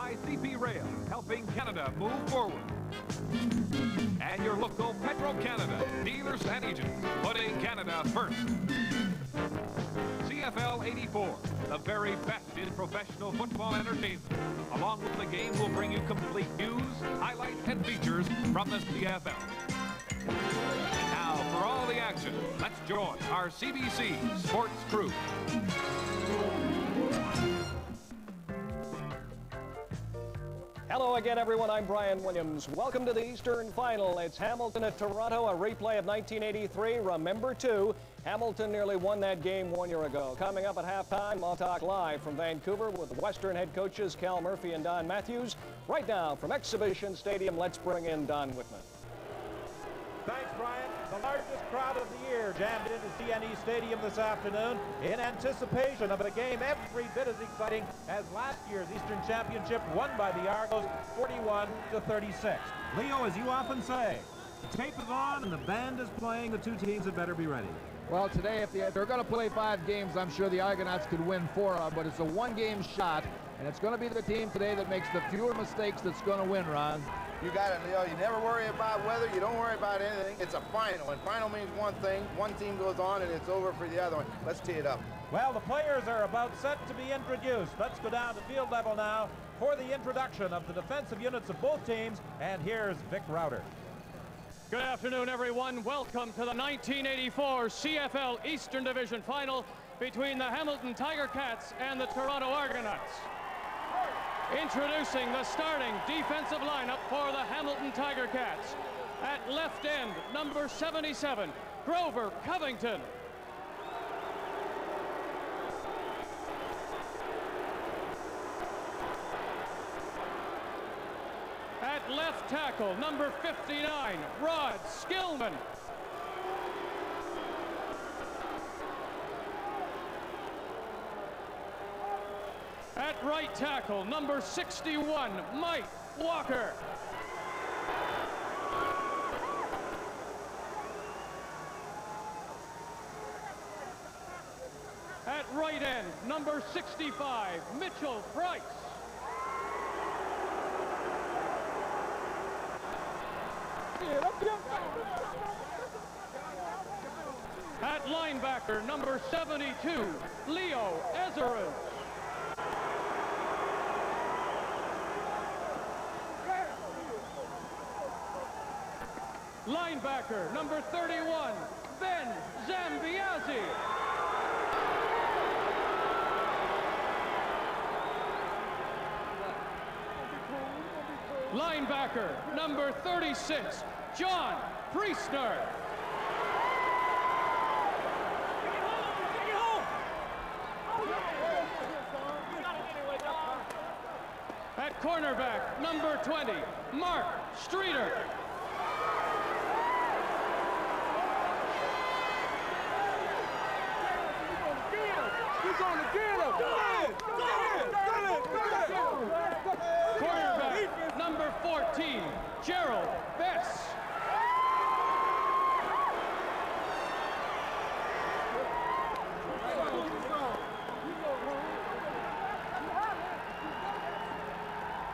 by CP Rail, helping Canada move forward. And your local Petro-Canada, dealers and agents, putting Canada first. CFL 84, the very best in professional football entertainment. Along with the game, will bring you complete news, highlights, and features from the CFL. And now, for all the action, let's join our CBC Sports crew. Hello again, everyone. I'm Brian Williams. Welcome to the Eastern Final. It's Hamilton at Toronto, a replay of 1983. Remember, too, Hamilton nearly won that game 1 year ago. Coming up at halftime, I'll talk live from Vancouver with Western head coaches Cal Murphy and Don Matthews. Right now, from Exhibition Stadium, let's bring in Don Whitman. Thanks, Brian. The largest crowd of the year jammed into CNE Stadium this afternoon in anticipation of a game every bit as exciting as last year's Eastern Championship won by the Argos 41-36. Leo, as you often say, the tape is on and the band is playing. The two teams had better be ready. Well, today, if they're going to play 5 games, I'm sure the Argonauts could win 4 of them, but it's a one-game shot, and it's going to be the team today that makes the fewer mistakes that's going to win, Ron. You got it, Leo. You never worry about weather. You don't worry about anything. It's a final, and final means one thing. One team goes on, and it's over for the other one. Let's tee it up. Well, the players are about set to be introduced. Let's go down to field level now for the introduction of the defensive units of both teams, and here's Vic Rauter. Good afternoon, everyone. Welcome to the 1984 CFL Eastern Division Final between the Hamilton Tiger Cats and the Toronto Argonauts. Introducing the starting defensive lineup for the Hamilton Tiger Cats. At left end, number 77, Grover Covington. At left tackle, number 59, Rod Skillman. At right tackle, number 61, Mike Walker. At right end, number 65, Mitchell Price. At linebacker, number 72, Leo Ezerud. Linebacker, number 31, Ben Zambiazzi. Linebacker, number 36, John Priestner. At cornerback, number 20, Mark Streeter. Cornerback, number 14, Gerald Bess.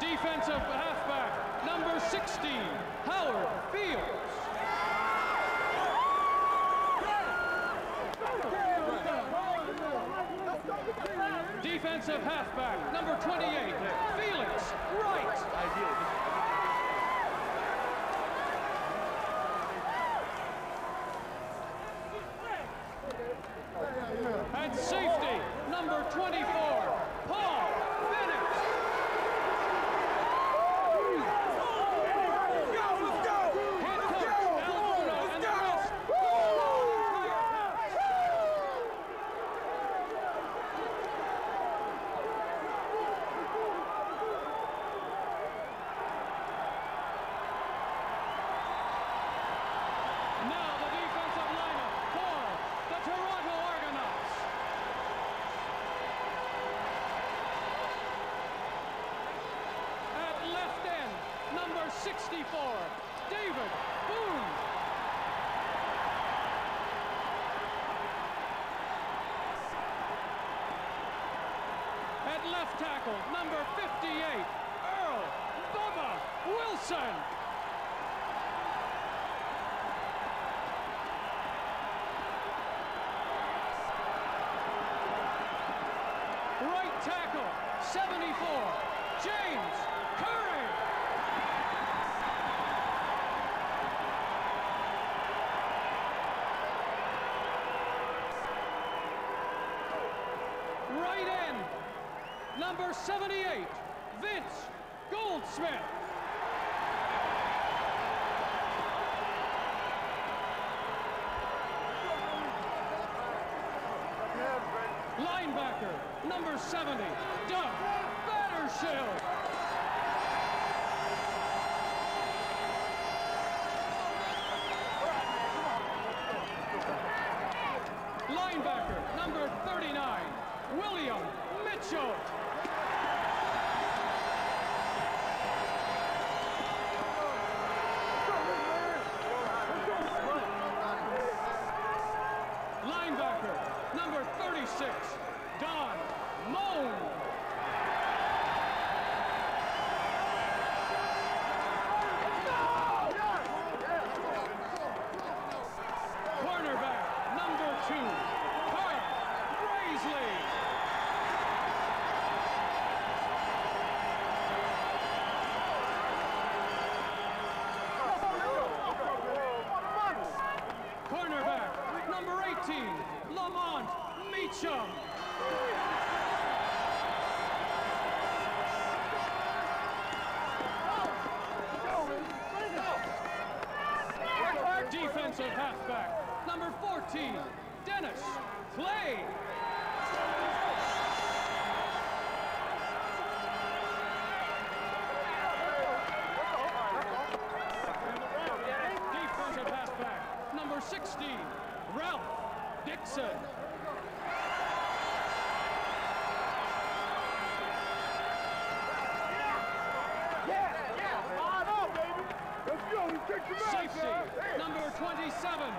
Defensive halfback, number 16, Howard Fields. Defensive halfback, number 28, Felix Wright. And safety, number 24, Paul Bennett. Head coach, Algonauts, and the rest. Now the defensive lineup for the Toronto Argonauts. At left end, number 64, David Boone. At left tackle, number 58, Bubba Wilson. Right tackle, 74, James Curry. Right end, number 78, Vince Goldsmith. Linebacker, number 70, Doug Battershill. Linebacker, number 39, William Mitchell. Linebacker, number 36, Don Moan. Cornerback, number 2, Carl Graisley. Cornerback, number 18, Lamont Meacham. Defensive halfback, number 14, Dennis Clay. Defensive halfback, number 16, Ralph Dixon. Safety, number 27,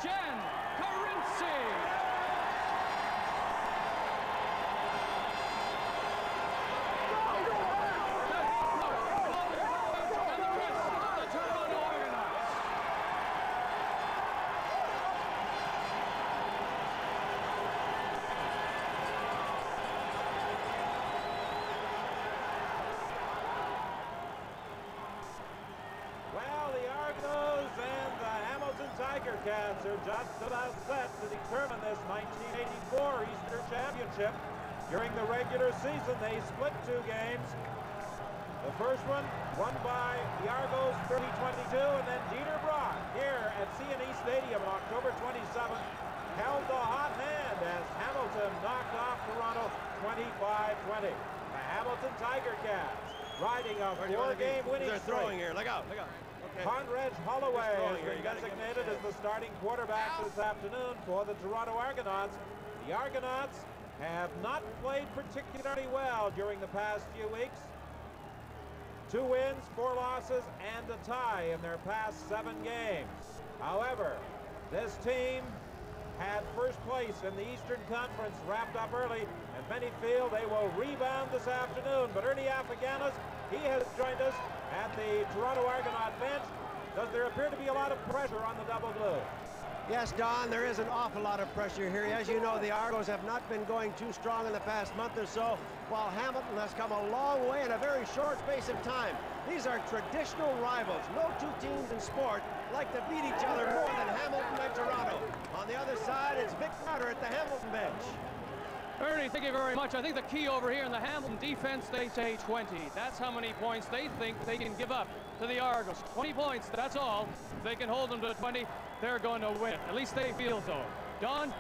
Jen Carinci. And the rest of the Toronto Argonauts. Well, the Argonauts and the Hamilton Tiger Cats are just about set to determine this 1984 Eastern Championship. During the regular season, they split 2 games. The first one won by the Argos 30-22, and then Dieter Brock here at CNE Stadium on October 27th held the hot hand as Hamilton knocked off Toronto 25-20. The Hamilton Tiger Cats riding a 4-game winning streak. They're throwing here. Look out. Look out. Okay. Conrad Holloway has here. been designated as the starting quarterback this afternoon for the Toronto Argonauts. The Argonauts have not played particularly well during the past few weeks. 2 wins, 4 losses, and a tie in their past 7 games. However, this team had first place in the Eastern Conference wrapped up early, and many feel they will rebound this afternoon. But Ernie Afaganis, he has joined us at the Toronto Argonaut bench. Does there appear to be a lot of pressure on the Double Blue? Yes, Don, there is an awful lot of pressure here. As you know, the Argos have not been going too strong in the past month or so, while Hamilton has come a long way in a very short space of time. These are traditional rivals. No 2 teams in sport like to beat each other more than Hamilton and Toronto. On the other side, it's Vic Carter at the Hamilton bench. Ernie, thank you very much. I think the key over here in the Hamilton defense, they say 20. That's how many points they think they can give up to the Argos. 20 points, that's all. If they can hold them to 20, they're going to win. At least they feel so. Don?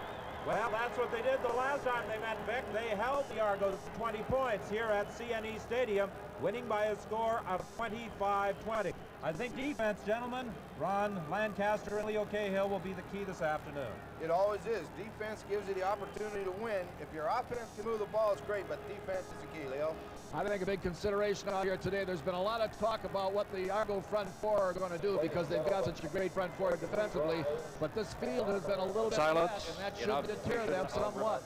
Well, that's what they did the last time they met, Vic. They held the Argos to 20 points here at CNE Stadium, winning by a score of 25-20. I think defense, gentlemen, Ron Lancaster and Leo Cahill will be the key this afternoon. It always is. Defense gives you the opportunity to win. If your offense can move the ball, it's great, but defense is the key, Leo. I think a big consideration out here today, there's been a lot of talk about what the Argo front four are going to do because they've got such a great front four defensively, but this field has been a little bit flat, and that should deter them somewhat.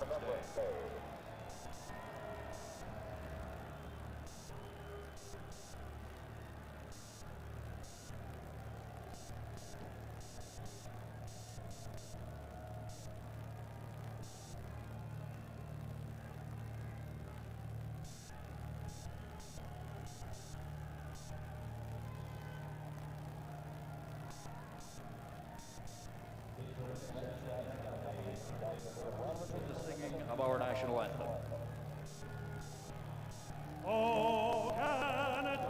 The singing of our national anthem. Oh, Canada,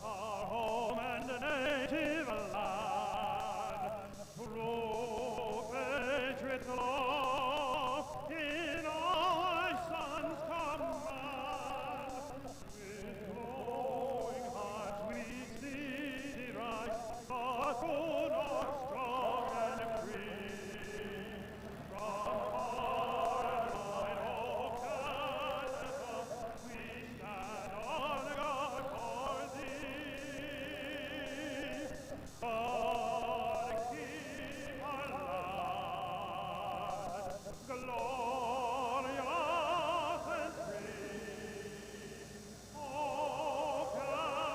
our home and native land, through patriot law, in our sons' command, with glowing hearts we see the rise, our good, our strong and free. From far and wide, oh Canada, we stand on guard for thee. God keep our land glorious and free. Oh Canada,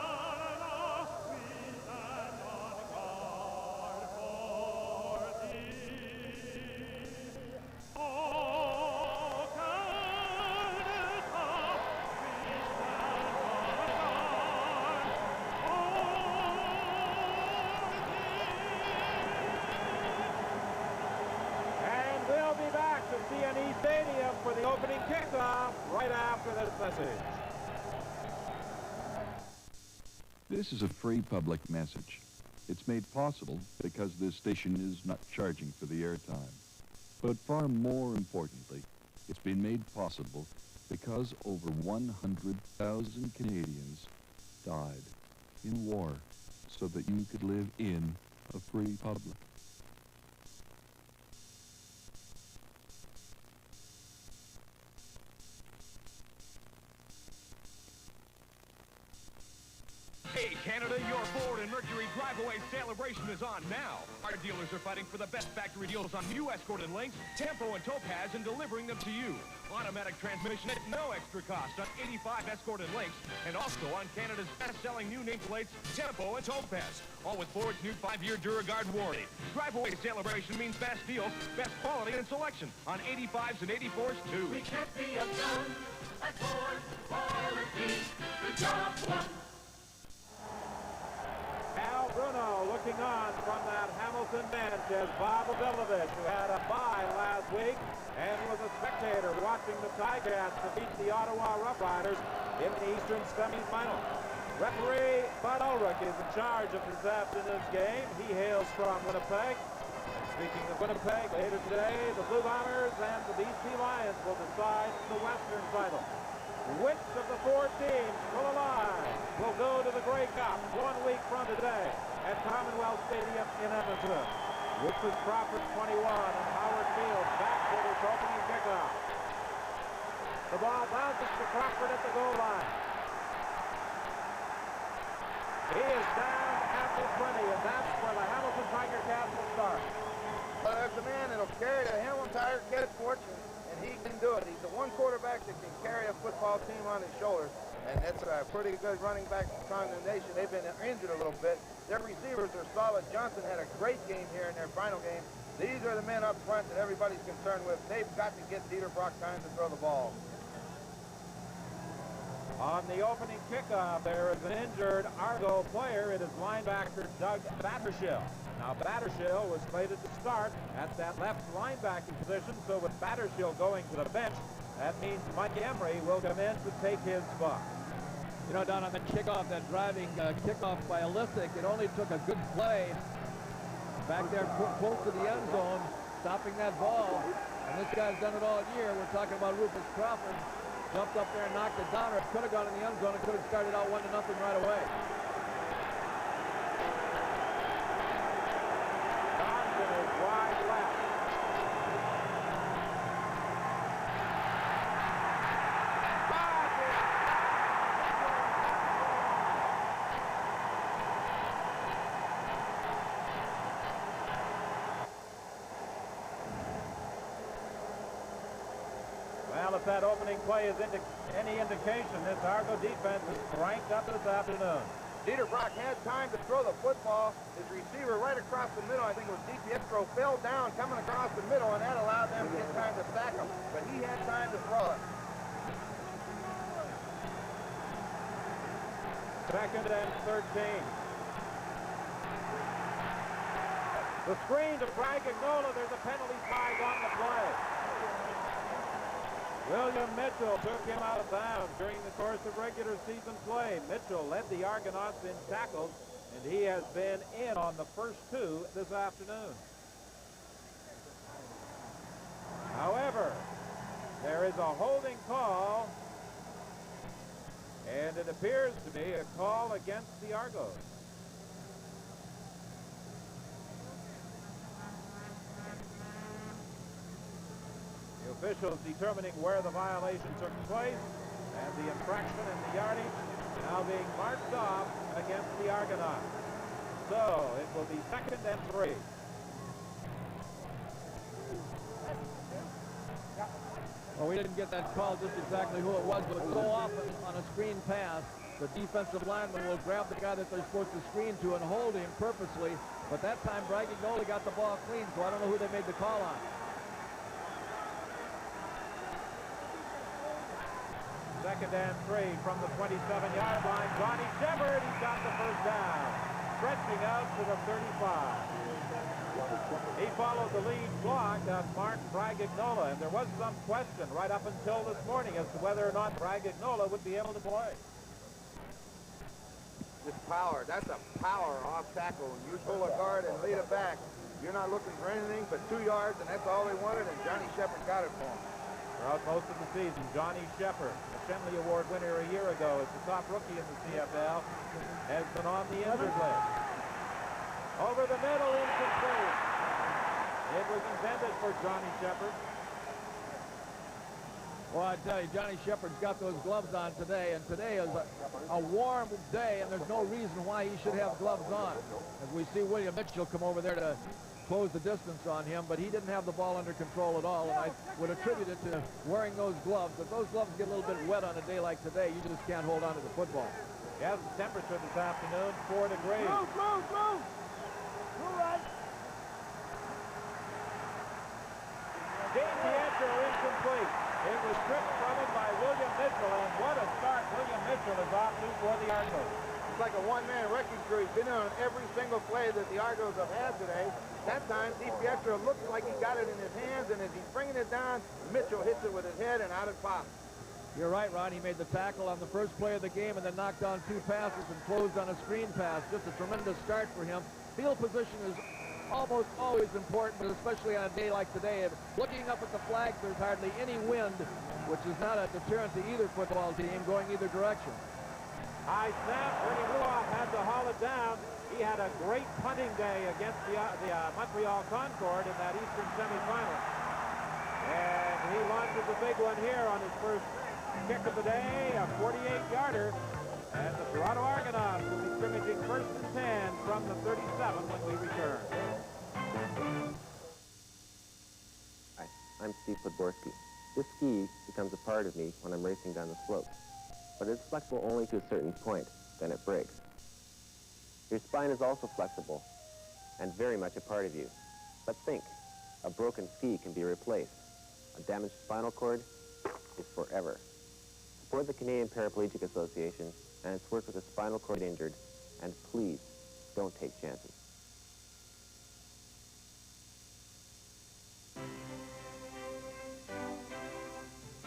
we stand on guard for thee. Oh Canada, we stand on And we'll be back to CNE Stadium for the opening kickoff right after this message. This is a free public message. It's made possible because this station is not charging for the airtime. But far more importantly, it's been made possible because over 100,000 Canadians died in war so that you could live in a free public. Hey Canada, your Ford and Mercury drive-away celebration is on now. Our dealers are fighting for the best factory deals on new Escort and Lynx, Tempo and Topaz, and delivering them to you. Automatic transmission at no extra cost on 85 Escort and Lynx, and also on Canada's best-selling new nameplates, Tempo and Topaz. All with Ford's new 5-year DuraGuard warranty. Drive-away celebration means best deals, best quality, and selection on 85s and 84s too. We can't be undone at Ford quality, the job one. Bruno looking on from that Hamilton bench as Bob Obilovich, who had a bye last week and was a spectator watching the Ticats defeat the Ottawa Roughriders in the Eastern semifinal. Referee Bud Ulrich is in charge of this afternoon's game. He hails from Winnipeg. And speaking of Winnipeg, later today, the Blue Bombers and the BC Lions will decide the Western title. Which of the 4 teams still alive will go to the Grey Cup 1 week from today at Commonwealth Stadium in Edmonton? This is Crawford 21 and Howard Field back for this opening kickoff. The ball bounces to Crawford at the goal line. He is down at the 20, and that's where the Hamilton Tiger Cats will start. Well, there's a man that'll carry the Hamilton Tiger Cats fortune. He can do it. He's the one quarterback that can carry a football team on his shoulders, and that's a pretty good running back combination. They've been injured a little bit. Their receivers are solid. Johnson had a great game here in their final game. These are the men up front that everybody's concerned with. They've got to get Dieter Brock time to throw the ball. On the opening kickoff, there is an injured Argo player. It is linebacker Doug Battershill. Now, Battershill was slated to start at that left linebacking position, so with Battershill going to the bench, that means Mike Emery will come in to take his spot. You know, Don, on the kickoff, that driving kickoff by Olysik, it only took a good play back there close to the end zone, stopping that ball. And this guy's done it all year. We're talking about Rufus Crawford. Jumped up there and knocked it down, or it could have gone in the end zone. It could have started out 1-0 right away. Johnson is wide left. Well, if that opening play is any indication, this Argo defense is cranked up this afternoon. Dieter Brock had time to throw the football. His receiver right across the middle, I think it was DiPietro, fell down coming across the middle, and that allowed them to get time to sack him. But he had time to throw it. Second and 13. The screen to Argonauts. There's a penalty flag on the play. William Mitchell took him out of bounds during the course of regular season play. Mitchell led the Argonauts in tackles, and he has been in on the first two this afternoon. However, there is a holding call, and it appears to be a call against the Argos. The officials determining where the violation took place, and the infraction and the yardage now being marked off against the Argonauts. So it will be 2nd and 3. Well, we didn't get that call just exactly who it was, but so often on a screen pass, the defensive lineman will grab the guy that they're supposed to screen to and hold him purposely. But that time, Argonauts got the ball clean, so I don't know who they made the call on. 2nd and 3 from the 27-yard line. Johnny Shepard, he's got the first down. Stretching out to the 35. He followed the lead block of Mark Argonauts, and there was some question right up until this morning as to whether or not Argonauts would be able to play. This power, that's a power off tackle. When you pull a guard and lead it back, you're not looking for anything but 2 yards, and that's all they wanted, and Johnny Shepard got it for him. Throughout most of the season, Johnny Shepard, a Shenley Award winner a year ago as the top rookie in the CFL, has been on the injured list. Over the middle, incomplete. It was intended for Johnny Shepard. Well, I tell you, Johnny Shepard's got those gloves on today, and today is a warm day, and there's no reason why he should have gloves on. As we see William Mitchell come over there to close the distance on him, but he didn't have the ball under control at all, and I would attribute it to wearing those gloves. If those gloves get a little bit wet on a day like today, you just can't hold on to the football. Yes, the temperature this afternoon, 4 degrees. Move! All right. Pietro incomplete. It was stripped from him by William Mitchell, and what a start William Mitchell is off to for the Argos. It's like a one-man wrecking crew. He's been on every single play that the Argos have had today. That time, Pietro looked like he got it in his hands, and as he's bringing it down, Mitchell hits it with his head, and out it pops. You're right, Ron. He made the tackle on the first play of the game and then knocked down 2 passes and closed on a screen pass. Just a tremendous start for him. Field position is almost always important, especially on a day like today. Looking up at the flags, there's hardly any wind, which is not a deterrent to either football team going either direction. High snap. Ernie Ruoff had to haul it down. He had a great punting day against the Montreal Concord in that Eastern semifinal. And he launches a big one here on his first kick of the day, a 48-yarder. And the Toronto Argonauts will be scrimmaging 1st and 10 from the 37 when we return. Hi, I'm Steve Podborski. This ski becomes a part of me when I'm racing down the slope. But it's flexible only to a certain point, then it breaks. Your spine is also flexible and very much a part of you. But think, a broken ski can be replaced. A damaged spinal cord is forever. Support the Canadian Paraplegic Association and its work with the spinal cord injured, and please, don't take chances.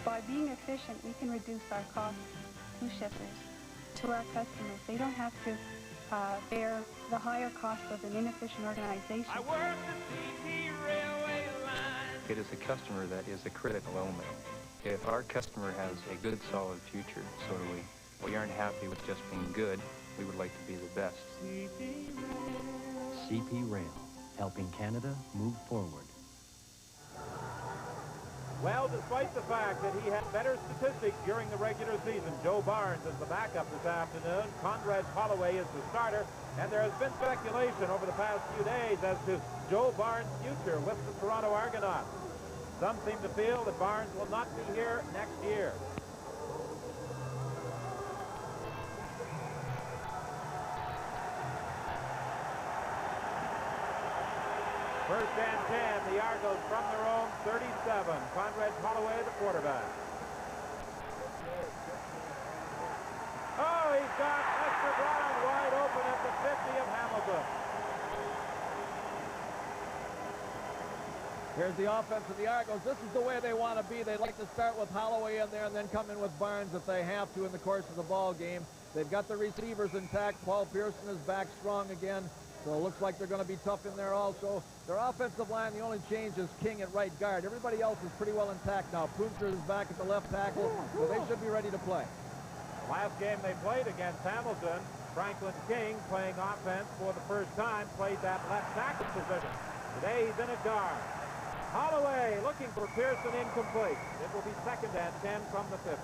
By being efficient, we can reduce our costs to shippers, to our customers. They don't have to bear the higher cost of an inefficient organization. I work the CP railway line. It is the customer that is the critical element. If our customer has a good, solid future, so do we. We aren't happy with just being good. We would like to be the best. CP Rail, helping Canada move forward. Well, despite the fact that he had better statistics during the regular season, Joe Barnes is the backup this afternoon. Conrad Holloway is the starter, and there has been speculation over the past few days as to Joe Barnes' future with the Toronto Argonauts. Some seem to feel that Barnes will not be here next year. First and 10, the Argos from their own 37. Conrad Holloway, the quarterback. Oh, he's got Lester Brown wide open at the 50 of Hamilton. Here's the offense of the Argos. This is the way they want to be. They like to start with Holloway in there and then come in with Barnes if they have to in the course of the ball game. They've got the receivers intact. Paul Pearson is back strong again, so it looks like they're going to be tough in there also. Their offensive line, the only change is King at right guard. Everybody else is pretty well intact now. Punter is back at the left tackle, so they should be ready to play. The last game they played against Hamilton, Franklin King, playing offense for the first time, played that left tackle position. Today he's in at guard. Holloway looking for Pearson, incomplete. It will be 2nd and 10 from the 50.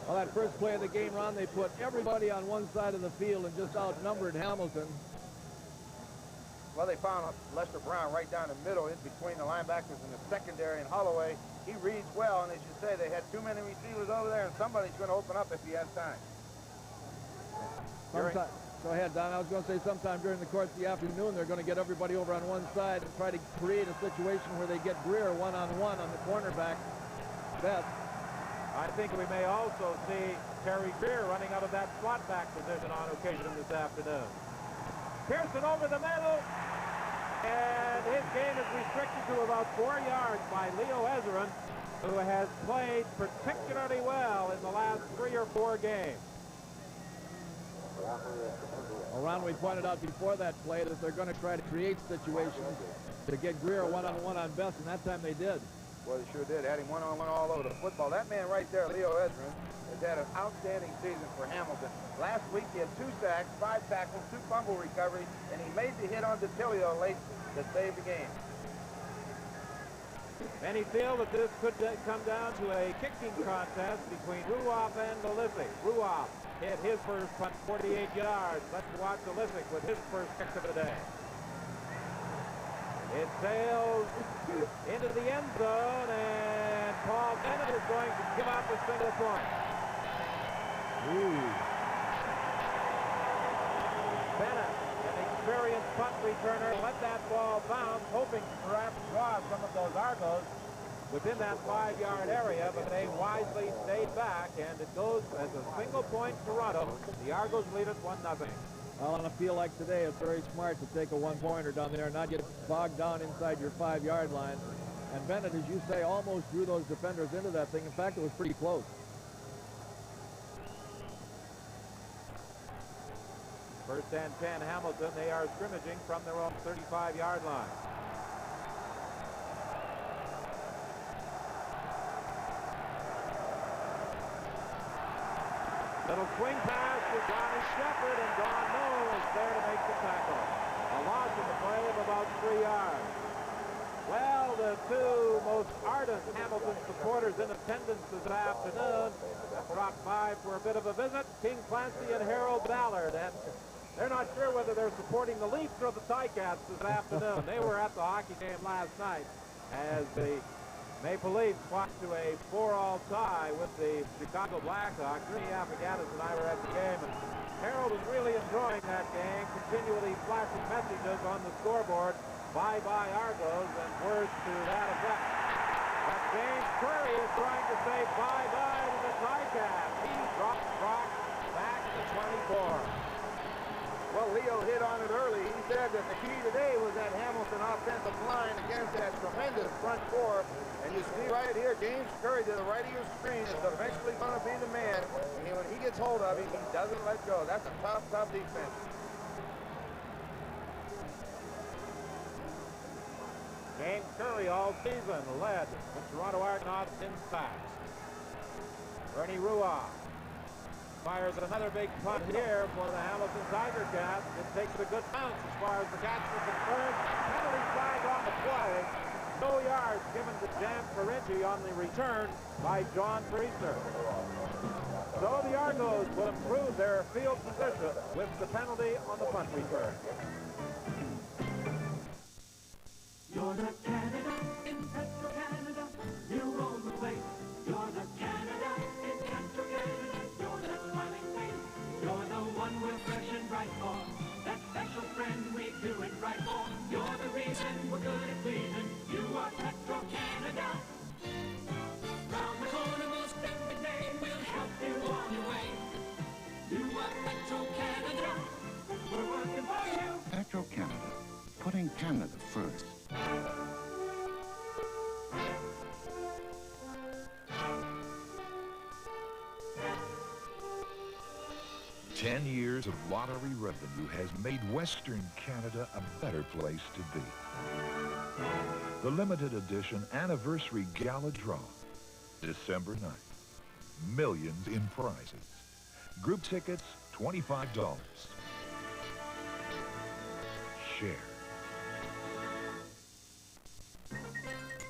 Well, that first play of the game, Ron, they put everybody on one side of the field and just outnumbered Hamilton. Well, they found Lester Brown right down the middle in between the linebackers and the secondary, and Holloway, he reads well, and as you say, they had too many receivers over there, and somebody's going to open up if he has time. Go ahead, Don. I was going to say sometime during the course of the afternoon, they're going to get everybody over on one side and try to create a situation where they get Greer one-on-one on the cornerback. Best. I think we may also see Terry Greer running out of that slot back position on occasion this afternoon. Pearson over the middle, and his game is restricted to about 4 yards by Leo Ezrin, who has played particularly well in the last 3 or 4 games. Well, Ron, we pointed out before that play that they're going to try to create situations to get Greer one-on-one on Best, and that time they did. Well, they sure did. Had him one-on-one all over the football. That man right there, Leo Ezrin, has had an outstanding season for Hamilton. Last week he had 2 sacks, 5 tackles, 2 fumble recoveries, and he made the hit on DeTilio late to save the game. Many feel that this could come down to a kicking contest between Ruoff and Olisic. Ruoff hit his first punt 48 yards. Let's watch Olisic with his first kick of the day. It sails into the end zone, and Paul Bennett is going to give up a single point. Bennett, an experienced punt returner, let that ball bounce, hoping to perhaps draw some of those Argos within that 5-yard area, but they wisely stayed back, and it goes as a single point Toronto. The Argos lead it 1-0. Well, on a field like today, it's very smart to take a one-pointer down there and not get bogged down inside your 5-yard line. And Bennett, as you say, almost drew those defenders into that thing. In fact, it was pretty close. First and 10, Hamilton. They are scrimmaging from their own 35-yard line. Little swing pass to Johnny Shepard, and Don Noel is there to make the tackle. A loss in the play of about 3 yards. Well, the 2 most ardent Hamilton supporters in attendance this afternoon have dropped by for a bit of a visit. King Clancy and Harold Ballard, and they're not sure whether they're supporting the Leafs or the Ticats this afternoon. They were at the hockey game last night as the Maple Leafs fought to a 4-all tie with the Chicago Blackhawks. Ernie Afaganis and I were at the game, and Harold was really enjoying that game, continually flashing messages on the scoreboard. Bye-bye Argos, and words to that effect. But James Curry is trying to say bye-bye to the Ticats. He drops Brock back to 24. Well, Leo hit on it early. He said that the key today was that Hamilton offensive line against that tremendous front 4. And you see right here, James Curry to the right of your screen is eventually going to be the man. And when he gets hold of him, he doesn't let go. That's a tough, tough defense. James Curry all season led the Toronto Argonauts in sacks. Ernie Ruoff fires another big punt here for the Hamilton Tiger Cats. It takes a good bounce as far as the Cats are concerned. Penalty flag on the play. No yards given to Jan Ferengi on the return by John Priester. So the Argos will improve their field position with the penalty on the punt return. You're the Canada in Petro-Canada. You roll the place. You're the Canada in Petro-Canada. You're that smiling face. You're the one we're fresh and bright for. That special friend we do it right for. You're the reason we're good at pleasing. You are Petro-Canada. Round the corner most every day, we'll help you on your way. You are Petro-Canada. We're working for you. Petro-Canada, putting Canada first. 10 years of lottery revenue has made Western Canada a better place to be. The limited edition anniversary gala draw, December 9th. Millions in prizes. Group tickets, $25. Share.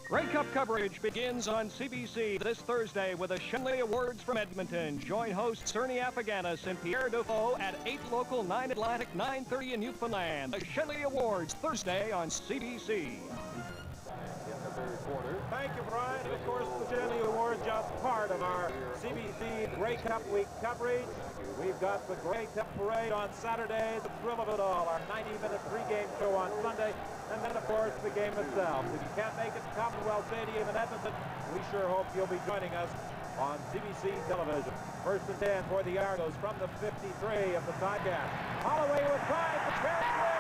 Grey Cup coverage begins on CBC this Thursday with the Shenley Awards from Edmonton. Join hosts Ernie Afaganis and Pierre Defoe at 8 local, 9 Atlantic, 9:30 in Newfoundland. The Shenley Awards, Thursday on CBC. Thank you, Brian. And of course, the Shenley Awards just part of our CBC Grey Cup Week coverage. We've got the Grey Cup Parade on Saturday, the thrill of it all, our 90-minute pregame show on Sunday, and then, of course, the game itself. If you can't make it to Commonwealth Stadium in Edmonton, we sure hope you'll be joining us on CBC television. First and 10 for the Argos from the 53 of the Ticats. Holloway will try for Terry Greer.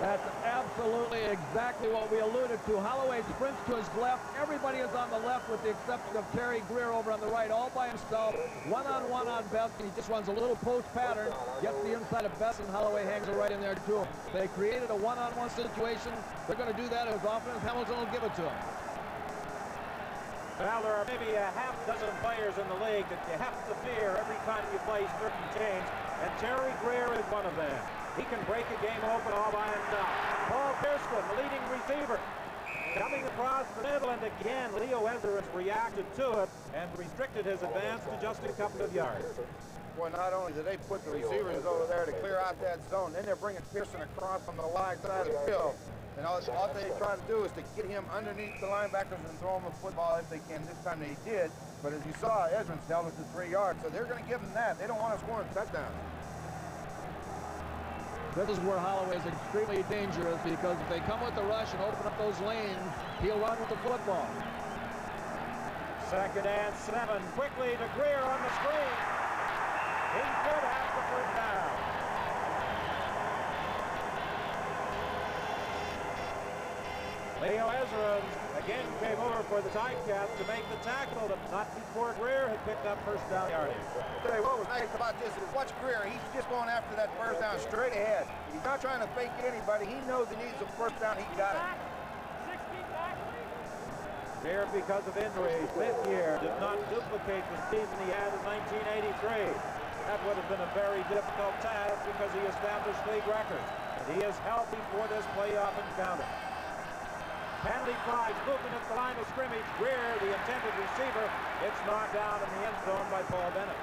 That's absolutely exactly what we alluded to. Holloway sprints to his left. Everybody is on the left with the exception of Terry Greer over on the right, all by himself. One-on-one on Best, and he just runs a little post pattern, gets the inside of Best, and Holloway hangs it right in there too. They created a one-on-one situation. They're going to do that as often as Hamilton will give it to them. Well, there are maybe a half dozen players in the league that you have to fear every time you play certain teams, and Terry Greer is one of them. He can break a game open all by himself. Paul Kirsten, the leading receiver, coming across the middle, and again, Leo Ezra reacted to it and restricted his advance to just a couple of yards. Well, not only did they put the receivers over there to clear out that zone, then they're bringing Pearson across from the wide side of the field. And all they try to do is to get him underneath the linebackers and throw him the football if they can. This time they did, but as you saw, Ezra's held it to 3 yards, so they're going to give him that. They don't want to score a touchdown. This is where Holloway is extremely dangerous because if they come with the rush and open up those lanes, he'll run with the football. Second and 7, quickly to Greer on the screen. He could have the first down. Leo Ezra again came over for the Ticats to make the tackle, but not before Greer had picked up first down yardage. I'll tell you what was nice about this is watch Greer. He's just going after that first down straight ahead. He's not trying to fake anybody. He knows he needs the first down. He got it. Greer, because of injuries, fifth year, did not duplicate the season he had in 1983. That would have been a very difficult task because he established league records. And he is healthy for this playoff encounter. Penalty flags moving at the line of scrimmage. Greer, the intended receiver, it's knocked down in the end zone by Paul Bennett.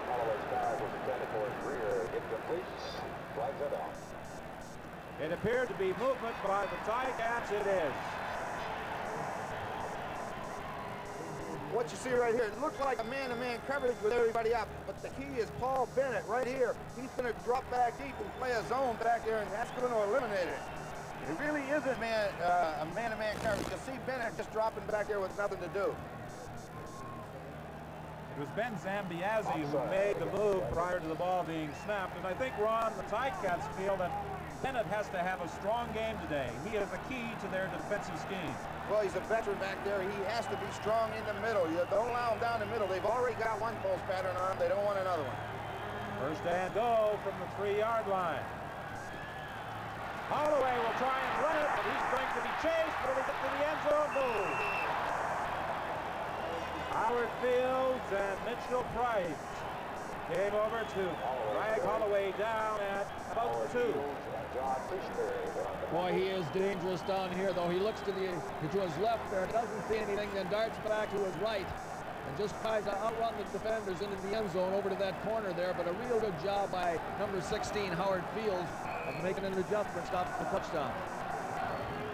Holloway's pass was intended for Greer. Incomplete. Flags it off. It appeared to be movement by the Ticats. It is. What you see right here, it looks like a man-to-man coverage with everybody out, but the key is Paul Bennett right here. He's going to drop back deep and play a zone back there, and that's going to eliminate it. It really isn't a man-to-man coverage. You see Bennett just dropping back there with nothing to do. It was Ben Zambiazzi who made the move prior to the ball being snapped, and I think, Ron, the Ticats feel that Bennett has to have a strong game today. He is the key to their defensive scheme. Well, he's a veteran back there. He has to be strong in the middle. You don't allow him down the middle. They've already got one post pattern on him. They don't want another one. First and goal from the 3-yard line. Holloway will try and run it, but he's going to be chased. Will he get to the end zone? No. Howard Fields and Mitchell Price came over to drag Holloway down at about 2. Boy, he is dangerous down here, though. He looks to his left there, doesn't see anything, then darts back to his right, and just tries to outrun the defenders into the end zone over to that corner there. But a real good job by number 16, Howard Fields, of making an adjustment, stopping the touchdown.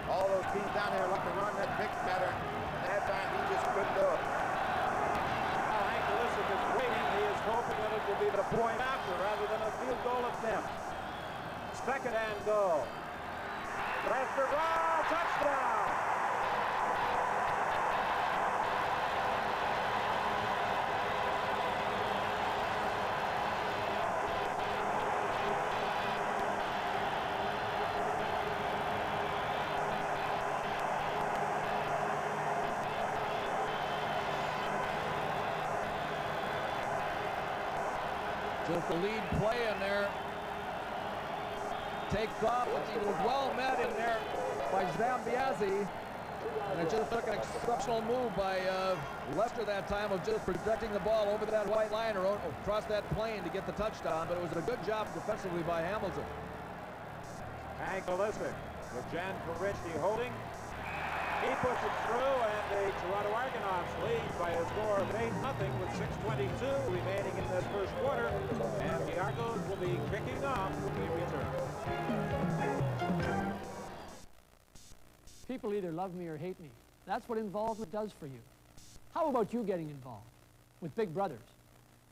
All those teams down there like to run that pick pattern, and that time he just couldn't do it. Now Hank Elizabeth is waiting. He is hoping that it will be the point after rather than a field goal attempt. Second and goal. Bradford, touchdown! with the lead play in there. Takes off, he was well met in there by Zambiazzi. And it just took an exceptional move by Lester that time of just projecting the ball over that white line or across that plane to get the touchdown. But it was a good job defensively by Hamilton. Ankleistic with Jan Karichny holding. He puts it through, and the Toronto Argonauts lead by a score of 8-0 with 6:22 remaining in this first quarter. And the Argos will be kicking off when we return. People either love me or hate me. That's what involvement does for you. How about you getting involved with Big Brothers?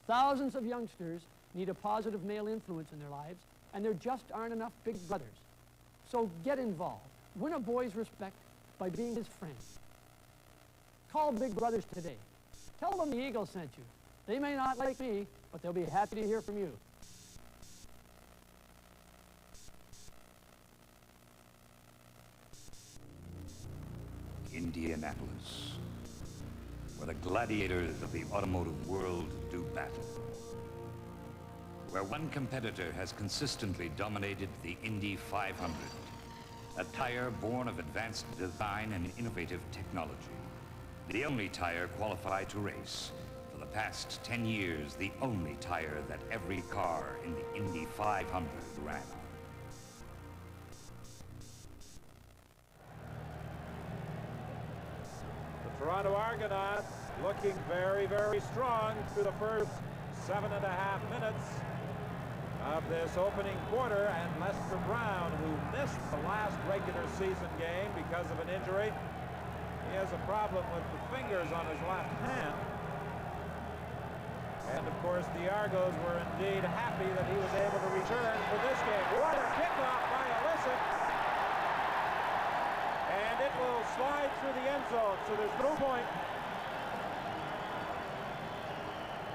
Thousands of youngsters need a positive male influence in their lives, and there just aren't enough Big Brothers. So get involved. Win a boy's respect by being his friend. Call Big Brothers today. Tell them the Eagle sent you. They may not like me, but they'll be happy to hear from you. Indianapolis, where the gladiators of the automotive world do battle. Where one competitor has consistently dominated the Indy 500, a tire born of advanced design and innovative technology. The only tire qualified to race. For the past 10 years, the only tire that every car in the Indy 500 ran on. The Toronto Argonauts looking very, very strong through the first 7.5 minutes of this opening quarter, and Lester Brown, who missed the last regular season game because of an injury. He has a problem with the fingers on his left hand. And of course the Argos were indeed happy that he was able to return for this game. What a kickoff by Illicit! And it will slide through the end zone, so there's no point.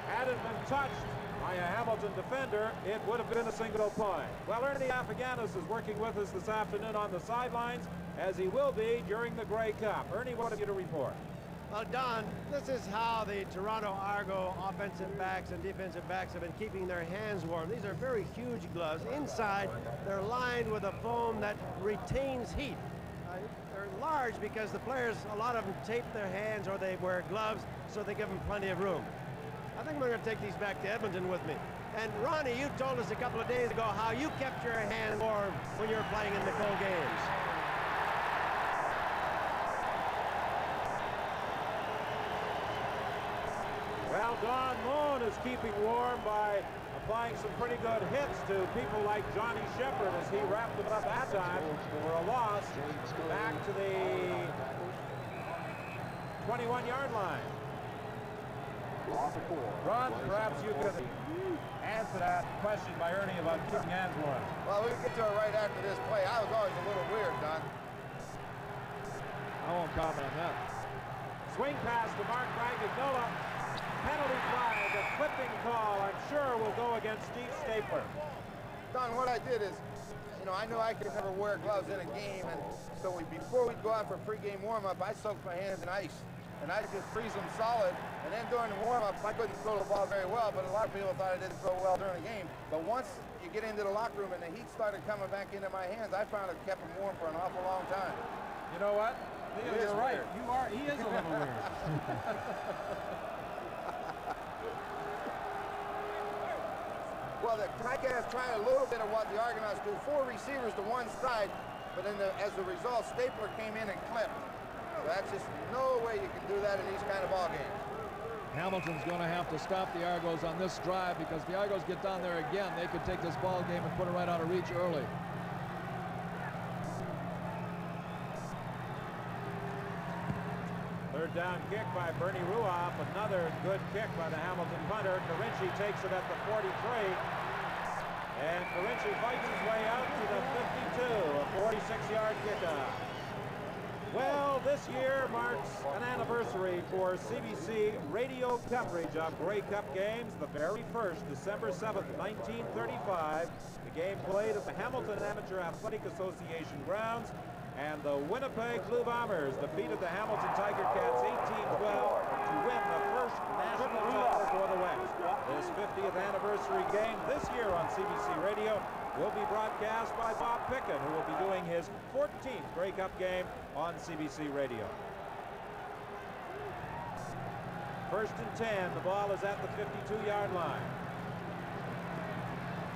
Had it been touched by a Hamilton defender, it would have been a single point. Well, Ernie Afaganis is working with us this afternoon on the sidelines, as he will be during the Grey Cup. Ernie, what have you to report? Well, Don, this is how the Toronto Argo offensive backs and defensive backs have been keeping their hands warm. These are very huge gloves. Inside, they're lined with a foam that retains heat. They're large because the players, a lot of them tape their hands or they wear gloves, so they give them plenty of room. I think we're going to take these back to Edmonton with me. And Ronnie, you told us a couple of days ago how you kept your hand warm when you were playing in the cold games. Well, Don Moen is keeping warm by applying some pretty good hits to people like Johnny Shepard as he wrapped them up that time for a loss back to the 21-yard line. Ron, perhaps you could answer that question by Ernie about keeping hands warm. Well, we'll get to it right after this play. I was always a little weird, Don. I won't comment on that. Swing pass to Mark Braganola. Penalty flag, a clipping call, I'm sure will go against Steve Stapler. Don, what I did is, you know, I knew I could never wear gloves in a game, and so before we'd go out for pregame warm-up, I soaked my hands in ice, and I just freeze them solid, and then during the warm-up, I couldn't throw the ball very well, but a lot of people thought I didn't throw well during the game. But once you get into the locker room and the heat started coming back into my hands, I found it kept them warm for an awful long time. You know what? Leo, you're right. He is a little weird. Well, the Ticats trying a little bit of what the Argonauts do. 4 receivers to one side, but as a result, Stapler came in and clipped. So that's just no way you can do that in these kind of ball games. Hamilton's going to have to stop the Argos on this drive because if the Argos get down there again, they could take this ball game and put it right out of reach early. Third down kick by Bernie Ruoff. Another good kick by the Hamilton punter. Karichny takes it at the 43. And Karichny fights his way out to the 52. A 46-yard kickoff. Well, this year marks an anniversary for CBC radio coverage of Grey Cup games. The very first, December 7th, 1935. The game played at the Hamilton Amateur Athletic Association grounds. And the Winnipeg Blue Bombers defeated the Hamilton Tiger Cats 18-12 to win the first national title for the West. This 50th anniversary game this year on CBC Radio will be broadcast by Bob Pickett, who will be doing his 14th Grey Cup game on CBC Radio. First and 10, the ball is at the 52-yard line.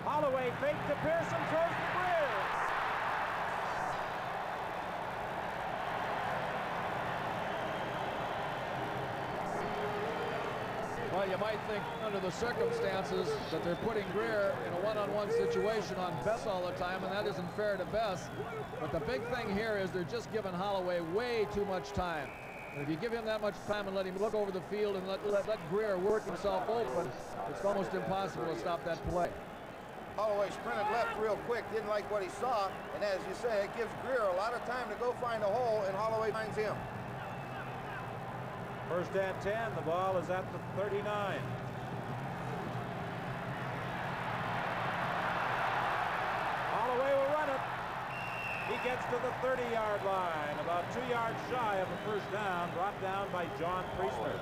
Holloway fake to Pearson, throws to Greer. Well, you might think under the circumstances that they're putting Greer in a one-on-one situation on Bess all the time, and that isn't fair to Bess. But the big thing here is they're just giving Holloway way too much time. And if you give him that much time and let him look over the field and let Greer work himself open, it's almost impossible to stop that play. Holloway sprinted left real quick, didn't like what he saw, and as you say, it gives Greer a lot of time to go find a hole, and Holloway finds him. First and 10, the ball is at the 39. Holloway will run it. He gets to the 30-yard line, about 2 yards shy of the first down, brought down by John Priestner.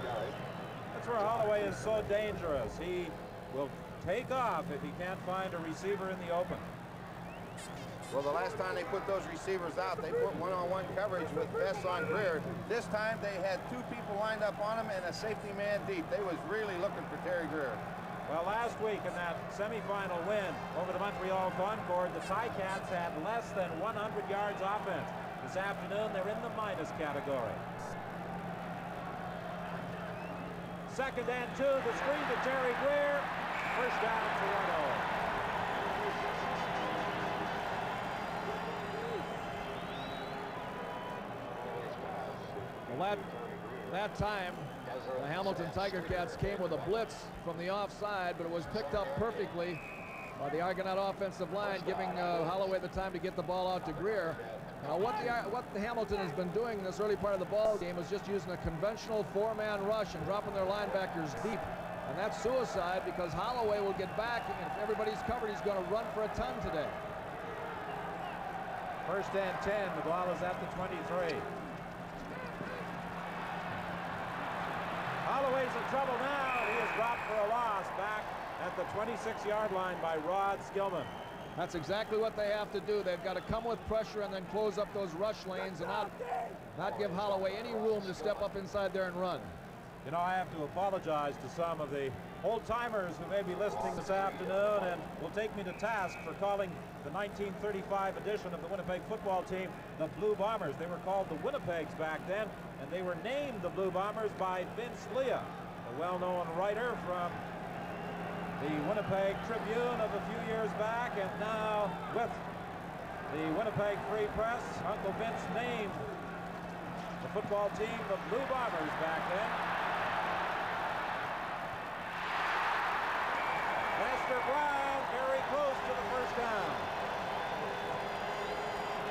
That's where Holloway is so dangerous. He will take off if he can't find a receiver in the open. Well, the last time they put those receivers out, they put one-on-one coverage with Bess on Greer. This time they had two people lined up on him and a safety man deep. They was really looking for Terry Greer. Well, last week in that semifinal win over the Montreal Concorde, the Ticats had less than 100 yards offense. This afternoon, they're in the minus category. Second and 2, the screen to Terry Greer. First down, Toronto. Well, that time, the Hamilton Tiger Cats came with a blitz from the offside, but it was picked up perfectly by the Argonaut offensive line, giving Holloway the time to get the ball out to Greer. Now, what the Hamilton has been doing in this early part of the ball game is just using a conventional four-man rush and dropping their linebackers deep. And that's suicide because Holloway will get back, and if everybody's covered, he's going to run for a ton today. First and 10, the ball is at the 23. Holloway's in trouble now. He is dropped for a loss back at the 26-yard line by Rod Skillman. That's exactly what they have to do. They've got to come with pressure and then close up those rush lanes and not give Holloway any room to step up inside there and run. You know, I have to apologize to some of the old-timers who may be listening this afternoon and will take me to task for calling the 1935 edition of the Winnipeg football team the Blue Bombers. They were called the Winnipegs back then, and they were named the Blue Bombers by Vince Leah, a well-known writer from the Winnipeg Tribune of a few years back, and now with the Winnipeg Free Press, Uncle Vince named the football team the Blue Bombers back then. Lester Brown very close to the first down.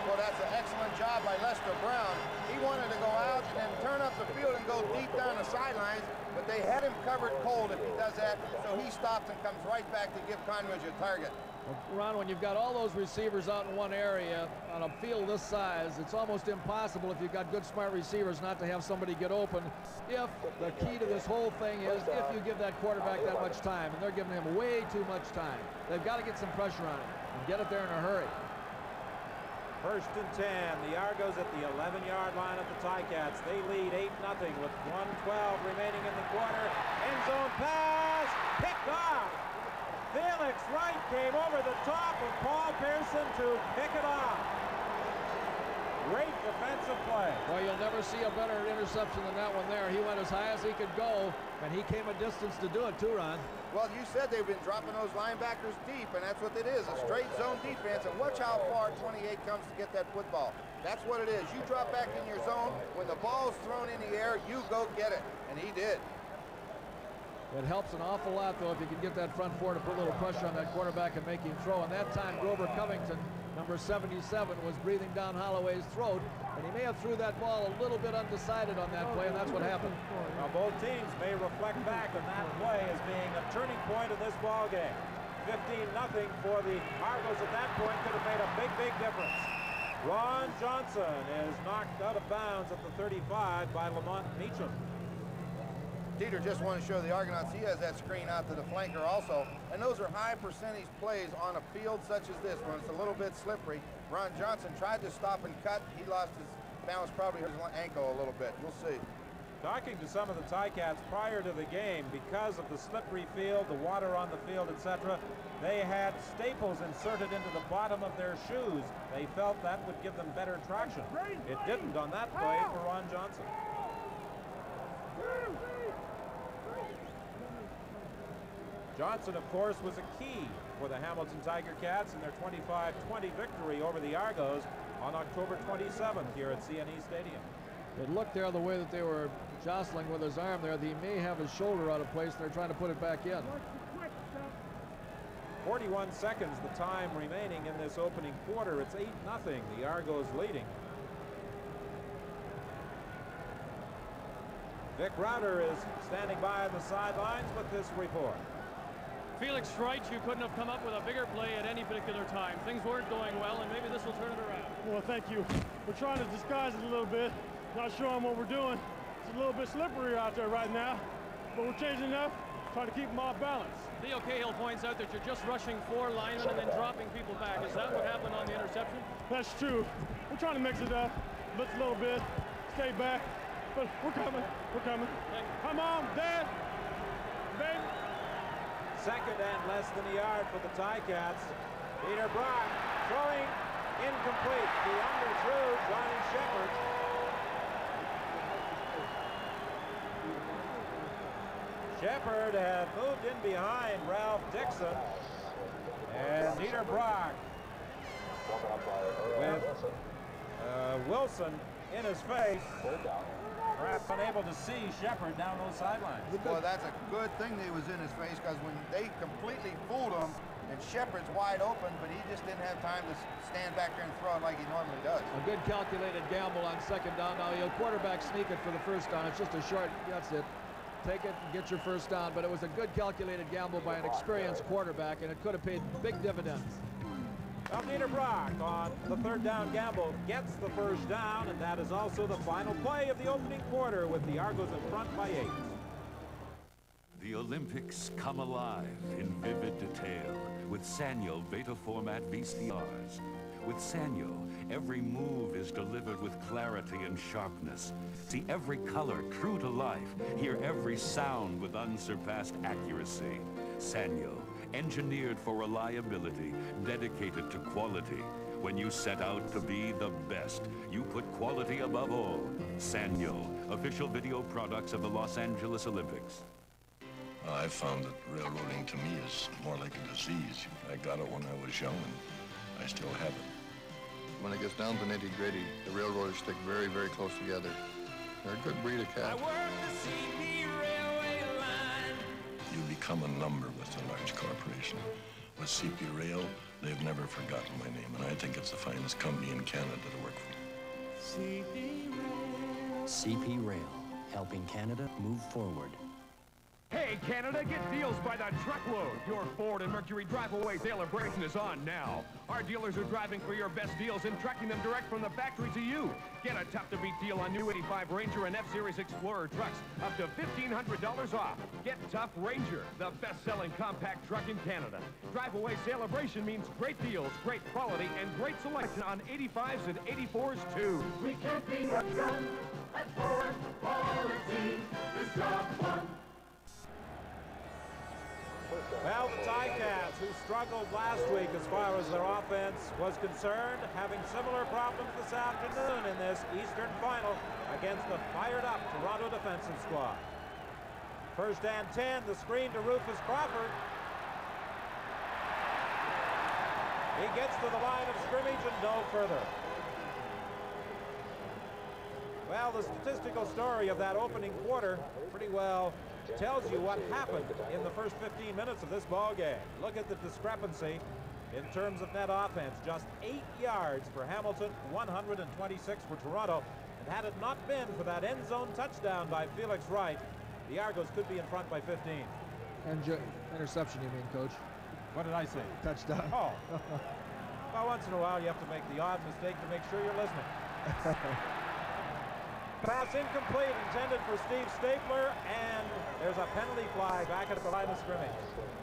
Well, that's an excellent job by Lester Brown. He wanted to go out and then turn up the field and go deep down the sidelines, but they had him covered cold if he does that, so he stops and comes right back to give Conridge a target. Well, Ron, when you've got all those receivers out in one area on a field this size, it's almost impossible if you've got good, smart receivers not to have somebody get open. If the key to this whole thing is if you give that quarterback that much time, and they're giving him way too much time. They've got to get some pressure on him and get it there in a hurry. First and 10, the Argos at the 11-yard line of the Ticats. They lead 8-0 with 1:12 remaining in the quarter. End zone pass, picked off. Felix Wright came over the top of Paul Pearson to pick it off. Great defensive play. Well, you'll never see a better interception than that one there. He went as high as he could go, and he came a distance to do it too, Ron. Well, you said they've been dropping those linebackers deep, and that's what it is, a straight zone defense. And watch how far 28 comes to get that football. That's what it is. You drop back in your zone. When the ball's thrown in the air, you go get it. And he did. It helps an awful lot, though, if you can get that front four to put a little pressure on that quarterback and make him throw. And that time, Grover Covington, number 77, was breathing down Holloway's throat, and he may have threw that ball a little bit undecided on that play, and that's what happened. Now, both teams may reflect back on that play as being a turning point of this ball game. 15-0 for the Argos at that point could have made a big, big difference. Ron Johnson is knocked out of bounds at the 35 by Lamont Meacham. Dieter just wanted to show the Argonauts he has that screen out to the flanker also. And those are high percentage plays on a field such as this when it's a little bit slippery. Ron Johnson tried to stop and cut. He lost his balance, probably his ankle a little bit. We'll see. Talking to some of the Ticats prior to the game, because of the slippery field, the water on the field, etc., they had staples inserted into the bottom of their shoes. They felt that would give them better traction. It didn't on that play for Ron Johnson. Johnson, of course, was a key for the Hamilton Tiger Cats in their 25-20 victory over the Argos on October 27th here at CNE Stadium. It looked there the way that they were jostling with his arm there. He may have his shoulder out of place, and they're trying to put it back in. 41 seconds the time remaining in this opening quarter. It's 8-0, the Argos leading. Vic Rauter is standing by on the sidelines with this report. Felix Wright, you couldn't have come up with a bigger play at any particular time. Things weren't going well, and maybe this will turn it around. Well, thank you. We're trying to disguise it a little bit, not showing what we're doing. It's a little bit slippery out there right now, but we're changing up, trying to keep them off balance. Theo Cahill points out that you're just rushing 4 linemen and then dropping people back. Is that what happened on the interception? That's true. We're trying to mix it up, blitz a little bit, stay back, but we're coming. We're coming. Come on, Dad. Baby. Second and less than a yard for the Ticats. Peter Brock throwing incomplete. He underthrew Johnny Shepard. Shepard had moved in behind Ralph Dixon. And Peter Brock with Wilson in his face. Perhaps unable to see Shepard down those sidelines. Well, that's a good thing that he was in his face, because when they completely fooled him, and Shepard's wide open, but he just didn't have time to stand back there and throw it like he normally does. A good calculated gamble on second down. Now, you'll quarterback sneak it for the first down. It's just a short, that's it. Take it and get your first down, but it was a good calculated gamble by an experienced quarterback, and it could have paid big dividends. Well, Peter Brock on the third down gamble gets the first down, and that is also the final play of the opening quarter with the Argos in front by 8. The Olympics come alive in vivid detail with Sanyo Beta Format VCRs. With Sanyo, every move is delivered with clarity and sharpness. See every color true to life. Hear every sound with unsurpassed accuracy. Sanyo, engineered for reliability, dedicated to quality. When you set out to be the best, you put quality above all. Sanyo, official video products of the Los Angeles Olympics. I've found that railroading to me is more like a disease. I got it when I was young, and I still have it. When it gets down to nitty-gritty, the railroaders stick very, very close together. They're a good breed of cat. I work the CP railway line. You become a number with a large corporation. With CP Rail, they've never forgotten my name, and I think it's the finest company in Canada to work for. CP Rail. CP Rail, helping Canada move forward. Hey, Canada, get deals by the truckload. Your Ford and Mercury drive-away celebration is on now. Our dealers are driving for your best deals and tracking them direct from the factory to you. Get a tough-to-beat deal on new 85 Ranger and F-Series Explorer trucks, up to $1,500 off. Get Tough Ranger, the best-selling compact truck in Canada. Drive-away celebration means great deals, great quality, and great selection on 85s and 84s, too. We can't be outdone at Ford. Quality is job one. Well, the Ticats, who struggled last week as far as their offense was concerned, having similar problems this afternoon in this Eastern final against the fired-up Toronto defensive squad. First and 10, the screen to Rufus Crawford. He gets to the line of scrimmage and no further. Well, the statistical story of that opening quarter pretty well tells you what happened in the first 15 minutes of this ball game. Look at the discrepancy in terms of net offense. Just 8 yards for Hamilton, 126 for Toronto. And had it not been for that end zone touchdown by Felix Wright, the Argos could be in front by 15. And interception, you mean, Coach? What did I say? Touchdown. Oh. Well, once in a while you have to make the odd mistake to make sure you're listening. Pass incomplete, intended for Steve Stapler, and there's a penalty flag back at the line of scrimmage.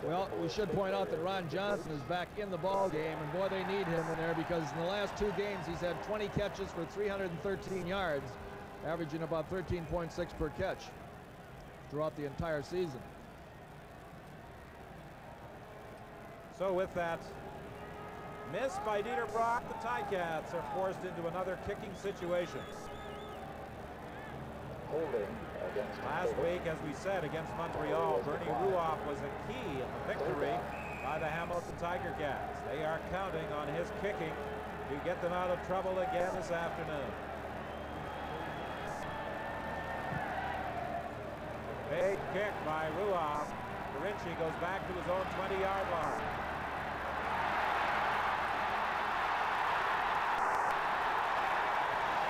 Well, we should point out that Ron Johnson is back in the ball game, and boy, they need him in there because in the last 2 games he's had 20 catches for 313 yards, averaging about 13.6 per catch throughout the entire season. So with that miss by Dieter Brock, the Ticats are forced into another kicking situation. Holding against Last week, as we said, against Montreal, Bernie Ruoff was a key in the victory by the Hamilton Tiger Cats. They are counting on his kicking to get them out of trouble again this afternoon. Big kick by Ruoff. Carinci goes back to his own 20-yard line.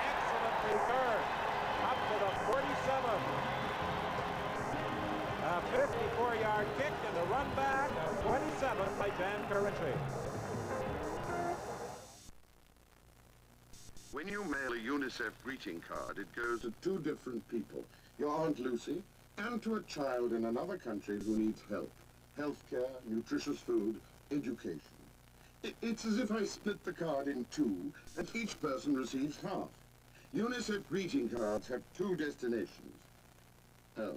Excellent return. Up to the 47. A 54-yard kick and a run back of 27 by Jan Carinci. When you mail a UNICEF greeting card, it goes to 2 different people, your Aunt Lucy and to a child in another country who needs help. Healthcare, nutritious food, education. It's as if I split the card in 2 and each person receives half. UNICEF greeting cards have 2 destinations. Oh,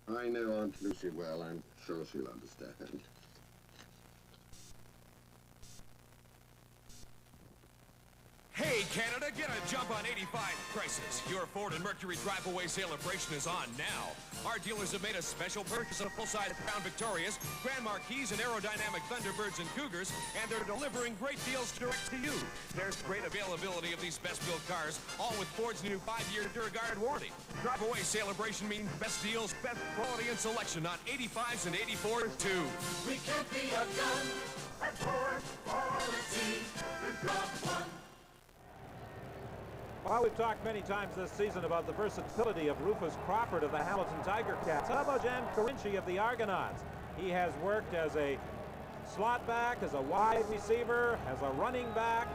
I know Aunt Lucy well. I'm sure she'll understand. Hey, Canada, get a jump on 85 prices. Your Ford and Mercury drive-away celebration is on now. Our dealers have made a special purchase of full-size Crown Victorias, Grand Marquis, and aerodynamic Thunderbirds and Cougars, and they're delivering great deals direct to you. There's great availability of these best-built cars, all with Ford's new 5-year Duragard warranty. Drive-away celebration means best deals, best quality, and selection on 85s and 84s, too. We can't be outdone at Ford quality. We've got one. Well, we've talked many times this season about the versatility of Rufus Crawford of the Hamilton Tiger Cats. How about Jan Carinci of the Argonauts? He has worked as a slot back, as a wide receiver, as a running back,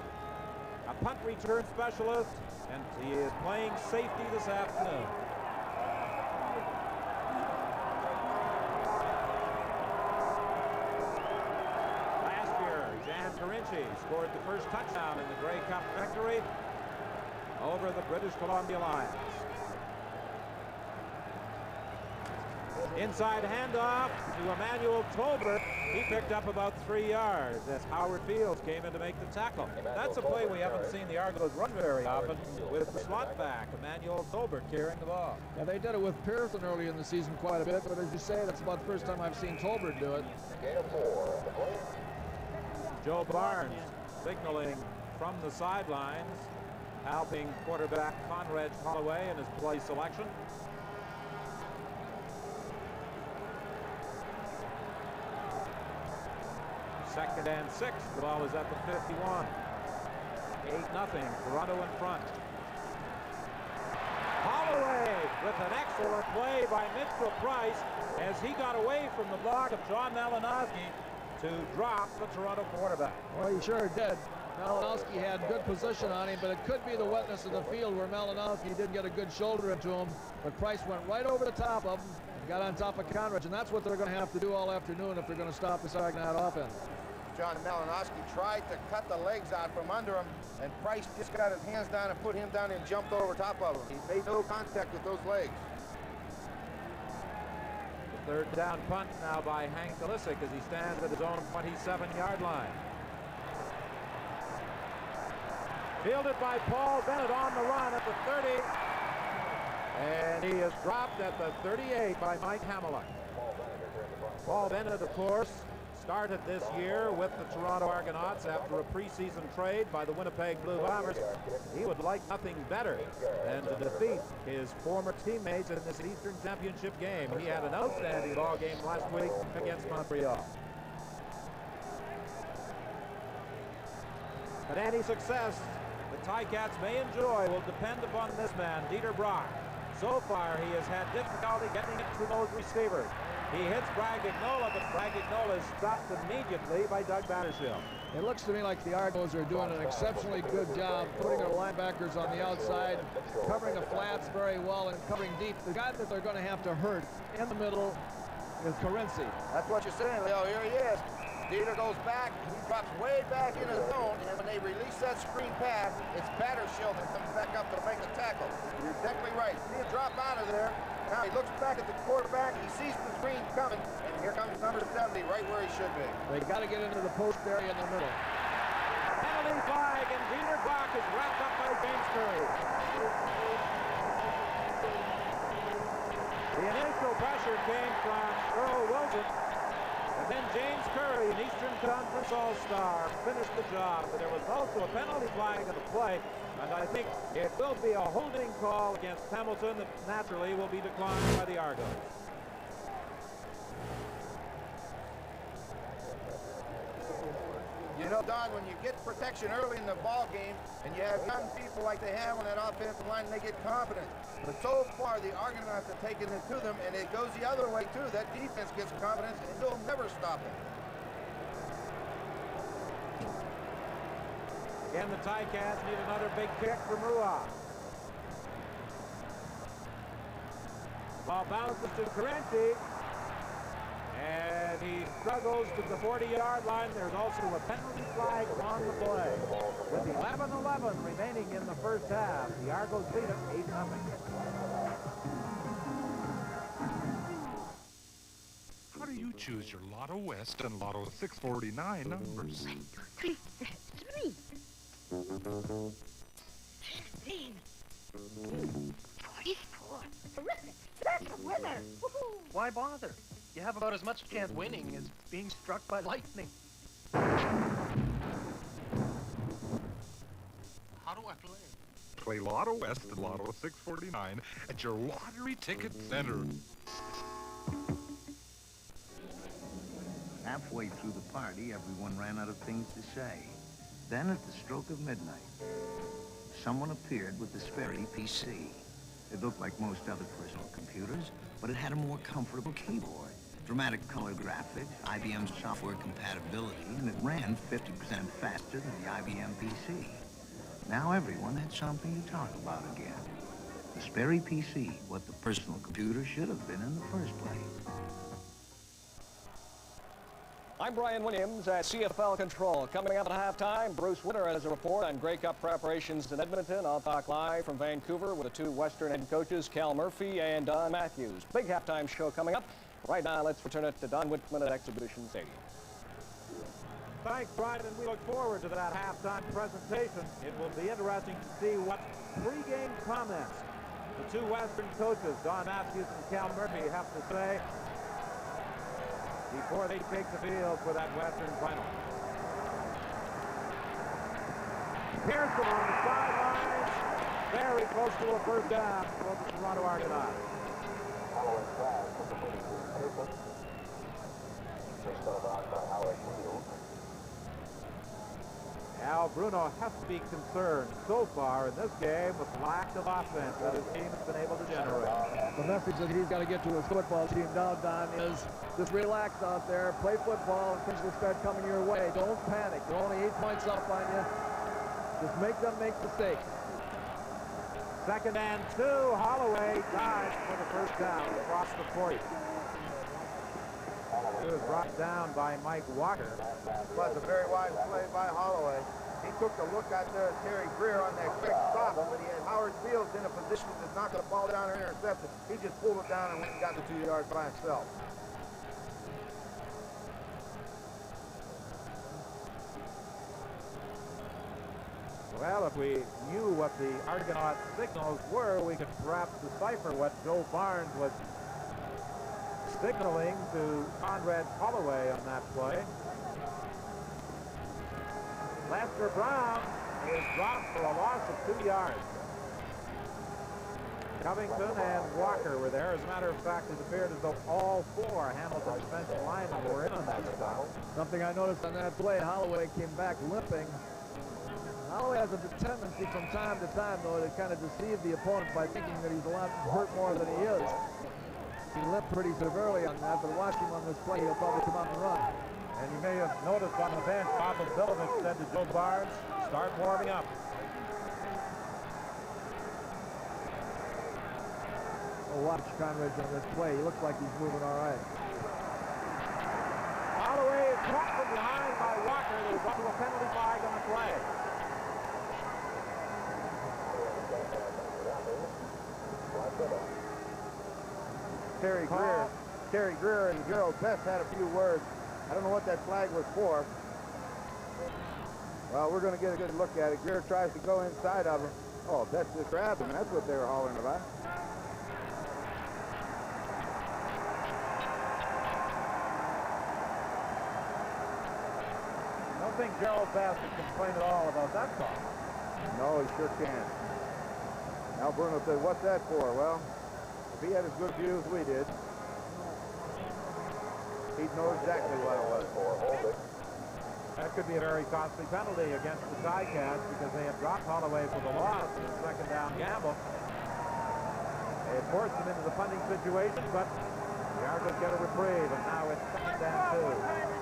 a punt return specialist, and he is playing safety this afternoon. Last year, Jan Carinci scored the first touchdown in the Grey Cup victory over the British Columbia Lions. Inside handoff to Emmanuel Tolbert. He picked up about 3 yards as Howard Fields came in to make the tackle. That's a play we haven't seen the Argos run very often, with the slot back, Emmanuel Tolbert carrying the ball. Yeah, they did it with Pearson early in the season quite a bit, but as you say, that's about the first time I've seen Tolbert do it. Joe Barnes signaling from the sidelines, helping quarterback Conrad Holloway in his play selection. Second and 6. The ball is at the 51. 8-0. Toronto in front. Holloway with an excellent play by Mitchell Price as he got away from the block of John Malinowski to drop the Toronto quarterback. Well, he sure did. Malinowski had good position on him, but it could be the wetness of the field where Malinowski didn't get a good shoulder into him, but Price went right over the top of him and got on top of Conrad, and that's what they're going to have to do all afternoon if they're going to stop this Argonaut offense. John Malinowski tried to cut the legs out from under him, and Price just got his hands down and put him down and jumped over top of him. He made no contact with those legs. The third down punt now by Hank Kalisic as he stands at his own 27-yard line. Fielded by Paul Bennett on the run at the 30. And he is dropped at the 38 by Mike Hamilton. Paul Bennett, of course, started this year with the Toronto Argonauts after a preseason trade by the Winnipeg Blue Bombers. He would like nothing better than to defeat his former teammates in this Eastern Championship game. He had an outstanding ball game last week against Montreal. But any success the Ticats may enjoy will depend upon this man, Dieter Brock. So far, he has had difficulty getting it to those receivers. He hits Bragg-Ignola, but Bragg-Ignola is stopped immediately by Doug Battershall. It looks to me like the Argos are doing an exceptionally good job putting their linebackers on the outside, covering the flats very well, and covering deep. The guy that they're going to have to hurt in the middle is Carinci. That's what you're saying, Leo. Here he is. Dieter goes back. He drops way back in his zone, and when they release that screen pass, it's Battershield that comes back up to make the tackle. You're definitely right. See him drop out of there. Now he looks back at the quarterback. He sees the screen coming, and here comes number 70 right where he should be. They got to get into the post area in the middle. Penalty flag, and Dieter Bach is wrapped up by James Curry. The initial pressure came from Earl Wilson, and then James Curry, an Eastern Conference All-Star, finished the job. But there was also a penalty flag in the play, and I think it will be a holding call against Hamilton that naturally will be declined by the Argos. You know, Don, when you get protection early in the ball game and you have young people like they have on that offensive line, they get confidence. But so far, the Argonauts have taken it to them, and it goes the other way, too. That defense gets confidence, and they'll never stop it. Again, the Ticats need another big kick from Rua. Ball bounces to Carinci. And he struggles to the 40-yard line. There's also a penalty flag on the play. With 11-11 remaining in the first half, the Argos lead it 8-0. How do you choose your Lotto West and Lotto 649 numbers? 1, 2, 3, 3. 15. 44. Terrific. That's a winner. Why bother? You have about as much chance winning as being struck by lightning. How do I play? Play Lotto West and Lotto 649 at your lottery ticket center. Halfway through the party, everyone ran out of things to say. Then, at the stroke of midnight, someone appeared with the Sperry PC. It looked like most other personal computers, but it had a more comfortable keyboard, dramatic color graphics, IBM software compatibility, and it ran 50% faster than the IBM PC. Now everyone had something to talk about again. The Sperry PC, what the personal computer should have been in the first place. I'm Brian Williams at CFL Control. Coming up at halftime, Bruce Winter has a report on Grey Cup preparations in Edmonton. I'll talk live from Vancouver with the two Western head coaches, Cal Murphy and Don Matthews. Big halftime show coming up. Right now, let's return it to Don Whitman at Exhibition Stadium. Thanks, Brian, and we look forward to that halftime presentation. It will be interesting to see what pre-game comments the two Western coaches, Don Matthews and Cal Murphy, have to say before they take the field for that Western final. Pearson on the sidelines, very close to a first down for the Toronto Argonauts. Al Bruno has to be concerned so far in this game with lack of offense that his team has been able to generate. The message that he's got to get to his football team now, Don, is just relax out there, play football, and things will start coming your way. Don't panic. They're only 8 points up on you. Just make them make mistakes. 2nd and 2. Holloway dives for the first down across the 40. It was brought down by Mike Walker. It was a very wise play by Holloway. He took a look at Terry Greer on that quick stop, but he had Howard Fields in a position to knock the ball down or intercept it. He just pulled it down and went and got the 2 yards by himself. Well, if we knew what the Argonaut signals were, we could perhaps decipher what Joe Barnes was signaling to Conrad Holloway on that play. Lester Brown is dropped for a loss of 2 yards. Covington and Walker were there. As a matter of fact, it appeared as though all 4 Hamilton defensive linemen were in on that stop. Something I noticed on that play, Holloway came back limping. Holloway has a tendency from time to time, though, to kind of deceive the opponent by thinking that he's a lot hurt more than he is. He limped pretty severely on that, but watch him on this play, he'll probably come out and run. And you may have noticed on the bench, Bob Bilovich said to Joe Barnes, start warming up. Well, watch Conrad on this play. He looks like he's moving all right. Holloway is caught from behind by Walker. There's also a penalty flag on the play. Terry Greer and Gerald Best had a few words. I don't know what that flag was for. Well, we're going to get a good look at it. Greer tries to go inside of him. Oh, Best just grabbed him. That's what they were hollering about. I don't think Gerald Best can complain at all about that call. No, he sure can't. Al Bruno said, what's that for? Well, if he had as good a view as we did, he'd know exactly what it was for. That could be a very costly penalty against the Ticats because they have dropped Holloway for the loss in the second down gamble. They had forced him into the punting situation, but the Argos get a reprieve, and now it's second down 2.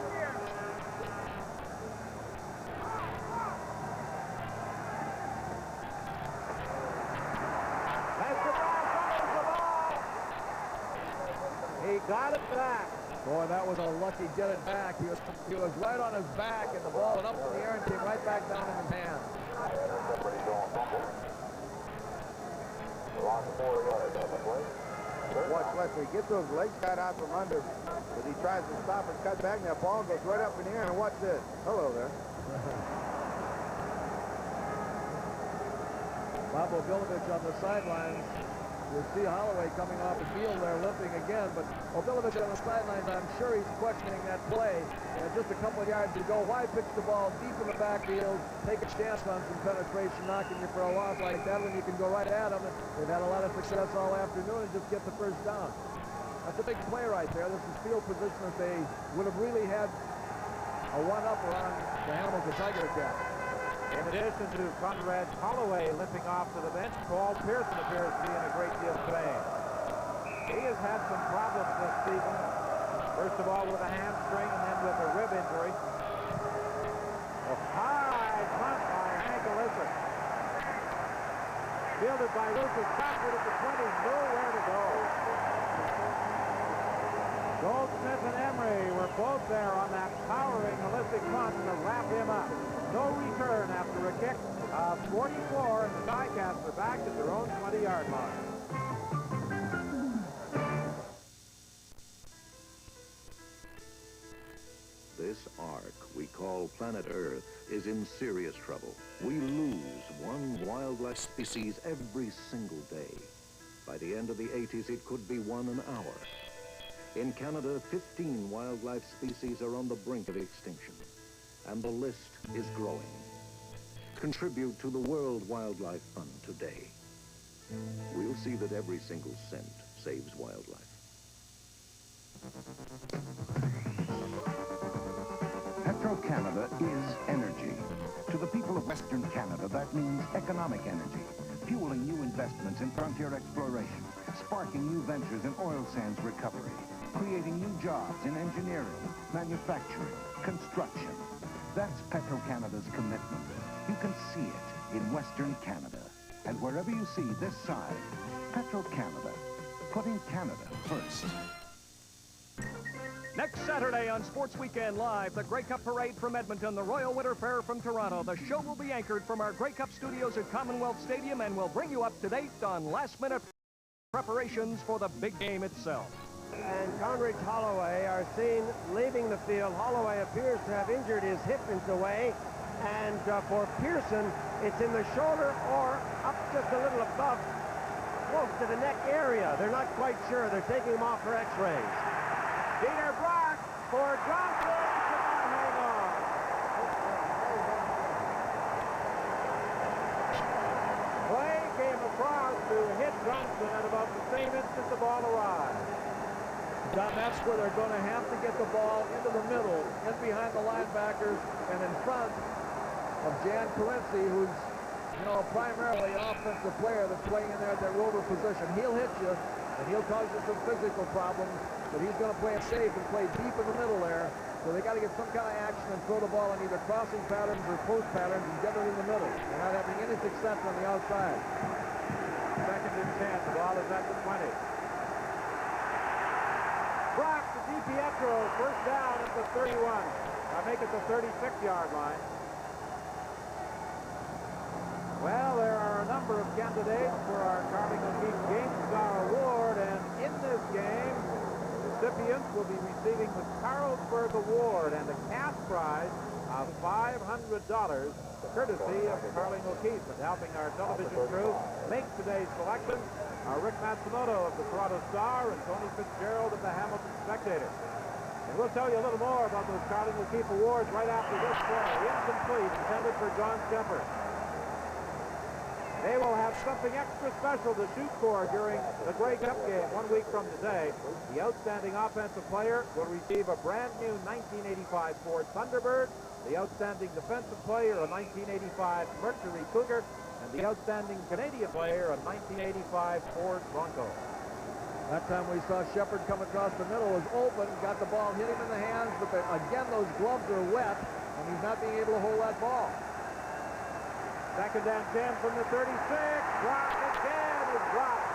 Got it back. Boy, that was a lucky get it back. He was right on his back, and the ball went up in the air and came right back down in his hand. Watch Leslie get those legs cut out from under, but he tries to stop and cut back, and that ball goes right up in the air, and watch this. Hello there. Bob Bilovich on the sidelines. You'll see Holloway coming off the field there limping again, but Bilovich on the sidelines, I'm sure he's questioning that play. Just a couple of yards to go. Why pitch the ball deep in the backfield, take a chance on some penetration, knocking you for a loss like that when you can go right at them? They've had a lot of success all afternoon and just get the first down. That's a big play right there. This is field position that they would have really had a one-upper on the Hamilton Tiger Cats. In addition to Conrad Holloway limping off to the bench, Paul Pearson appears to be in a great deal of pain. He has had some problems this season. First of all with a hamstring and then with a rib injury. A high punt by Hank Elizabeth. Fielded by Rufus backward at the 20, nowhere to go. Goldsmith and Emery were both there on that towering holistic punt to wrap him up. No return after a kick of 44, and the Ticats are back at their own 20-yard line. This ark we call planet Earth is in serious trouble. We lose one wildlife species every single day. By the end of the 80s, it could be one an hour. In Canada, 15 wildlife species are on the brink of extinction, and the list is growing. Contribute to the World Wildlife Fund today. We'll see that every single cent saves wildlife. Petro-Canada is energy. To the people of Western Canada, that means economic energy, fueling new investments in frontier exploration, sparking new ventures in oil sands recovery, creating new jobs in engineering, manufacturing, construction. That's Petro-Canada's commitment. You can see it in Western Canada. And wherever you see this side, Petro-Canada, putting Canada first. Next Saturday on Sports Weekend Live, the Grey Cup Parade from Edmonton, the Royal Winter Fair from Toronto. The show will be anchored from our Grey Cup studios at Commonwealth Stadium and will bring you up to date on last-minute preparations for the big game itself. And Conrad Holloway are seen leaving the field. Holloway appears to have injured his hip in the way, and for Pearson, it's in the shoulder or up just a little above, close to the neck area. They're not quite sure. They're taking him off for x-rays. Peter Brock for Johnson. Hang on. Play came across to hit Johnson at about the same instant the ball arrived. John, that's where they're going to have to get the ball into the middle, in behind the linebackers, and in front of Jan Corinci, who's, you know, primarily an offensive player that's playing in there at that rover position. He'll hit you, and he'll cause you some physical problems, but he's going to play it safe and play deep in the middle there So they got to get some kind of action and throw the ball in either crossing patterns or post patterns and get it in the middle. They're not having any success on the outside. Second and 10. The ball is at the 20. Brock to DiPietro. First down at the 31. I make it the 36-yard line. Well, there are a number of candidates for our Carling O'Keefe Game Star Award, and in this game, recipients will be receiving the Carlsberg Award and a cash prize of $500, courtesy of Carling O'Keefe. And helping our television crew make today's selection are Rick Matsumoto of the Toronto Star and Tony Fitzgerald of the Hamilton Spectator. And we'll tell you a little more about those Carling O'Keefe Awards right after this play. Incomplete, intended for John Kemper. They will have something extra special to shoot for during the Grey Cup game 1 week from today. The outstanding offensive player will receive a brand new 1985 Ford Thunderbird, the outstanding defensive player a 1985 Mercury Cougar, and the outstanding Canadian player a 1985 Ford Bronco. That time we saw Shepard come across the middle, was open, got the ball, hit him in the hands, but again those gloves are wet, and he's not being able to hold that ball. Second and 10 from the 36. Block again is dropped.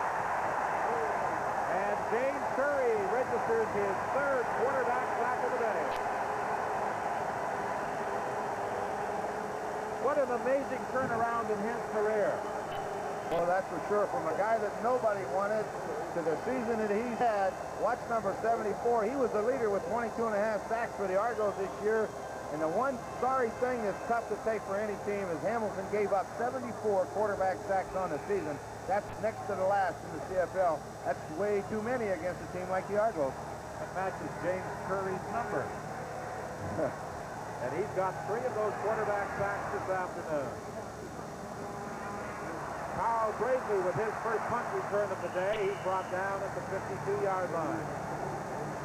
And James Curry registers his third quarterback sack of the day. What an amazing turnaround in his career. Well, that's for sure. From a guy that nobody wanted to the season that he's had. Watch number 74. He was the leader with 22.5 sacks for the Argos this year. And the one sorry thing that's tough to take for any team is Hamilton gave up 74 quarterback sacks on the season. That's next to the last in the CFL. That's way too many against a team like the Argos. That matches James Curry's number. And he's got 3 of those quarterback sacks this afternoon. Carl Bradley with his first punt return of the day. He's brought down at the 52-yard line.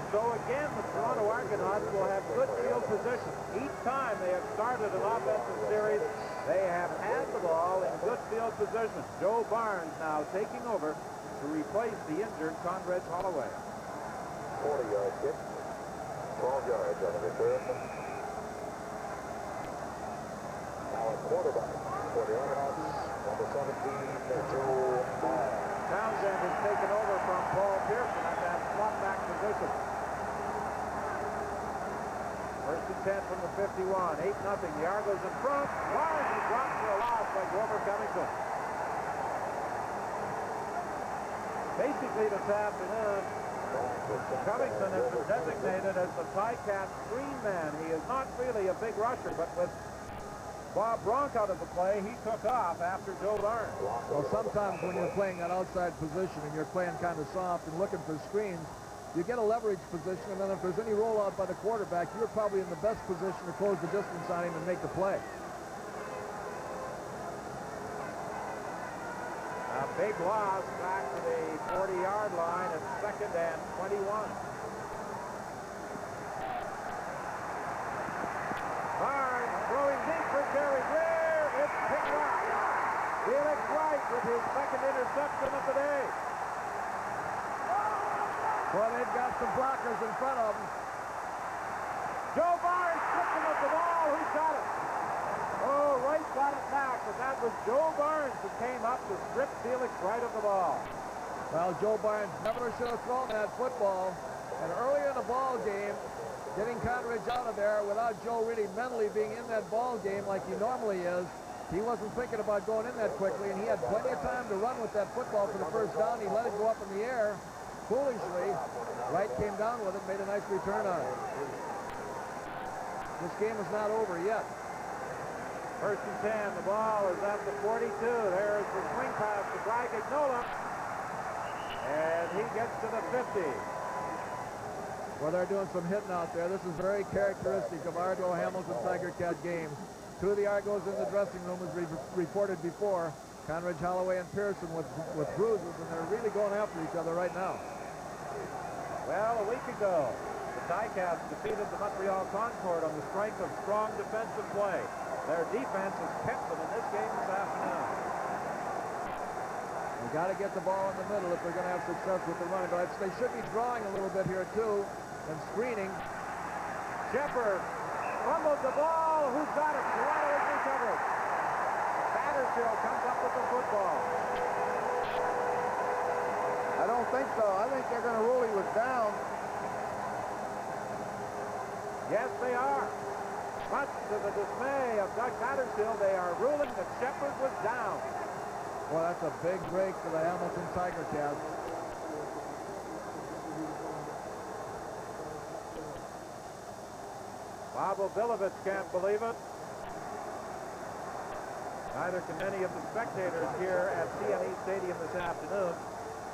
So again, the Toronto Argonauts will have good field position. Each time they have started an offensive series, they have had the ball in good field position. Joe Barnes now taking over to replace the injured Conrad Holloway. 40-yard kick, 12 yards on the return. Now a quarterback for the Argonauts, number 17, Joe Barnes. Townsend has taken over from Paul Pearson at that slot back position. First and 10 from the 51, 8-0. The Argos in front. Barnes is dropped for a loss by Grover Covington. Basically this afternoon, Covington has been designated as the Ticat screen man. He is not really a big rusher, but with Bob Bronk out of the play, he took off after Joe Barnes. Well, sometimes when you're playing that outside position and you're playing kind of soft and looking for screens, you get a leverage position, and then if there's any rollout by the quarterback, you're probably in the best position to close the distance on him and make the play. A big loss back to the 40-yard line at second and 21. Barnes throwing deep for Jerry Greer. It's picked up. Felix Wright with his second interception of the day. Well, they've got some blockers in front of them. Joe Barnes stripped him of the ball. Who got it? Oh, Wright got it back, but that was Joe Barnes who came up to strip Felix Wright of the ball. Well, Joe Barnes never should have thrown that football. And earlier in the ball game, getting Conridge out of there without Joe really mentally being in that ball game like he normally is, he wasn't thinking about going in that quickly, and he had plenty of time to run with that football for the first down. He let it go up in the air. Foolishly, Wright came down with it, made a nice return on it. This game is not over yet. First and 10, the ball is at the 42. There's the swing pass to Bry Gagnola. And he gets to the 50. Well, they're doing some hitting out there. This is very characteristic of Argo Hamilton Tiger Cat games. 2 of the Argos in the dressing room, as we've reported before. Conridge, Holloway, and Pearson with bruises, and they're really going after each other right now. Well, a week ago, the Ticats defeated the Montreal Concord on the strength of strong defensive play. Their defense has kept them in this game this afternoon. They got to get the ball in the middle if they're going to have success with the running. But they should be drawing a little bit here, too, and screening. Shepard fumbles the ball. Who's got it? Toronto has recovered. Battershill comes up with the football. I don't think so. I think they're going to rule he was down. Yes, they are. Much to the dismay of Doug Battershill, they are ruling that Shepard was down. Well, that's a big break for the Hamilton Tiger Cats. Bob Obilovich can't believe it. Neither can any of the spectators here at CNE Stadium this afternoon,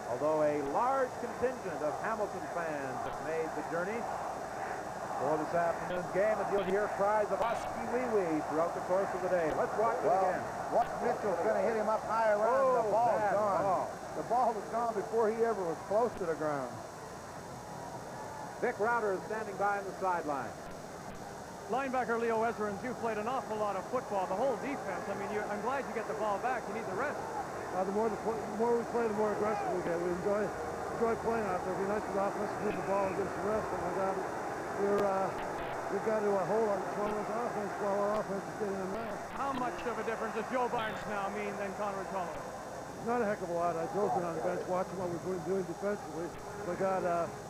although a large contingent of Hamilton fans have made the journey for this afternoon's game, and you'll hear cries of "Oski Wee Wee" throughout the course of the day. Let's watch it again. Watch Mitchell's going to hit him up high around. The ball's gone. Ball. The ball was gone before he ever was close to the ground. Vic Rauter is standing by on the sideline. Linebacker Leo Ezerins, you've played an awful lot of football. The whole defense, I mean, I'm glad you get the ball back. You need the rest. The more we play, the more aggressive we get. We enjoy playing out there. It'd be nice for the offense to move the ball and get some rest. But we've got to hold on Toronto's offense while our offense is getting them now. How much of a difference does Joe Barnes now mean than Conrad Holloway? Not a heck of a lot. Joe's been on the bench watching what we're doing defensively. But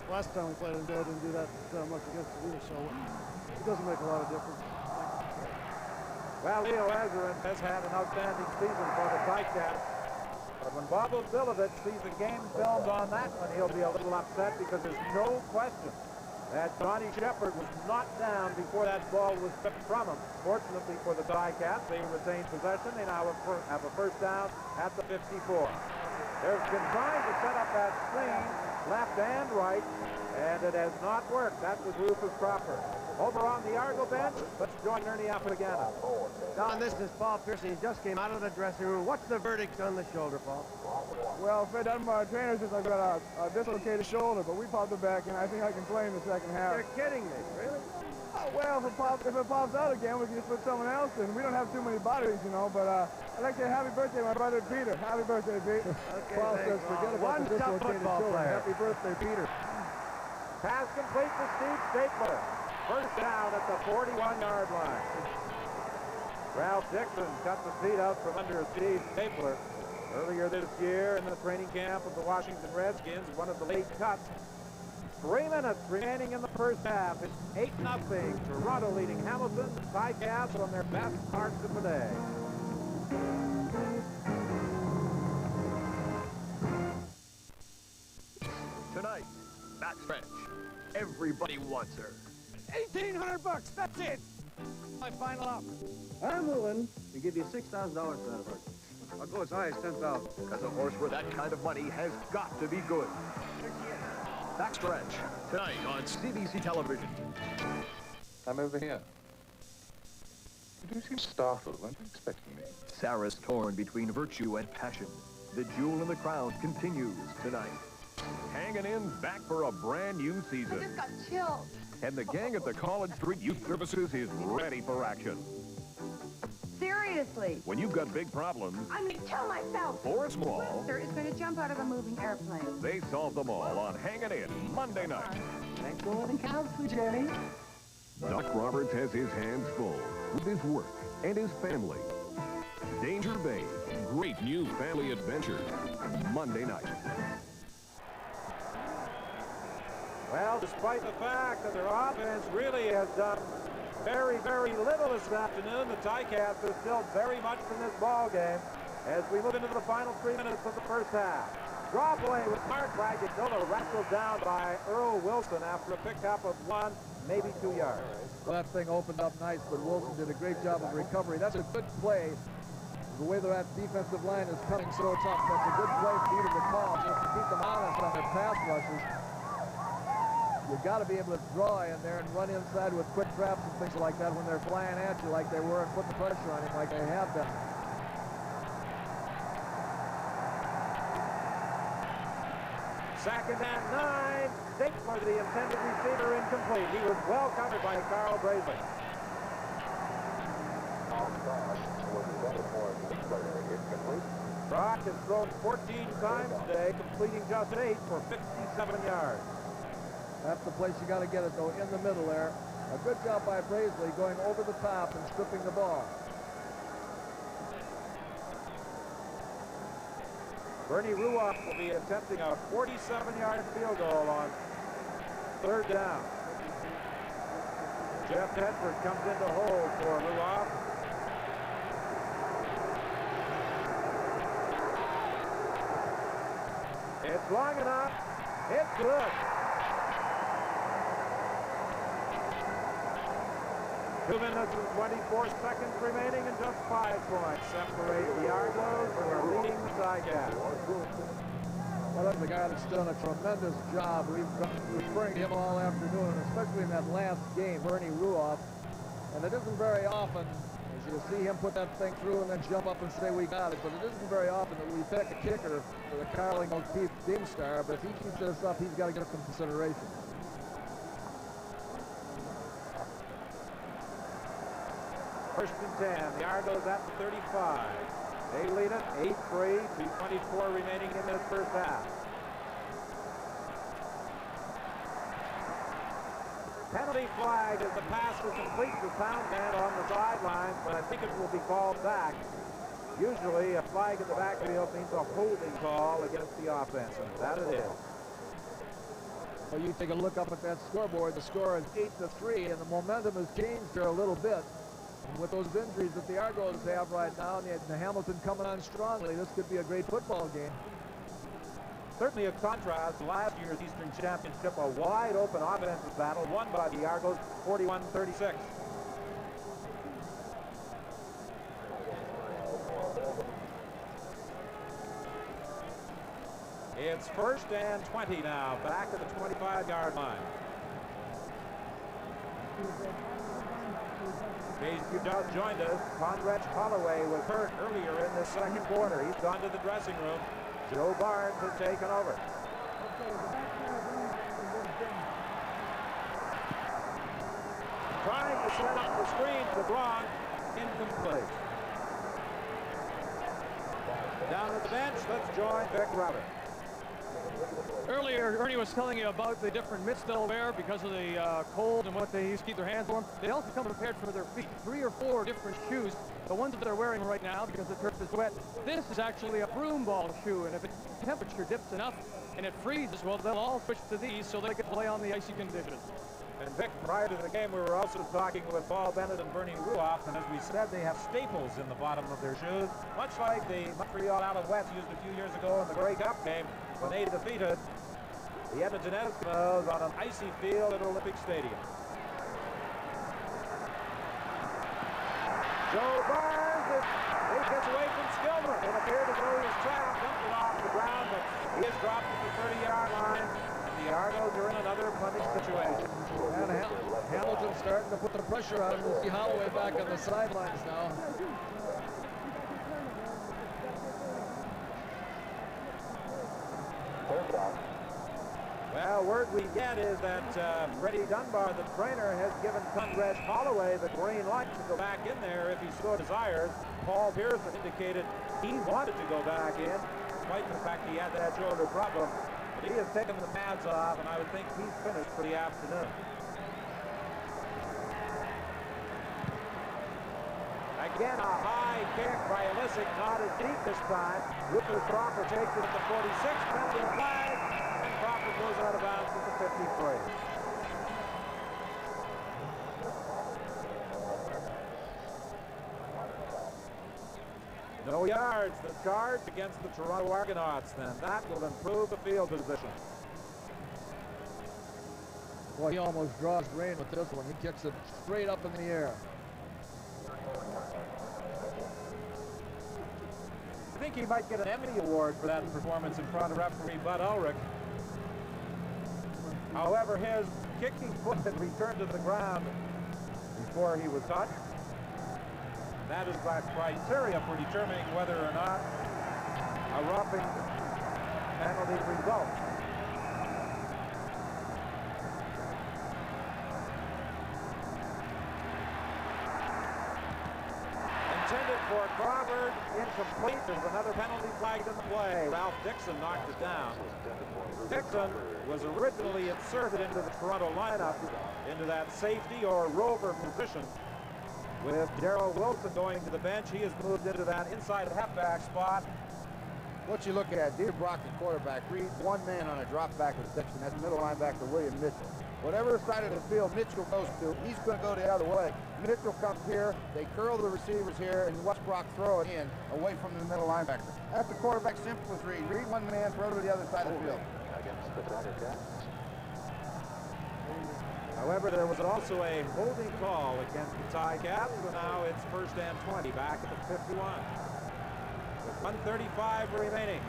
last time we played him, Joe didn't do that much against the leader, so it doesn't make a lot of difference. Well, Leo Ezerins has had an outstanding season for the Ticats. But when Bob Obilovich sees the game filmed on that one, he'll be a little upset because there's no question that Johnny Shepard was knocked down before that ball was stripped from him. Fortunately for the Ticats, they retained possession. They now have a first down at the 54. They've been trying to set up that screen left and right, and it has not worked. That was Rufus Crawford. Over on the Argo bench, let's join Ernie Apagana. Don, this is Paul Pearson. He just came out of the dressing room. What's the verdict on the shoulder, Paul? Well, Fred, my trainer says I've got a dislocated shoulder, but we popped it back, and I think I can play in the second half. You're kidding me, really? Oh, well, if it pops out again, we can just put someone else in. We don't have too many bodies, you know, but I'd like to say happy birthday, my brother Peter. Happy birthday, Pete. Okay, Paul says forget about the dislocated shoulder. Player. Happy birthday, Peter. Pass complete to Steve Stapler. First down at the 41-yard line. Ralph Dixon cut the feet out from under Steve Stapler. Earlier this year in the training camp of the Washington Redskins, one of the late cuts. 3 minutes remaining in the first half. It's 8-0. Toronto leading Hamilton. The Ticats on their best starts of the day. Tonight, backstretch. Everybody wants her. $1,800, that's it. My final offer. I'm willing to give you $6,000 for that horse. I'll go as high as $10,000. Because a horse with that kind of money has got to be good. Backstretch, tonight on CBC television. I'm over here. You do seem startled. Weren't you expecting me? Sarah's torn between virtue and passion. The Jewel in the Crown continues tonight. Hanging in back for a brand new season. I just got chills. And the gang at the College Street Youth Services is ready for action. Seriously. When you've got big problems, I'm going to kill myself. or small, Sir is going to jump out of a moving airplane. they solve them all on Hanging In Monday night. Thanks for living counselor, Jenny. Doc Roberts has his hands full with his work and his family. Danger Bay, great new family adventure, Monday night. Well, despite the fact that their offense really has done very, very little this afternoon, the Ticats are still very much in this ball game as we move into the final 3 minutes of the first half. Draw play with Mark Bragatilla wrestled down by Earl Wilson after a pickup of 1, maybe 2 yards. Well, that thing opened up nice, but Wilson did a great job of recovery. That's a good play. The way that defensive line is coming so tough, that's a good play for Peter to call just to keep them honest on their pass rushes. You've got to be able to draw in there and run inside with quick traps and things like that when they're flying at you like they were and put the pressure on him like they have done. Second and 9. Stapler, the intended receiver, incomplete. He was well covered by Carl Brazley. Brock has thrown 14 times today, completing just 8 for 57 yards. That's the place you got to get it, though, in the middle there. A good job by Brazeley going over the top and stripping the ball. Bernie Ruoff will be attempting a 47-yard field goal on 3rd down. Jeff Tedford comes into hold for Ruoff. It's long enough. It's good. 2 minutes and 24 seconds remaining and just 5 points separate the Argos, who are leading the Tigers. Well, that's a guy that's done a tremendous job. We've been referring to him all afternoon, especially in that last game, Bernie Ruoff. And it isn't very often, as you'll see him put that thing through and then jump up and say we got it, but it isn't very often that we pick a kicker for the Carling O'Keefe Team Star, but if he keeps this up, he's got to get some consideration. First and 10, the Argos at the 35. They lead it 8-3, 2:24 remaining in this first half. Penalty flag as the pass was complete to Townsend on the sidelines, but I think it will be called back. Usually a flag in the backfield means a holding call against the offense, and that it is. Well, you take a look up at that scoreboard. The score is 8-3, and the momentum has changed here a little bit. And with those injuries that the Argos have right now, and the Hamilton coming on strongly, this could be a great football game. Certainly a contrast to last year's Eastern Championship, a wide-open offensive battle won by the Argos 41-36. It's 1st and 20 now, back at the 25-yard line. In case you just joined us, Conrad Holloway was hurt earlier in the second quarter. He's gone to the dressing room. Joe Barnes has taken over. Trying to set up the screen to Braun, incomplete. Down at the bench, let's join Vic Robert. Earlier, Ernie was telling you about the different mitts they'll wear because of the cold and what they use to keep their hands warm. They also come prepared for their feet. 3 or 4 different shoes. The ones that they're wearing right now, because the turf is wet, this is actually a broom ball shoe. And if the temperature dips enough and it freezes, well, they'll all switch to these so they can play on the icy conditions. And Vic, prior to the game, we were also talking with Paul Bennett and Bernie Ruoff, and as we said, they have staples in the bottom of their shoes, much like the Montreal Alouettes used a few years ago in the Grey Cup game when they defeated the Edmonton Eskimos on an icy field at Olympic Stadium. Joe Barnes, he gets away from Skillman. It appeared as though he was trapped, dumped it off the ground, but he has dropped at the 30-yard line. The Argos are in another punish situation. And Hamilton's starting to put the pressure on him. We'll see Holloway back on the sidelines now. Well, word we get is that Freddie Dunbar, the trainer, has given Conrad Holloway the green light to go back in there if he so desires. Paul Pearson indicated he wanted to go back in, despite the fact he had that shoulder problem. But he has taken the pads off, and I would think he's finished for the afternoon. Again, a high kick by Elisic, not as deep this time. Rupert Crawford takes it at the 46, penalty flag, and Crawford goes out of bounds at the 53. No yards, the charge against the Toronto Argonauts, then. That will improve the field position. Boy, he almost draws rain with this one. He kicks it straight up in the air. I think he might get an Emmy Award for that performance in front of referee Bud Ulrich. However, his kicking foot had returned to the ground before he was touched. That is by criteria for determining whether or not a roughing penalty results. intended for Crawford, incomplete. There's another penalty flag in the play. Ralph Dixon knocked it down. Dixon was originally inserted into the Toronto lineup into that safety or rover position. With Darrell Wilson going to the bench, he has moved into that inside halfback spot. What you look at, Dieter Brock, the quarterback, reads one man on a drop back with Dixon. That's middle linebacker William Mitchell. Whatever side of the field Mitchell goes to, he's going to go the other way. Mitchell comes here, they curl the receivers here, and watch Brock throw it in away from the middle linebacker. That's the quarterback's simplest read. Read one man, throw to the other side of the field. However, there was also a holding call against the Ticats, so now it's 1st and 20 back at the 51. With 1:35 remaining.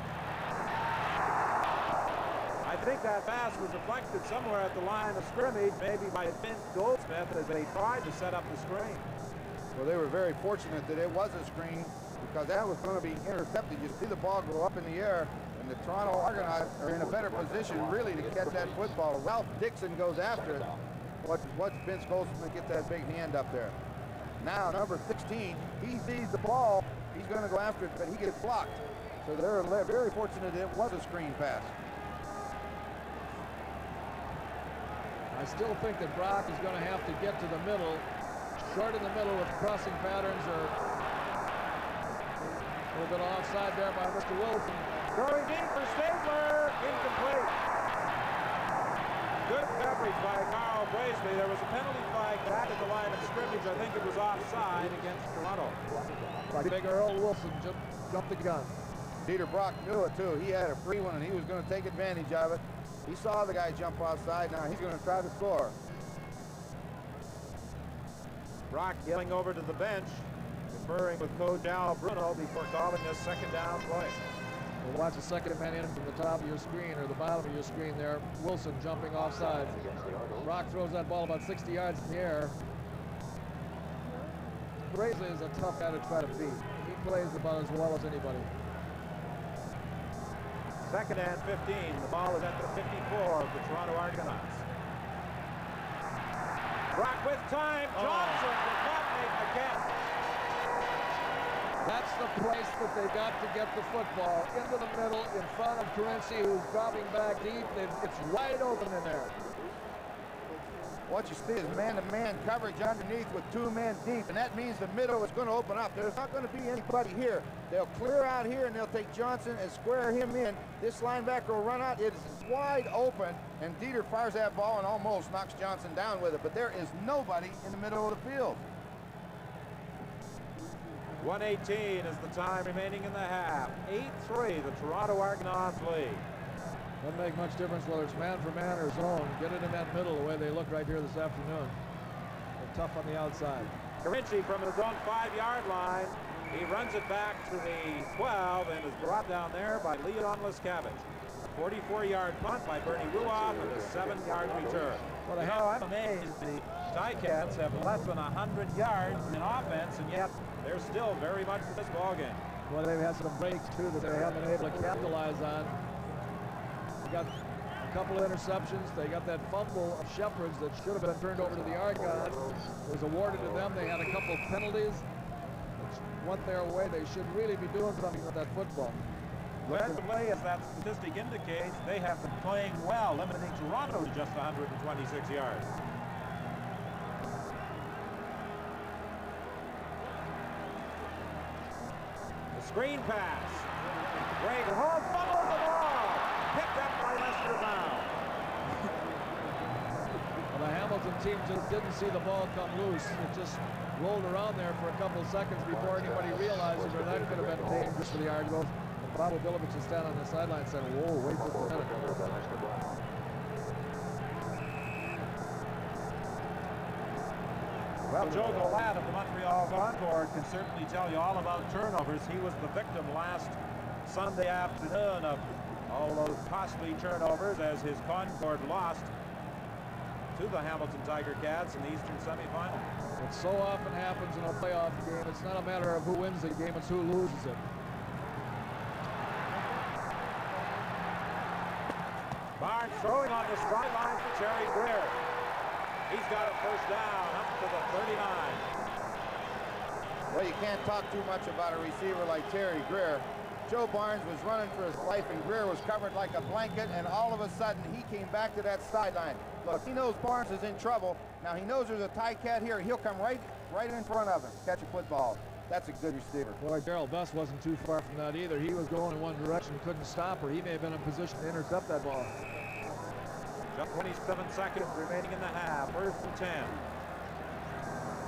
I think that pass was deflected somewhere at the line of scrimmage, maybe by Vince Goldsmith as they tried to set up the screen. Well, they were very fortunate that it was a screen because that was going to be intercepted. You see the ball go up in the air, and the Toronto Argonauts are in a better position really to catch that football. Ralph Dixon goes after it. Watch Vince Goldsmith get that big hand up there. Now, number 16, he sees the ball. He's going to go after it, but he gets blocked. So they're very fortunate that it was a screen pass. I still think that Brock is going to have to get to the middle, short in the middle with crossing patterns, or a little bit offside there by Mr. Wilson. Throwing deep for Stabler, incomplete. Good coverage by Carl Bracely. There was a penalty flag back at the line of scrimmage. I think it was offside against Toronto. Big Earl Wilson jumped the gun. Dieter Brock knew it too. He had a free one and he was going to take advantage of it. He saw the guy jump offside. Now he's going to try to score. Brock getting over to the bench, conferring with Coach Al Bruno before calling this 2nd down play. We'll watch the second man in from the top of your screen or the bottom of your screen there. Wilson jumping offside. Brock throws that ball about 60 yards in the air. Bracely is a tough guy to try to beat. He plays about as well as anybody. 2nd and 15. The ball is at the 54 of the Toronto Argonauts. Brock with time. Johnson did not make the catch. That's the place that they got to get the football into the middle in front of Currency, who's dropping back deep. It's wide open in there. What you see is man-to-man coverage underneath with 2 men deep, and that means the middle is going to open up. There's not going to be anybody here. They'll clear out here, and they'll take Johnson and square him in. This linebacker will run out. It is wide open, and Dieter fires that ball and almost knocks Johnson down with it, but there is nobody in the middle of the field. 1:18 is the time remaining in the half. 8-3, the Toronto Argonauts lead. Doesn't make much difference whether it's man for man or zone. Get it in that middle the way they look right here this afternoon. They're tough on the outside. Carinci from his own 5-yard line. He runs it back to the 12 and is brought down there by Leon Lescavage. A 44-yard punt by Bernie Ruoff and a 7-yard return. Well, I'm amazed the Ticats have less than 100 yards in offense, and yet they're still very much in this ballgame. Well, they've had some breaks, too, that they haven't been able to capitalize on. They got a couple of interceptions. They got that fumble of Shepard's that should have been turned over to the Argonauts. It was awarded to them. They had a couple of penalties which went their way. They should really be doing something with that football. Well, the play, as that statistic indicates, they have been playing well, limiting Toronto to just 126 yards. The screen pass. Greg Hall fumbles the ball. Picked up by Lester Brown. Well, the Hamilton team just didn't see the ball come loose. It just rolled around there for a couple of seconds before anybody realized it, or that could have been dangerous for the Argonauts. And Bravo Bilovich is standing on the sideline saying, whoa, wait just a minute. Well, Joe Golat of the Montreal Concord can certainly tell you all about turnovers. He was the victim last Sunday afternoon of all those costly turnovers as his Concord lost to the Hamilton Tiger Cats in the Eastern semifinal. It so often happens in a playoff game. It's not a matter of who wins the game, it's who loses it. Barnes throwing on the sideline for Terry Greer. He's got a 1st down up to the 39. Well, you can't talk too much about a receiver like Terry Greer. Joe Barnes was running for his life, and Greer was covered like a blanket, and all of a sudden, he came back to that sideline. Look, he knows Barnes is in trouble. Now, he knows there's a tight cat here. He'll come right in front of him, catch a football. That's a good receiver. Boy, Darrell Best wasn't too far from that either. He was going in one direction, couldn't stop her. He may have been in position to intercept that ball. Just 27 seconds remaining in the half. First and 10.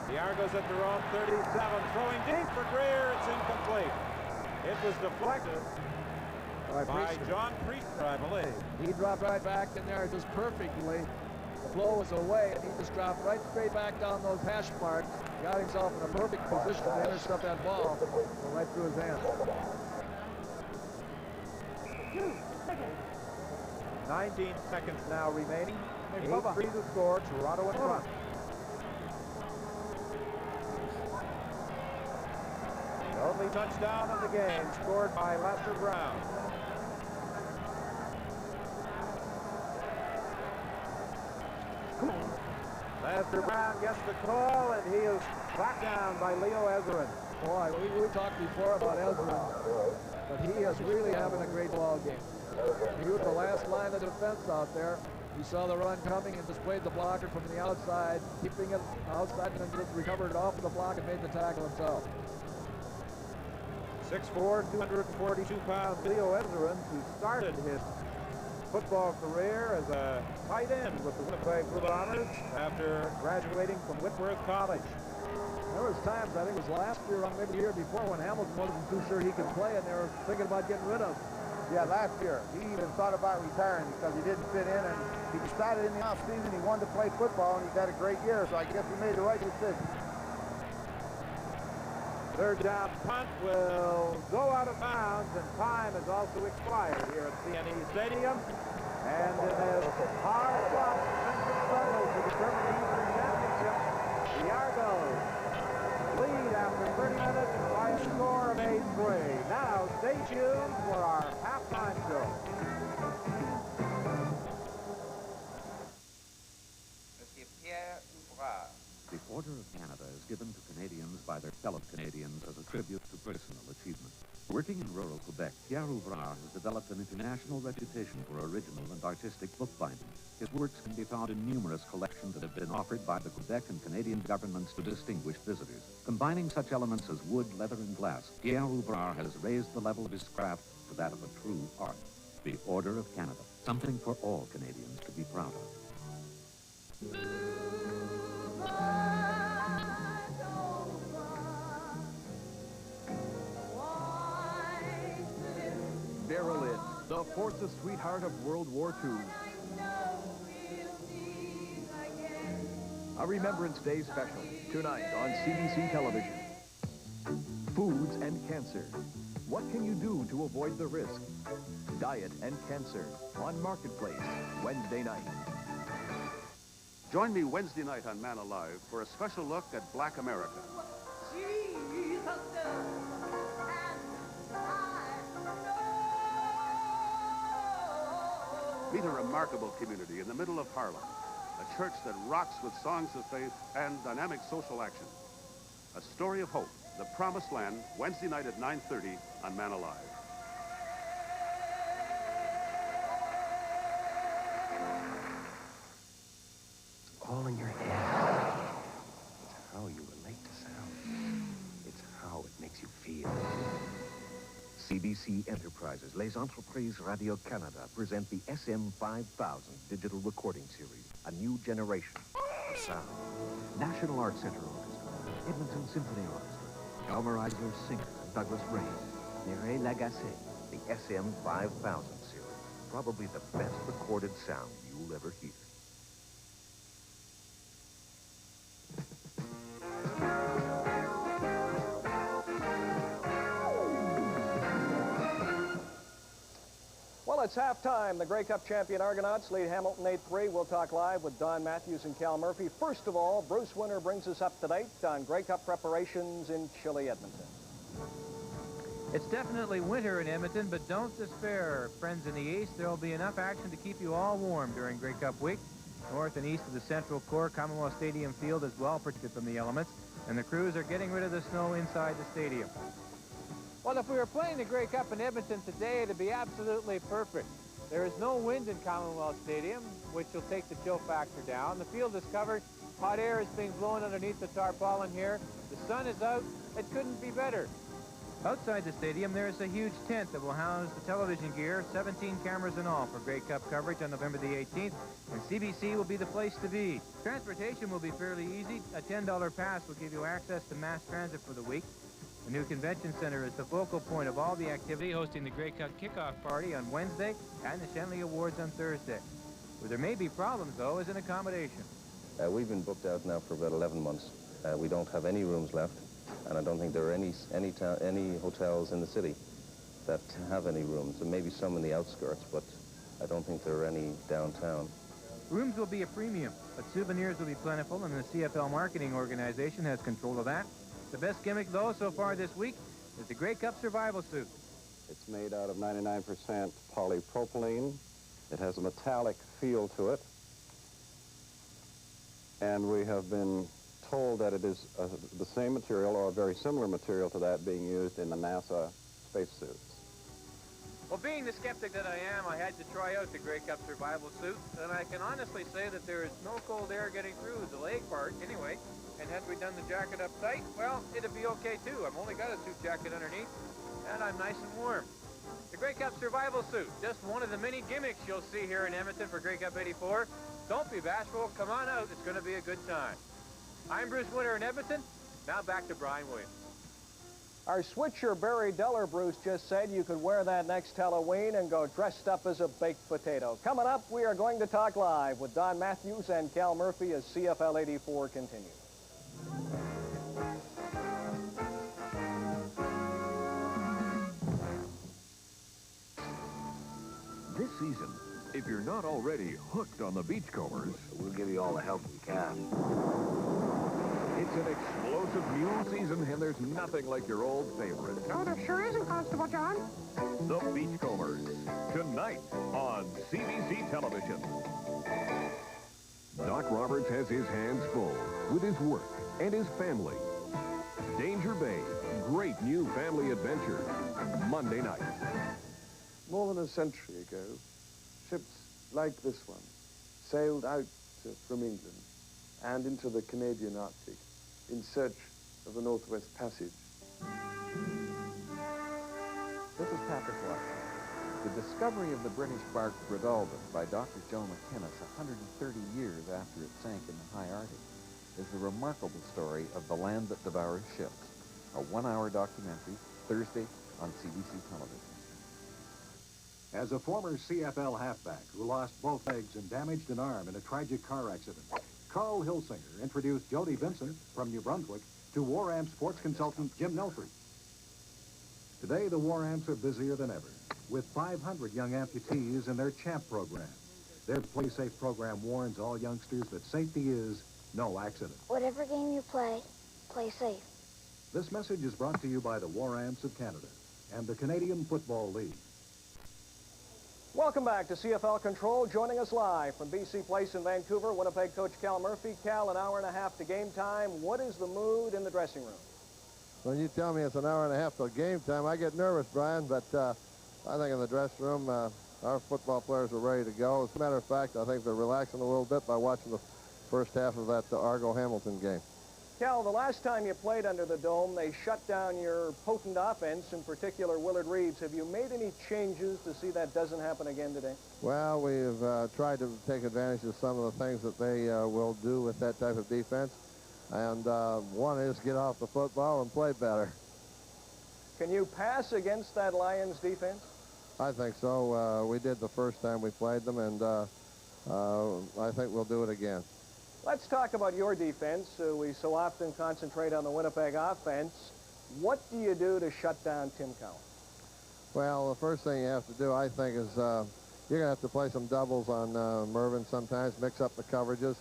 The Argos at their own 37. Throwing deep for Greer. It's incomplete. It was deflected by John Priester, I believe. He dropped right back in there just perfectly. The flow was away, and he just dropped right straight back down those hash marks. Got himself in a perfect position to intercept that ball right through his hands. 19 seconds now remaining. 8-3 the score. Toronto in front. The only touchdown of the game scored by Lester Brown. Lester Brown gets the call, and he is back down by Leo Ezrin. Boy, we talked before about Ezrin, but he is really having a great ball game. He was the last line of defense out there. He saw the run coming and just played the blocker from the outside, keeping it outside, and then just recovered it off of the block and made the tackle himself. 6'4", 242-pound Leo Ezrin, who started his football career as a tight end with the Winnipeg Blue Bombers after graduating from Whitworth College. There was times, I think it was last year or maybe the year before, when Hamilton wasn't too sure he could play, and they were thinking about getting rid of him. Yeah, last year. He even thought about retiring because he didn't fit in, and he decided in the offseason he wanted to play football, and he's had a great year, so I guess he made the right decision. Third down punt will go out of bounds, and time has also expired here at CNE Stadium. And in this hard-fought defensive struggle to determine the Eastern Championship, the Argos lead after 30 minutes by a score of 8-3. Now, stay tuned for our halftime show. The Order of Canada is given to Canadians by their fellow Canadians as a tribute to personal achievement. Working in rural Quebec, Pierre Ouvrard has developed an international reputation for original and artistic bookbinding. His works can be found in numerous collections that have been offered by the Quebec and Canadian governments to distinguished visitors. Combining such elements as wood, leather, and glass, Pierre Ouvrard has raised the level of his craft to that of a true art. The Order of Canada, something for all Canadians to be proud of. Berlin, the forces sweetheart of World War II. A Remembrance Day special, tonight on CBC television. Foods and cancer. What can you do to avoid the risk? Diet and cancer on Marketplace, Wednesday night. Join me Wednesday night on Man Alive for a special look at Black America. Meet a remarkable community in the middle of Harlem, a church that rocks with songs of faith and dynamic social action. A story of hope, The Promised Land, Wednesday night at 9:30 on Man Alive. All in your head. It's how you relate to sound. It's how it makes you feel. CBC Enterprises, Les Entreprises Radio-Canada present the SM5000 digital recording series, a new generation of sound. National Art Center Orchestra, Edmonton Symphony Orchestra, Elmer Eisler Singer, Douglas Rain, Mireille Lagacé, the SM5000 series, probably the best recorded sound you'll ever hear. Well, it's halftime. The Grey Cup champion Argonauts lead Hamilton 8-3. We'll talk live with Don Matthews and Cal Murphy. First of all, Bruce Winter brings us up to date on Grey Cup preparations in chilly Edmonton. It's definitely winter in Edmonton, but don't despair. Friends in the east, there will be enough action to keep you all warm during Grey Cup week. North and east of the Central Core, Commonwealth Stadium field is well protected from the elements. and the crews are getting rid of the snow inside the stadium. Well, if we were playing the Grey Cup in Edmonton today, it'd be absolutely perfect. There is no wind in Commonwealth Stadium, which will take the chill factor down. The field is covered. Hot air is being blown underneath the tarpaulin here. The sun is out. It couldn't be better. Outside the stadium, there is a huge tent that will house the television gear, 17 cameras in all for Grey Cup coverage on November the 18th, and CBC will be the place to be. Transportation will be fairly easy. A $10 pass will give you access to mass transit for the week. The new convention center is the focal point of all the activity, hosting the Grey Cup kickoff party on Wednesday and the Shenley Awards on Thursday. Where there may be problems, though, is in accommodation. We've been booked out now for about 11 months. We don't have any rooms left, and I don't think there are any hotels in the city that have any rooms. There may be some in the outskirts, but I don't think there are any downtown. Rooms will be a premium, but souvenirs will be plentiful, and the CFL marketing organization has control of that. The best gimmick, though, so far this week is the Grey Cup survival suit. It's made out of 99% polypropylene. It has a metallic feel to it. And we have been told that it is the same material or a very similar material to that being used in the NASA spacesuits. Well, being the skeptic that I am, I had to try out the Grey Cup survival suit, and I can honestly say that there is no cold air getting through the leg part anyway. And had we done the jacket up tight, well, it'd be okay too. I've only got a suit jacket underneath, and I'm nice and warm. The Grey Cup survival suit, just one of the many gimmicks you'll see here in Edmonton for Grey Cup 84. Don't be bashful, come on out, it's gonna be a good time. I'm Bruce Winter in Edmonton, now back to Brian Williams. Our switcher, Barry Deller, Bruce just said you could wear that next Halloween and go dressed up as a baked potato. Coming up, we are going to talk live with Don Matthews and Cal Murphy as CFL 84 continues. This season, if you're not already hooked on the Beachcombers, we'll give you all the help we can. It's an explosive new season, and there's nothing like your old favorite. No, there sure isn't, Constable John. The Beachcombers, tonight on CBC Television. Doc Roberts has his hands full with his work and his family. Danger Bay, great new family adventure, Monday night. More than a century ago, ships like this one sailed out from England and into the Canadian Arctic in search of the Northwest Passage. This is Patrick Watson. The discovery of the British bark Breadalbane by Dr. Joe McInnes 130 years after it sank in the high Arctic is the remarkable story of the land that devours ships. A one-hour documentary, Thursday on CBC Television. As a former CFL halfback who lost both legs and damaged an arm in a tragic car accident, Carl Hilsinger introduced Jody Vincent from New Brunswick to War Amp sports consultant Jim Nelford. Today, the War Amps are busier than ever, with 500 young amputees in their CHAMP program. Their Play Safe program warns all youngsters that safety is no accident. Whatever game you play, play safe. This message is brought to you by the War Amps of Canada and the Canadian Football League. Welcome back to CFL Control. Joining us live from BC Place in Vancouver, Winnipeg coach Cal Murphy. Cal, an hour and a half to game time. What is the mood in the dressing room? When you tell me it's an hour and a half till game time, I get nervous, Brian, but I think in the dressing room, our football players are ready to go. As a matter of fact, I think they're relaxing a little bit by watching the first half of that Argo-Hamilton game. Cal, the last time you played under the dome, they shut down your potent offense, in particular Willard Reeves. Have you made any changes to see that doesn't happen again today? Well, we've tried to take advantage of some of the things that they will do with that type of defense. And one is get off the football and play better. Can you pass against that Lions defense? I think so. We did the first time we played them, and I think we'll do it again. Let's talk about your defense. We so often concentrate on the Winnipeg offense. What do you do to shut down Tim Cowan? Well, the first thing you have to do, I think, is you're going to have to play some doubles on Mervyn sometimes, mix up the coverages.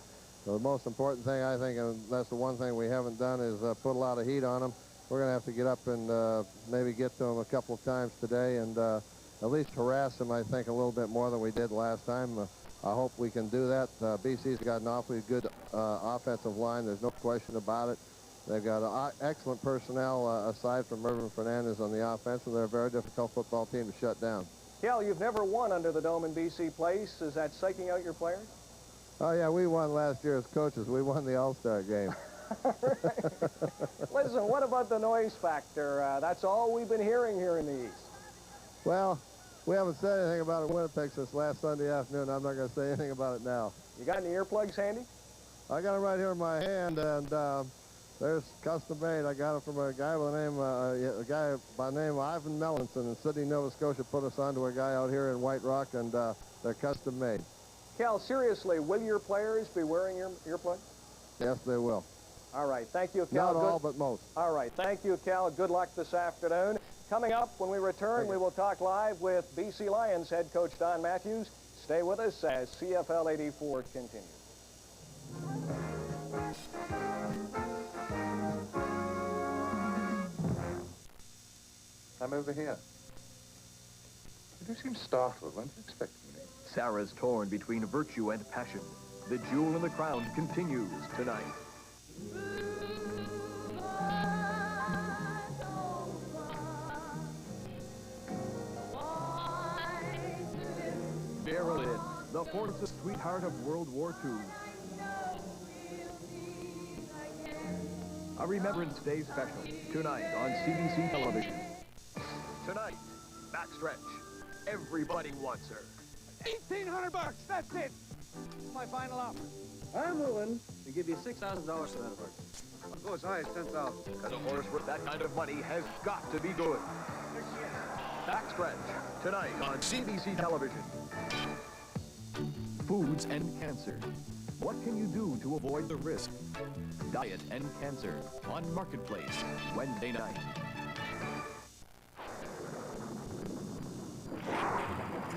The most important thing, I think, and that's the one thing we haven't done, is put a lot of heat on him. We're going to have to get up and maybe get to him a couple of times today and at least harass him, I think, a little bit more than we did last time. I hope we can do that. BC's got an awfully good offensive line. There's no question about it. They've got excellent personnel aside from Mervin Fernandez on the offense, and they're a very difficult football team to shut down. Cal, you've never won under the dome in BC Place. Is that psyching out your players? Oh, yeah, we won last year as coaches. We won the All-Star game. Listen, what about the noise factor? That's all we've been hearing here in the East. Well, we haven't said anything about it in Winnipeg since last Sunday afternoon. I'm not going to say anything about it now. You got any earplugs handy? I got them right here in my hand, and there's custom made. I got them from a guy by the name of Ivan Mellinson in Sydney, Nova Scotia. Put us onto a guy out here in White Rock, and they're custom made. Cal, seriously, will your players be wearing your earplugs? Yes, they will. All right, thank you, Cal. Not all, but most. All right, thank you, Cal. Good luck this afternoon. Coming up, when we return, we will talk live with BC Lions head coach Don Matthews. Stay with us as CFL 84 continues. I'm over here. You do seem startled. Weren't you expecting me? Sarah's torn between virtue and passion. The Jewel in the Crown continues tonight. Marilyn, the Forces sweetheart of World War II. A Remembrance Day special, tonight on CBC television. Tonight, backstretch. Everybody wants her. $1,800, that's it. My final offer. I'm willing to give you $6,000 for that horse. I'll go as high as $10,000. And a horse with that kind of money has got to be good. Backstretch, tonight on CBC television. Foods and cancer. What can you do to avoid the risk? Diet and cancer on Marketplace, Wednesday night.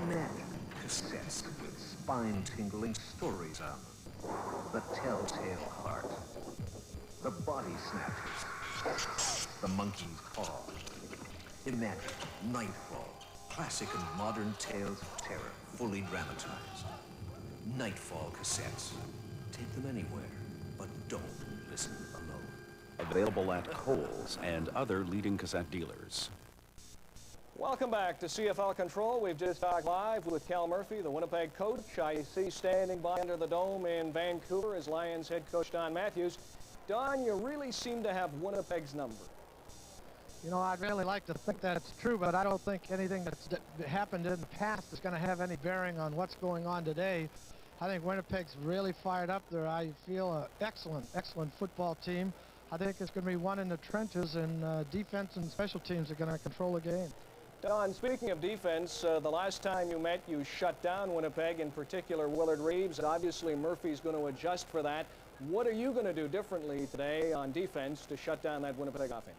Imagine cassettes with spine-tingling stories on them. The Telltale Heart. The Body Snatchers. The Monkey's Paw. Imagine Nightfall. Classic and modern tales of terror, fully dramatized. Nightfall cassettes. Take them anywhere, but don't listen alone. Available at Kohl's and other leading cassette dealers. Welcome back to CFL Control. We've just talked live with Cal Murphy, the Winnipeg coach. I see standing by under the dome in Vancouver is Lions head coach Don Matthews. Don, you really seem to have Winnipeg's number. You know, I'd really like to think that it's true, but I don't think anything that's happened in the past is going to have any bearing on what's going on today. I think Winnipeg's really fired up there. I feel an excellent football team. I think it's going to be one in the trenches, and defense and special teams are going to control the game. Don, speaking of defense, the last time you met, you shut down Winnipeg, in particular Willard Reeves. Obviously, Murphy's going to adjust for that. What are you going to do differently today on defense to shut down that Winnipeg offense?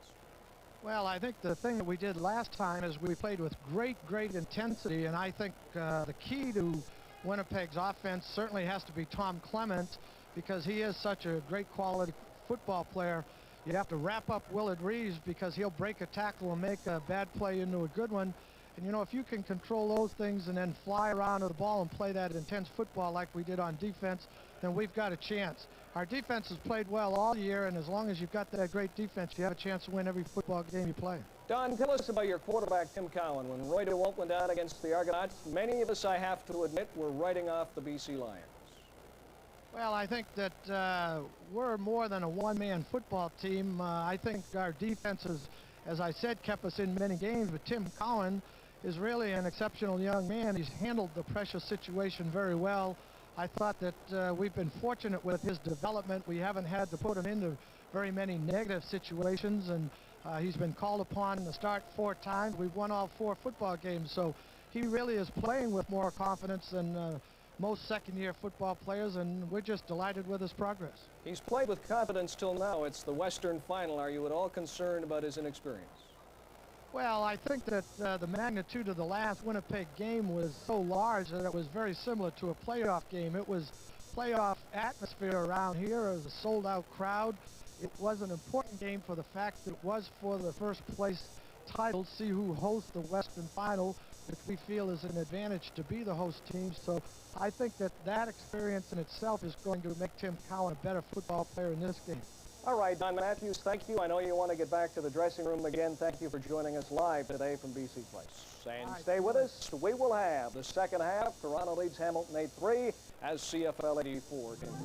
Well, I think the thing that we did last time is we played with great intensity, and I think the key to Winnipeg's offense certainly has to be Tom Clement, because he is such a great quality football player. You have to wrap up Willard Reeves because he'll break a tackle and make a bad play into a good one. And, you know, if you can control those things and then fly around to the ball and play that intense football like we did on defense, then we've got a chance. Our defense has played well all year, and as long as you've got that great defense, you have a chance to win every football game you play. Don, tell us about your quarterback, Tim Cowan. When Roy DeWalt went down against the Argonauts, many of us, I have to admit, were writing off the BC Lions. Well, I think that we're more than a one-man football team. I think our defense has, as I said, kept us in many games, but Tim Cowan is really an exceptional young man. He's handled the pressure situation very well. I thought that we've been fortunate with his development. We haven't had to put him into very many negative situations, and he's been called upon to start 4 times. We've won all 4 football games, so he really is playing with more confidence than most second-year football players, and we're just delighted with his progress. He's played with confidence till now. It's the Western Final. Are you at all concerned about his inexperience? Well, I think that the magnitude of the last Winnipeg game was so large that it was very similar to a playoff game. It was playoff atmosphere around here. It was a sold-out crowd. It was an important game for the fact that it was for the first place title, see who hosts the Western Final, which we feel is an advantage to be the host team. So I think that that experience in itself is going to make Tim Cowan a better football player in this game. All right, Don Matthews, thank you. I know you want to get back to the dressing room again. Thank you for joining us live today from BC Place. And stay with us. We will have the second half. Toronto leads Hamilton 8-3 as CFL 84 continues.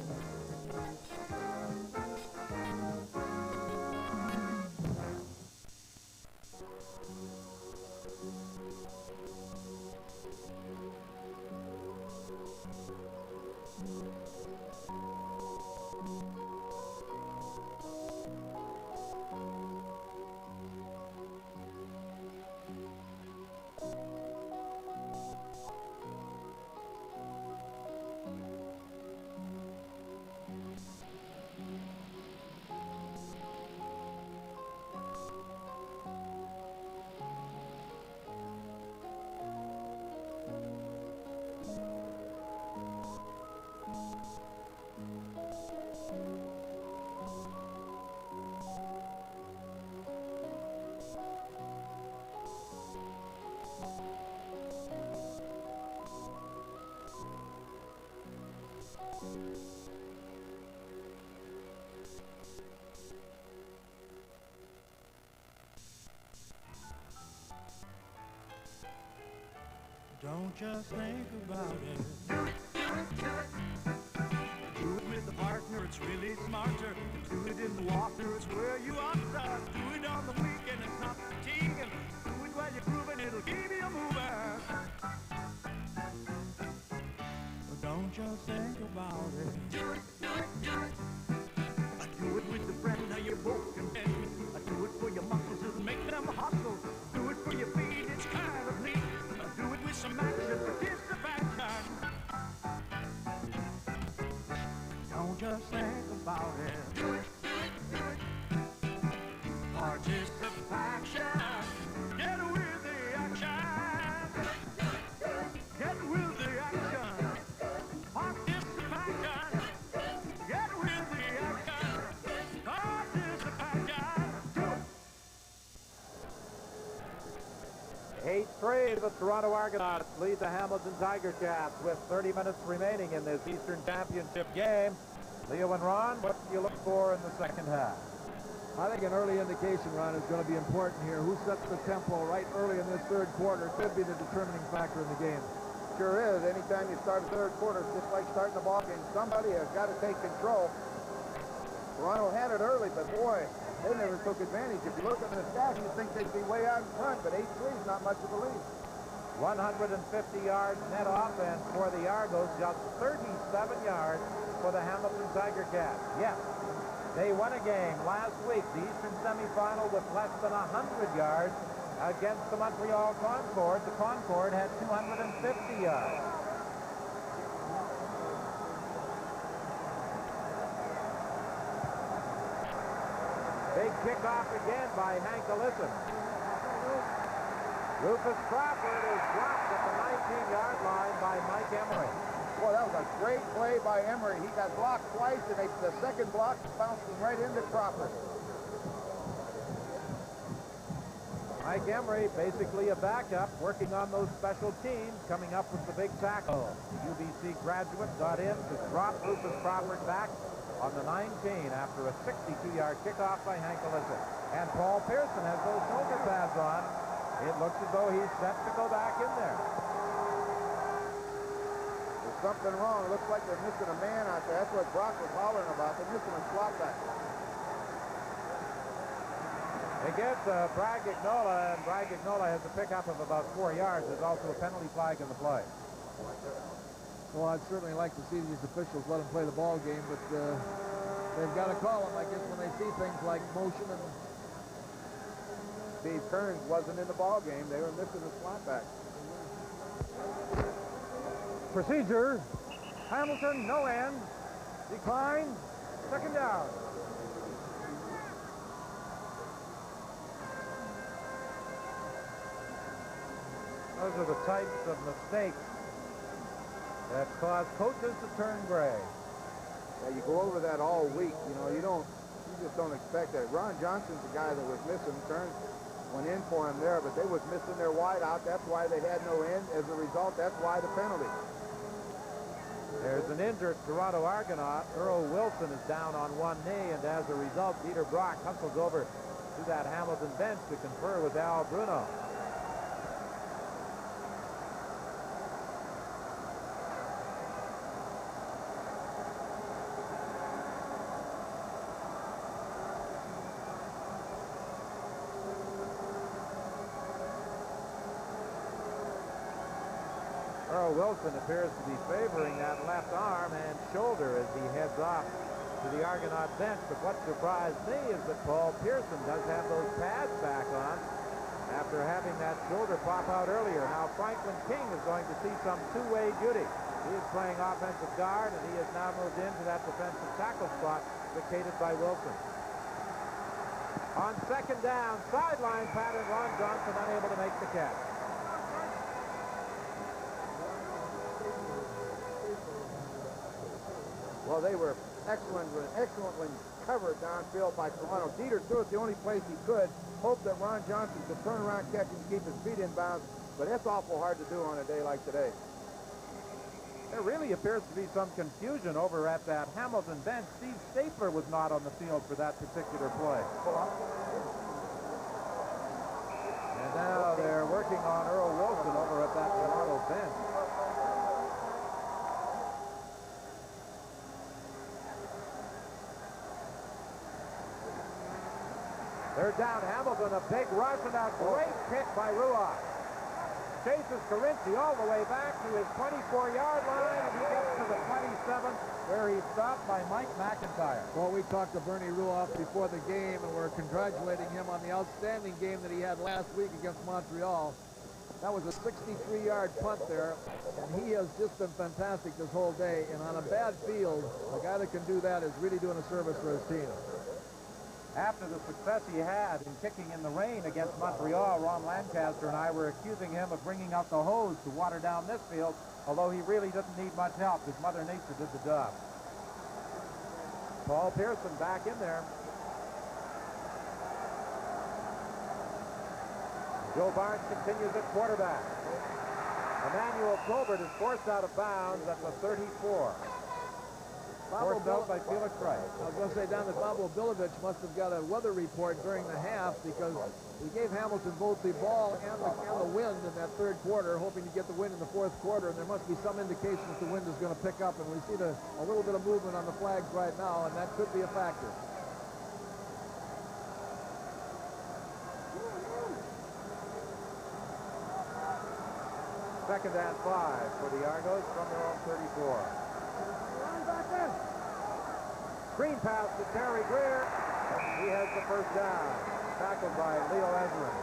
Don't just think about it. Do it with a partner, it's really smarter. Do it in the water, it's where you ought to. Do it on the weekend, it's not fatiguing. Do it while you're grooving, it'll keep you moving. But don't just think about it. Do it, do it, do it. Do it with a friend, now you're both content. Do it for your muscles, it'll make them hustle. Do it for your feet, it's kind of neat. Do it with some action, participation. Don't just think about it. Do it, do it, do it. Participation. Get with the action. Get with the action. Participation. Get with the action. Participation. Do it. 8-3, the Toronto Argonauts lead the Hamilton Tiger Cats with 30 minutes remaining in this Eastern Championship game. Leo and Ron, what do you look for in the second half? I think an early indication, Ron, is going to be important here. Who sets the tempo right early in this third quarter could be the determining factor in the game. Sure is. Anytime you start a third quarter, it's just like starting a ball game. Somebody has got to take control. Toronto had it early, but boy, they never took advantage. If you look at the stats, you'd think they'd be way out in front, but 8-3 is not much of a lead. 150 yards net offense for the Argos, just 37 yards for the Hamilton Tiger Cats. Yes, they won a game last week, the Eastern semifinal, with less than 100 yards against the Montreal Concorde. The Concorde had 250 yards. Big kickoff again by Hank Ellison. Rufus Crawford is dropped at the 19-yard line by Mike Emery. Boy, that was a great play by Emery. He got blocked twice, and the second block bounced him right into Crawford. Mike Emery, basically a backup, working on those special teams, coming up with the big tackle. The UBC graduate got in to drop Rufus Crawford back on the 19 after a 62-yard kickoff by Hank Ellison. And Paul Pearson has those shoulder pads on. It looks as though he's set to go back in there. There's something wrong. It looks like they're missing a man out there. That's what Brock was hollering about. They're missing a slot back. They get Brad Gagnola, and Brad Gagnola has a pickup of about 4 yards. There's also a penalty flag in the play. Well, I'd certainly like to see these officials let them play the ball game, but they've got to call them, I guess, when they see things like motion. And Steve Kearns wasn't in the ball game. They were missing the slot back. Procedure. Hamilton, no end. Decline. Second down. Those are the types of mistakes that cause coaches to turn gray. Yeah, you go over that all week. You know, you just don't expect that. Ron Johnson's the guy that was missing. Kearns went in for him there, but they was missing their wide out. That's why they had no end. As a result, that's why the penalty. There's an injured Toronto Argonaut. Earl Wilson is down on one knee, and as a result, Peter Brock hustles over to that Hamilton bench to confer with Al Bruno. Earl Wilson appears to be favoring that left arm and shoulder as he heads off to the Argonaut bench. But what surprised me is that Paul Pearson does have those pads back on after having that shoulder pop out earlier. Now Franklin King is going to see some two-way duty. He is playing offensive guard, and he has now moved into that defensive tackle spot vacated by Wilson. On second down, sideline pattern, Ron Johnson unable to make the catch. Well, they were excellently covered downfield by Toronto. Dieter threw it the only place he could, hoped that Ron Johnson could turn around, catch and keep his feet in bounds, but that's awful hard to do on a day like today. There really appears to be some confusion over at that Hamilton bench. Steve Stapler was not on the field for that particular play. And now they're working on Earl Wilson over at that Toronto bench. They're down Hamilton, a big rush, and a great pick by Ruoff. Chases Carinci all the way back to his 24-yard line, and he gets to the 27, where he's stopped by Mike McIntyre. Well, we talked to Bernie Ruoff before the game, and we're congratulating him on the outstanding game that he had last week against Montreal. That was a 63-yard punt there, and he has just been fantastic this whole day. And on a bad field, a guy that can do that is really doing a service for his team. After the success he had in kicking in the rain against Montreal, Ron Lancaster and I were accusing him of bringing out the hose to water down this field, although he really doesn't need much help because Mother Nature did the job. Paul Pearson back in there. Joe Barnes continues at quarterback. Emmanuel Colbert is forced out of bounds at the 34. Forced out by Felix Wright. I was going to say down that Bobo Bilovich must have got a weather report during the half because he gave Hamilton both the ball and the wind in that third quarter, hoping to get the wind in the fourth quarter, and there must be some indication that the wind is going to pick up, and we see a little bit of movement on the flags right now, and that could be a factor. Second and 5 for the Argos from their own 34. Screen pass to Terry Greer. He has the first down. Tackled by Leo Ezrin.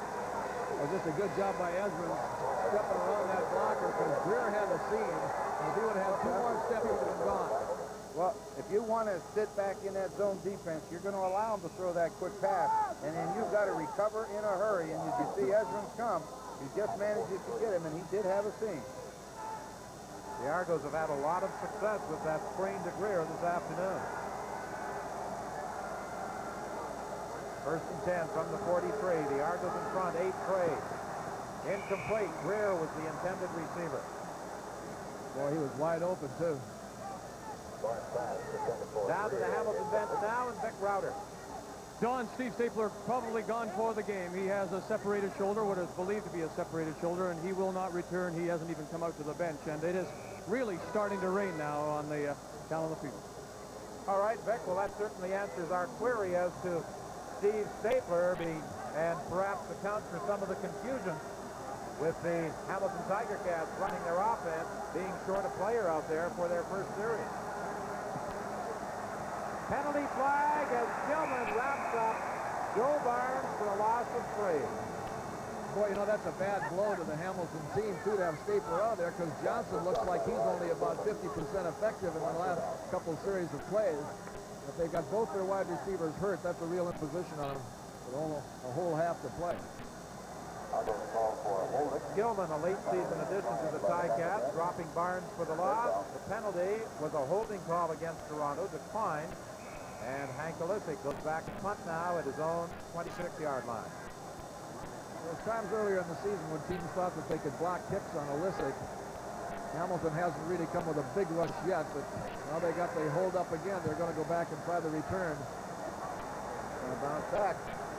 Well, just a good job by Ezrin stepping around that blocker because Greer had a seam. And if he would have had 2 more steps, he would have been gone. Well, if you want to sit back in that zone defense, you're going to allow him to throw that quick pass. And then you've got to recover in a hurry. And as you see Ezrin come, he just manages to get him, and he did have a seam. The Argos have had a lot of success with that screen to Greer this afternoon. First and 10 from the 43. The Argos in front, 8 trades. Incomplete. Greer was the intended receiver. Boy, he was wide open, too. Down to the Hamilton bench now, and Vic Rauter. Don, Steve Stapler probably gone for the game. He has a separated shoulder, what is believed to be a separated shoulder, and he will not return. He hasn't even come out to the bench, and it is really starting to rain now on the down on the field. All right, Vic, well, that certainly answers our query as to Steve Stapler and perhaps accounts for some of the confusion with the Hamilton Tiger Cats running their offense, being short a player out there for their first series. Penalty flag as Gilman wraps up Joe Barnes for a loss of 3. Boy, you know, that's a bad blow to the Hamilton team, too, to have Stapler out there because Johnson looks like he's only about 50% effective in the last couple series of plays. If they've got both their wide receivers hurt, that's a real imposition on them with a whole half to play. Gilman, a late season addition to the Ticats, dropping Barnes for the loss. The penalty was a holding call against Toronto, declined. And Hank Olisic goes back to punt now at his own 26-yard line. There was times earlier in the season when teams thought that they could block kicks on Olisic. Hamilton hasn't really come with a big rush yet, but now they hold up again. They're going to go back and try the return. Going to bounce back.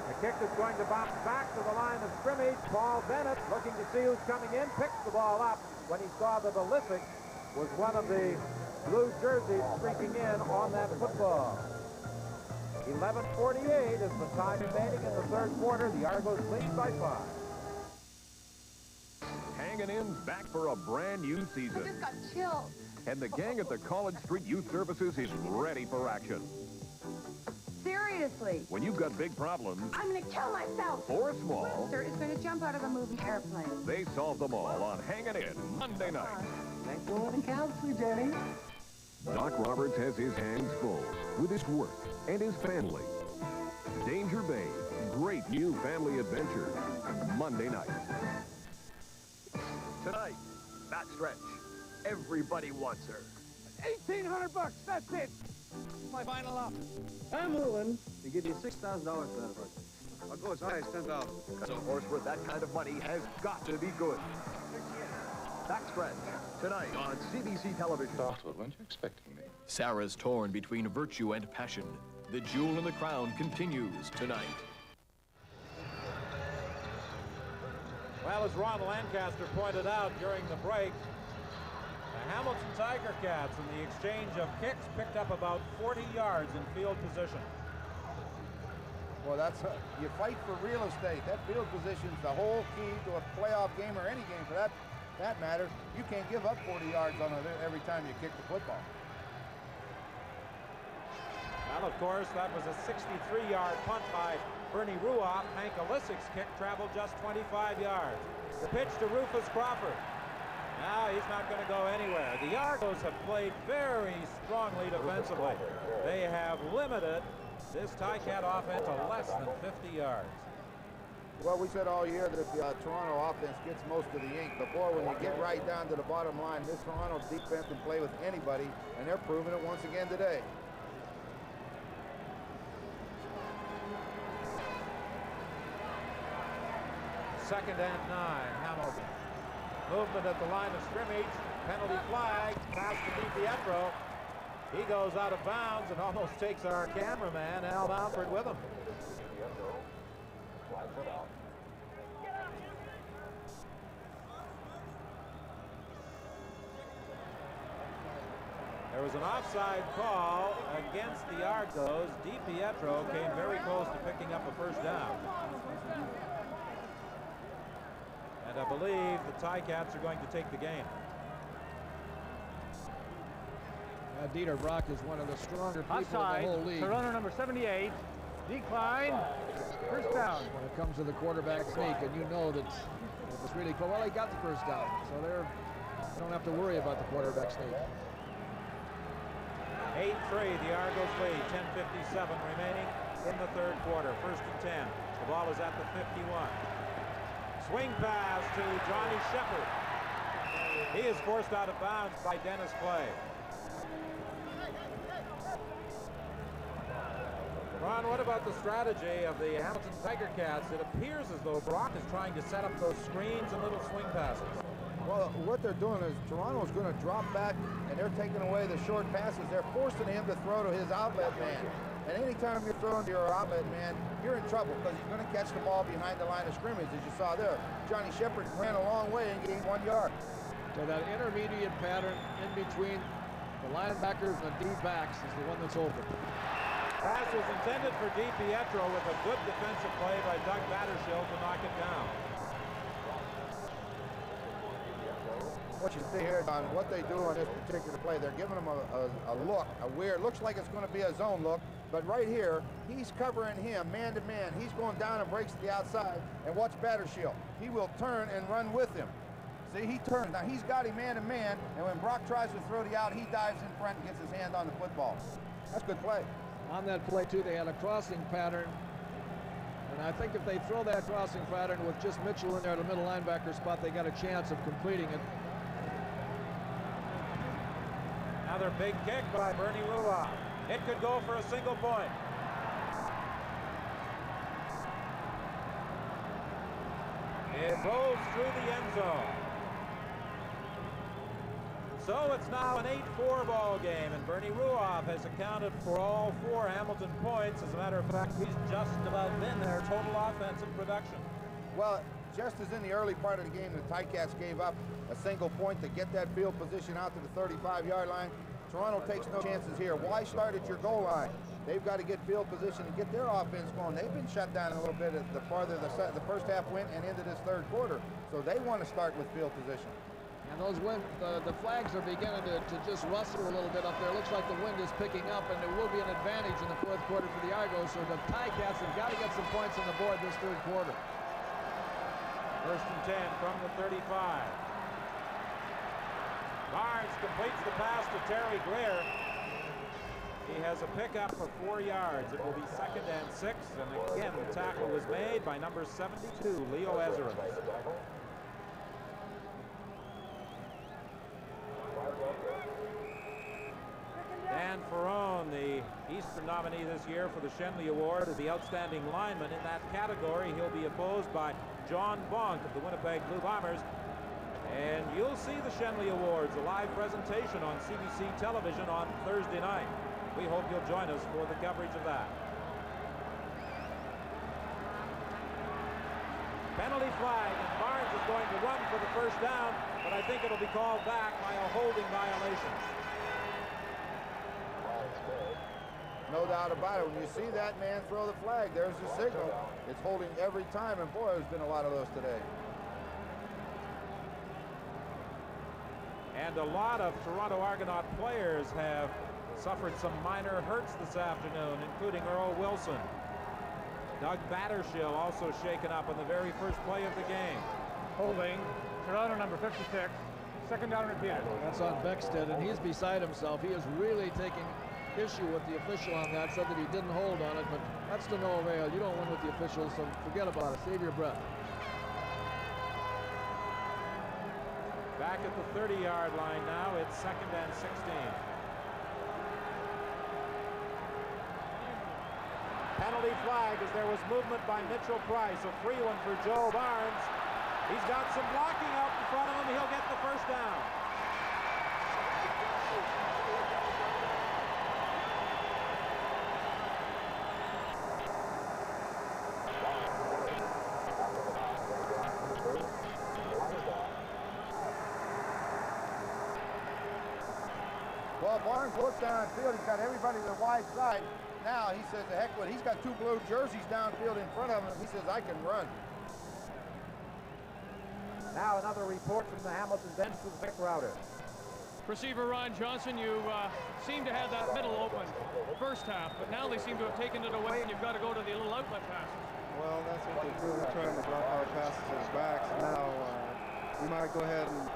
The kick is going to bounce back to the line of scrimmage. Paul Bennett, looking to see who's coming in, picks the ball up when he saw that Olisic was one of the blue jerseys streaking in on that football. 11:48 is the time remaining in the third quarter. The Argos lead by 5. Hanging in back for a brand new season. I just got chills. And the gang at the College Street Youth Services is ready for action. Seriously. When you've got big problems, I'm going to kill myself. or small, Sir is going to jump out of a moving airplane. they solve them all on Hanging In Monday night. Thanks for letting counselor, Jenny. Doc Roberts has his hands full with his work and his family. Danger Bay, great new family adventure, Monday night. Tonight, backstretch. Everybody wants her. $1,800, that's it. My final offer. I'm willing to give you $6,000 for that horse. I'll go as high as $10,000. Because a horse worth that kind of money has got to be good. Backstretch. Tonight on CBC television. Startled, weren't you expecting me? Sarah's torn between virtue and passion. The Jewel in the Crown continues tonight. Well, as Ron Lancaster pointed out during the break, the Hamilton Tiger Cats in the exchange of kicks picked up about 40 yards in field position. Well, you fight for real estate. That field position's the whole key to a playoff game or any game for that matter. You can't give up 40 yards on it every time you kick the football. Well, of course, that was a 63-yard punt by Bernie Ruoff. Hank Olisic's kick traveled just 25 yards. The pitch to Rufus Crawford. Now he's not going to go anywhere. The Argos have played very strongly defensively. They have limited this Ticat offense to less than 50 yards. Well, we said all year that the Toronto offense gets most of the ink, but boy, when you get right down to the bottom line, this Toronto defense can play with anybody, and they're proving it once again today. Second and 9, Hamilton. Movement at the line of scrimmage. Penalty flag. Pass to DiPietro. He goes out of bounds and almost takes our cameraman, Al Alford, with him. There was an offside call against the Argos. DiPietro came very close to picking up a first down. And I believe the Ticats are going to take the game. Dieter Brock is one of the stronger people Offside, in the whole league. Toronto number 78. Decline. First down. When it comes to the quarterback sneak, and you know that it was really close. Well, he got the first down, so they don't have to worry about the quarterback sneak. 8-3, the Argos lead. 10:57 remaining in the third quarter. First and 10. The ball is at the 51. Swing pass to Johnny Shepard. He is forced out of bounds by Dennis Clay. Ron, what about the strategy of the Hamilton Tiger Cats? It appears as though Brock is trying to set up those screens and little swing passes. Well, what they're doing is Toronto's going to drop back, and they're taking away the short passes. They're forcing him to throw to his outlet man. And anytime you're throwing to your outlet man, you're in trouble because he's going to catch the ball behind the line of scrimmage, as you saw there. Johnny Shepard ran a long way and gained 1 yard. So that intermediate pattern in between the linebackers and the D-backs is the one that's open. Pass was intended for DiPietro with a good defensive play by Doug Battershill to knock it down. What you see here on what they do on this particular play, they're giving him a look, a weird, looks like it's going to be a zone look, but right here, he's covering him man to man. He's going down and breaks to the outside, and watch Battershill. He will turn and run with him. See, he turns. Now, he's got him man to man, and when Brock tries to throw the out, he dives in front and gets his hand on the football. That's good play. On that play, too, they had a crossing pattern. And I think if they throw that crossing pattern with just Mitchell in there at the middle linebacker spot, they got a chance of completing it. Another big kick by Bernie Ruoff. It could go for a single point. It rolls through the end zone. So it's now an 8-4 ball game, and Bernie Ruoff has accounted for all 4 Hamilton points. As a matter of fact, he's just about been their total offensive production. Well, just as in the early part of the game, the Ticats gave up a single point to get that field position out to the 35-yard line. Toronto takes no chances here. Why start at your goal line? They've got to get field position and get their offense going. They've been shut down a little bit the farther the first half went and into this third quarter. So they want to start with field position. And those the flags are beginning to just rustle a little bit up there. Looks like the wind is picking up, and there will be an advantage in the fourth quarter for the Argos. So the Ticats have got to get some points on the board this third quarter. First and 10 from the 35. Barnes completes the pass to Terry Greer. He has a pickup for 4 yards. It will be 2nd and 6. And again, the tackle was made by number 72, Leo Ezra. Dan Ferrone, the Eastern nominee this year for the Shenley Award, is the outstanding lineman in that category. He'll be opposed by John Bonk of the Winnipeg Blue Bombers. And you'll see the Shenley Awards, a live presentation on CBC television on Thursday night. We hope you'll join us for the coverage of that. Penalty flag, and Barnes is going to run for the first down, but I think it'll be called back by a holding violation. No doubt about it. When you see that man throw the flag, there's the signal. It's holding every time, and boy, there's been a lot of those today. And a lot of Toronto Argonaut players have suffered some minor hurts this afternoon, including Earl Wilson. Doug Battershill also shaken up in the very first play of the game. Holding, Toronto number 56, 2nd down repeated. That's on Beckstead, and he's beside himself. He is really taking issue with the official on that, said that he didn't hold on it, but that's to no avail. You don't win with the officials, so forget about it. Save your breath. Back at the 30-yard line now, it's 2nd and 16. Penalty flag as there was movement by Mitchell Price. A free one for Joe Barnes. He's got some blocking out in front of him. He'll get the first down. Well, Barnes looks downfield. He's got everybody to the wide side. Now he says, the heck with it. He's got 2 blue jerseys downfield in front of him. He says, I can run. Now another report from the Hamilton bench with Vic Router. Receiver Ron Johnson, you seem to have that middle open first half, but now they seem to have taken it away, and you've got to go to the little outlet pass. Well, that's what they do. They're trying to block our passes to the backs. Now we might go ahead and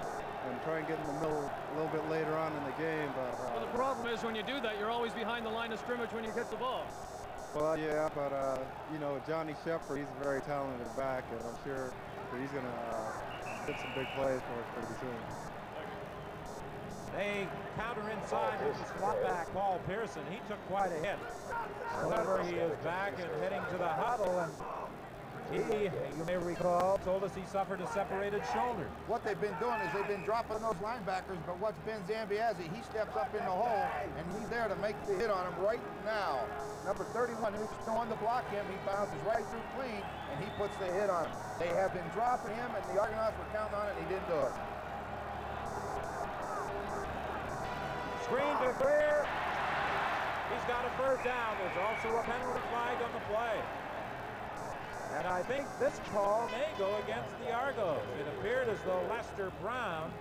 try and get in the middle a little bit later on in the game. But well, the problem is when you do that, you're always behind the line of scrimmage when you get the ball. Well, yeah, but you know, Johnny Shepard, he's a very talented back, and I'm sure that he's going to hit some big plays for us pretty soon. They counter inside with the slot back, Paul Pearson. He took quite a hit. However, he is back and heading to the huddle, and he, you may recall, told us he suffered a separated shoulder. What they've been doing is they've been dropping those linebackers, but what's Ben Zambiazzi, he steps up in the hole, and he's there to make the hit on him right now. Number 31, who's going to block him, he bounces right through clean, and he puts the hit on him. They have been dropping him, and the Argonauts were counting on it, and he didn't do it. Screen to Greer. He's got a first down. There's also a penalty flag on the play. And I think this call may go against the Argos. It appeared as though Lester Brown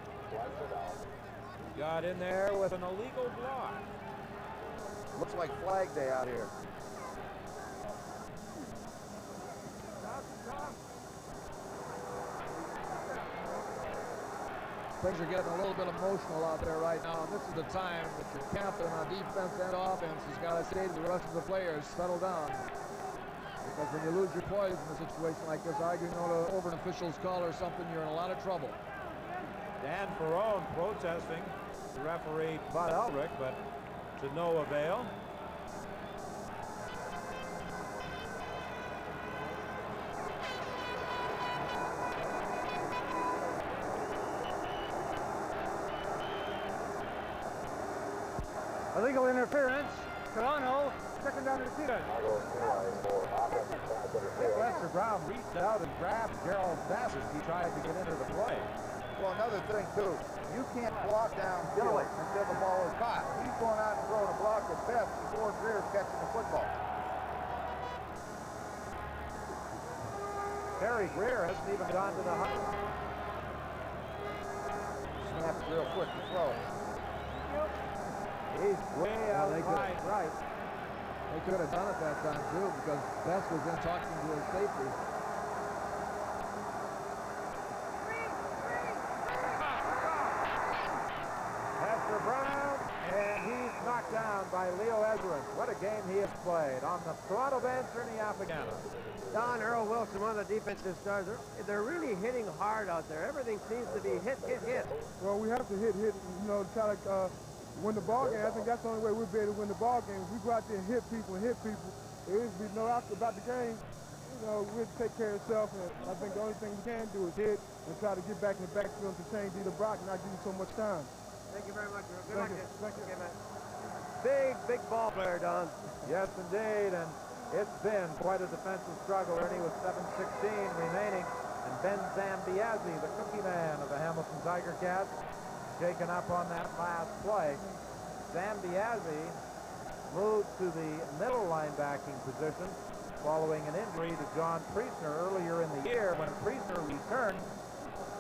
got in there with an illegal block. Looks like Flag Day out here. Things are getting a little bit emotional out there right now, and this is the time that your captain on defense and offense has got to say to the rest of the players, settle down. Because when you lose your poise in a situation like this, arguing over an official's call or something, you're in a lot of trouble. Dan Ferrone protesting the referee Bud Elric, but to no avail. Illegal interference. Toronto, second down and 10. Lester Brown reached out and grabbed Gerald Bassett. He tried to get into the play. Well, another thing, too, you can't block downfield until the ball is caught. He's going out and throwing a block at best before Greer's catching the football. Terry Greer hasn't even gone to the huddle. Snap it real quick and slow. He's way out right. They could have done it that time, too, because Best was in talking to his safety. Lester Brown, and he's knocked down by Leo Ezrin. What a game he has played. On the Toronto bench, Ernie Affagano. Don, Earl Wilson, one of the defensive stars, they're really hitting hard out there. Everything seems to be hit, hit, hit. Well, we have to hit, to try to win the ball game. I think that's the only way we'll be able to win the ball game. If we go out there and hit people, there is be no after about the game. We'll take care of ourselves, and I think the only thing we can do is hit and try to get back in the backfield to change either Brock and not give you so much time. Thank you very much, Earl. Good luck. Thank you. Okay, man. Big ball player, Don. Yes, indeed, and it's been quite a defensive struggle. Ernie with 7:16 remaining, and Ben Zambiazzi, the cookie man of the Hamilton Tiger Cats, shaken up on that last play. Zambiazzi moved to the middle linebacking position following an injury to John Priestner earlier in the year. When Priestner returned,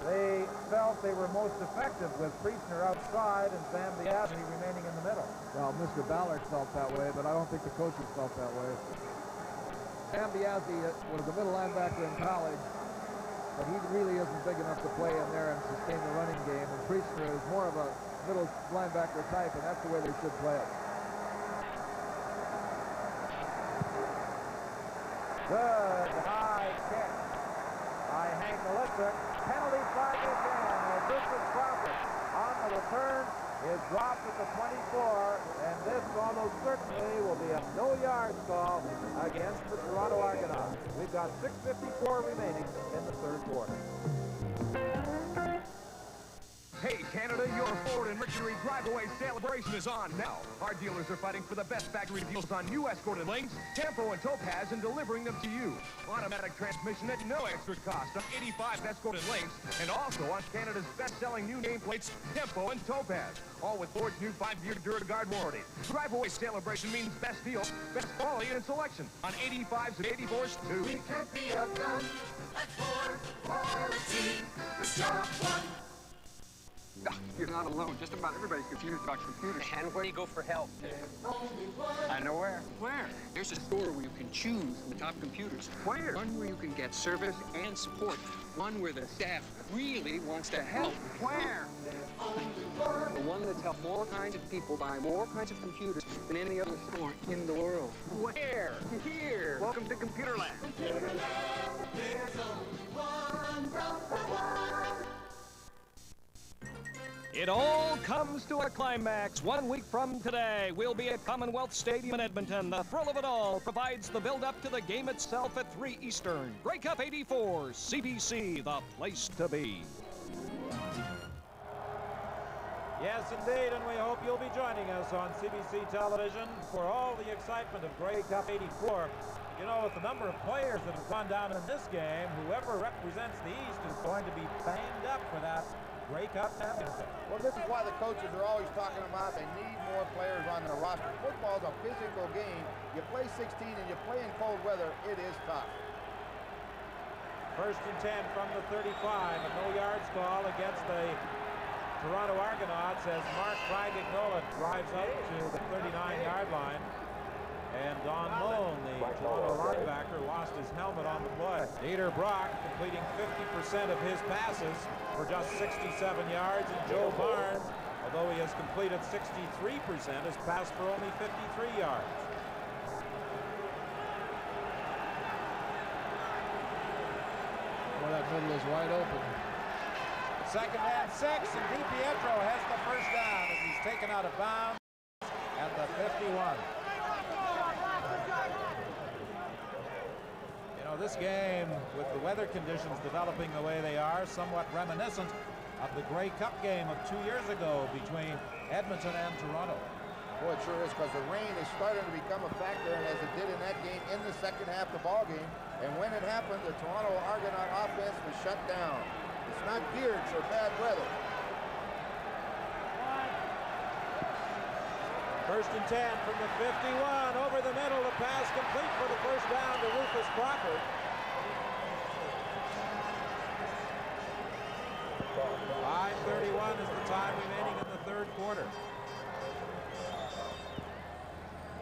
they felt they were most effective with Priestner outside and Zambiazzi remaining in the middle. Well, Mr. Ballard felt that way, but I don't think the coaches felt that way. Zambiazzi was a middle linebacker in college, but he really isn't big enough to play in there and sustain the running game. And Priestner is more of a middle linebacker type, and that's the way they should play it. Good high kick by Hank Electric. Penalty flag again. Elizabeth Crawford on the return is dropped at the 24, and this almost certainly will be a no-yards call against the Toronto Argonauts. We've got 6:54 remaining in the third quarter. Hey, Canada, your Ford and Mercury drive-away celebration is on now. Our dealers are fighting for the best factory deals on new Escort and Lynx, Tempo and Topaz, and delivering them to you. Automatic transmission at no extra cost on 85 Escort and Lynx, and also on Canada's best-selling new nameplates, Tempo and Topaz. All with Ford's new 5-year DuraGuard warranty. Drive-away celebration means best deals, best quality, and selection on 85s and 84s, too. We can't be outdone at Ford Quality, the sharp one. You're not alone. Just about everybody's confused about computers. And where do you go for help? I know where. Where? There's a store where you can choose from the top computers. Where? One where you can get service and support. One where the staff really wants to help. Where? The one that's helped more kinds of people buy more kinds of computers than any other store in the world. Where? Here. Welcome to Computerland. Computerland, there's only one one. It all comes to a climax 1 week from today. We'll be at Commonwealth Stadium in Edmonton. The thrill of it all provides the build-up to the game itself at 3 Eastern. Grey Cup 84, CBC, the place to be. Yes, indeed, and we hope you'll be joining us on CBC television for all the excitement of Grey Cup 84. You know, with the number of players that have gone down in this game, whoever represents the East is going to be banged up for that Grey Cup championship. Well, this is why the coaches are always talking about they need more players on their roster. Football's a physical game. You play 16 and you play in cold weather, it is tough. First and 10 from the 35, a no-yards call against the Toronto Argonauts as Mark Bragagnola drives up to the 39-yard line. And Don Moan, the Toronto linebacker, lost his helmet on the play. Dieter Brock completing 50% of his passes for just 67 yards. And Joe Barnes, although he has completed 63%, has passed for only 53 yards. Well, that middle is wide open. Second and 6, and DiPietro has the first down as he's taken out of bounds at the 51. This game, with the weather conditions developing the way they are, somewhat reminiscent of the Grey Cup game of 2 years ago between Edmonton and Toronto. Boy, it sure is, because the rain is starting to become a factor, and as it did in that game in the second half of the ball game. And when it happened, the Toronto Argonaut offense was shut down. It's not geared for bad weather. First and 10 from the 51, over the middle, the pass complete for the first down to Rufus Crawford. 5:31 is the time remaining in the third quarter.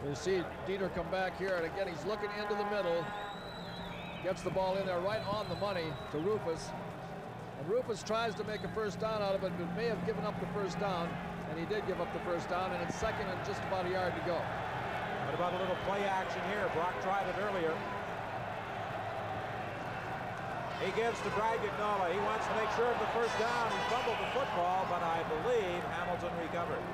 You see Dieter come back here, and again, he's looking into the middle. Gets the ball in there right on the money to Rufus. And Rufus tries to make a first down out of it, but may have given up the first down. And he did give up the first down, and it's second and just about a yard to go. What about a little play action here? Brock tried it earlier. He gives to Bragagnola. He wants to make sure of the first down. He fumbled the football, but I believe Hamilton recovered.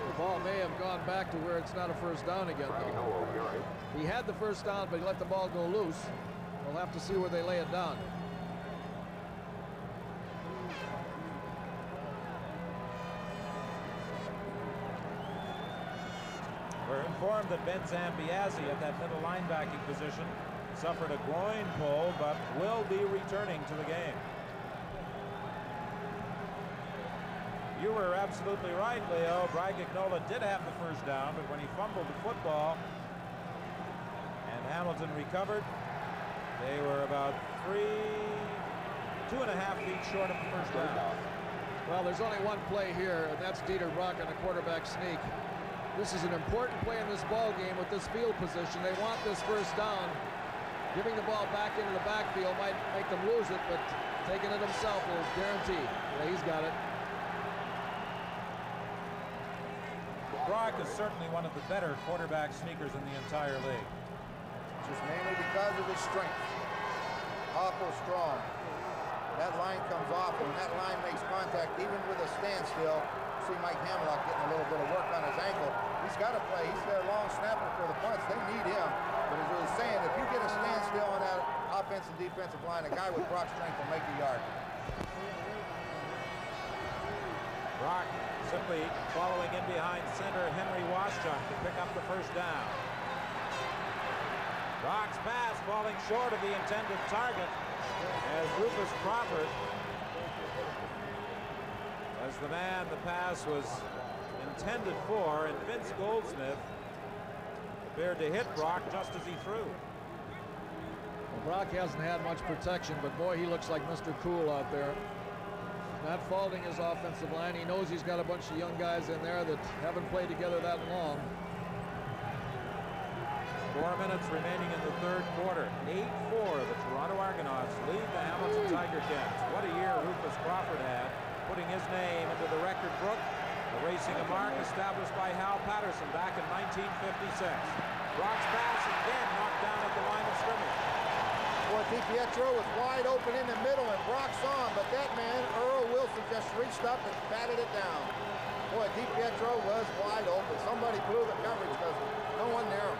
The ball may have gone back to where it's not a first down again, though. He had the first down, but he let the ball go loose. We'll have to see where they lay it down. We're informed that Ben Zambiazzi at that middle linebacking position suffered a groin pull, but will be returning to the game. You were absolutely right, Leo. Bragagnola did have the first down, but when he fumbled the football and Hamilton recovered, they were about 2.5 feet short of the first down. Well, there's only one play here, and that's Dieter Brock on a quarterback sneak. This is an important play in this ball game with this field position. They want this first down. Giving the ball back into the backfield might make them lose it, but taking it himself will guarantee. Yeah, he's got it. Brock is certainly one of the better quarterback sneakers in the entire league. Just mainly because of his strength. Awful strong. That line comes off, and when that line makes contact, even with a standstill, see Mike Hamlock getting a little bit of work on his ankle. He's got to play. He's their long snapper for the punts. They need him. But as I was saying, if you get a standstill on that offensive and defensive line, a guy with Brock's strength will make the yard. Brock simply following in behind center Henry Waschuk to pick up the first down. Brock's pass falling short of the intended target as Rufus Crawford was the man the pass was intended for, and Vince Goldsmith appeared to hit Brock just as he threw. Well, Brock hasn't had much protection, but boy, he looks like Mr. Cool out there. Not faulting his offensive line. He knows he's got a bunch of young guys in there that haven't played together that long. 4 minutes remaining in the third quarter. 8-4, the Toronto Argonauts lead the Hamilton Tiger Cats. What a year Rufus Crawford had, putting his name into the record book, erasing a mark established by Hal Patterson back in 1956. Brock's pass again knocked down at the line of scrimmage. Boy, DiPietro was wide open in the middle, and Brock saw him, but that man, Earl Wilson, just reached up and batted it down. Boy, DiPietro was wide open. Somebody blew the coverage because no one near him.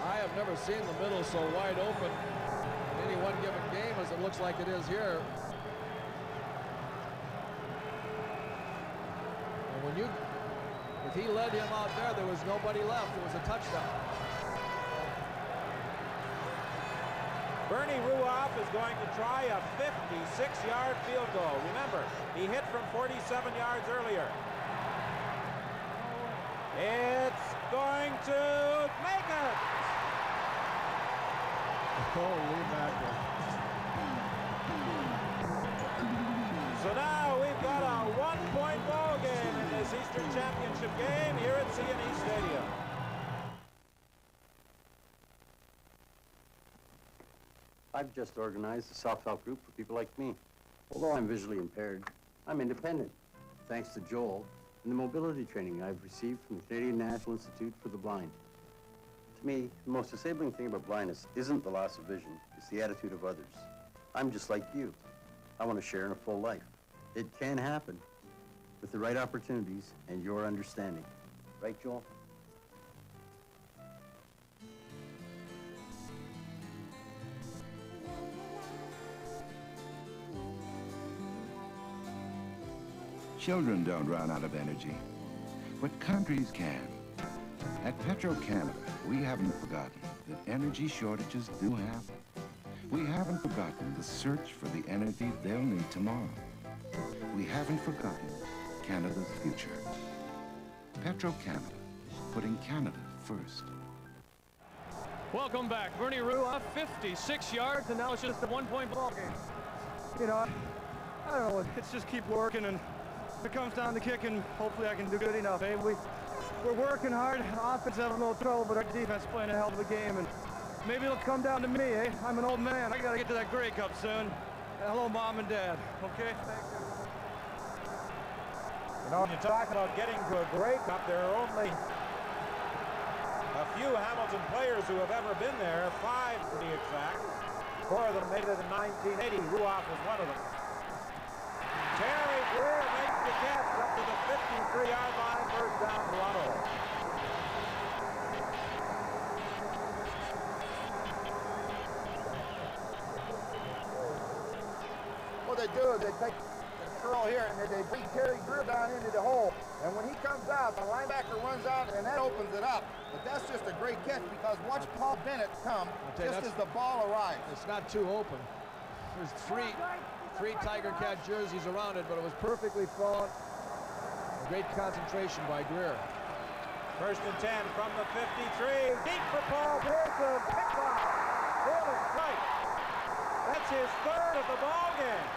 I have never seen the middle so wide open in any one given game as it looks like it is here. And if he led him out there was nobody left. It was a touchdown. Bernie Ruoff is going to try a 56-yard field goal. Remember, he hit from 47 yards earlier. It's going to make it! Holy mackerel. So now we've got a one-point ball game in this Eastern Championship game here at CNE Stadium. I've just organized a self-help group for people like me. Although I'm visually impaired, I'm independent, thanks to Joel and the mobility training I've received from the Canadian National Institute for the Blind. To me, the most disabling thing about blindness isn't the loss of vision, it's the attitude of others. I'm just like you. I want to share in a full life. It can happen with the right opportunities and your understanding. Right, Joel? Children don't run out of energy, but countries can. At Petro-Canada, we haven't forgotten that energy shortages do happen. We haven't forgotten the search for the energy they'll need tomorrow. We haven't forgotten Canada's future. Petro-Canada, putting Canada first. Welcome back. Bernie Ruoff, 56 yards, and now it's just a one-point ball game. You know, I don't know, it's just keep working, and if it comes down to kicking, hopefully I can do good enough, eh? We're working hard. Offense having no trouble, but our defense playing a hell of a game, and maybe it'll come down to me, eh? I'm an old man. I gotta get to that Grey Cup soon. Hello, Mom and Dad. Okay? Thank you. You know, when you talk about getting to a Grey Cup, there are only a few Hamilton players who have ever been there, 5 to be exact. 4 of them made it in 1980. Ruoff was one of them. Terry Greer makes the catch up to the 53-yard line, first down Toronto. What they do is they take the curl here and they bring Terry Greer down into the hole. And when he comes out, the linebacker runs out and that opens it up. But that's just a great catch because watch Paul Bennett come just as the ball arrives. It's not too open. There's three Tiger Cat jerseys around it, but it was perfectly thrown. Great concentration by Greer. First and 10 from the 53. Deep for Paul Pearson. Picked off. Felix Wright. That's his 3rd of the ball game.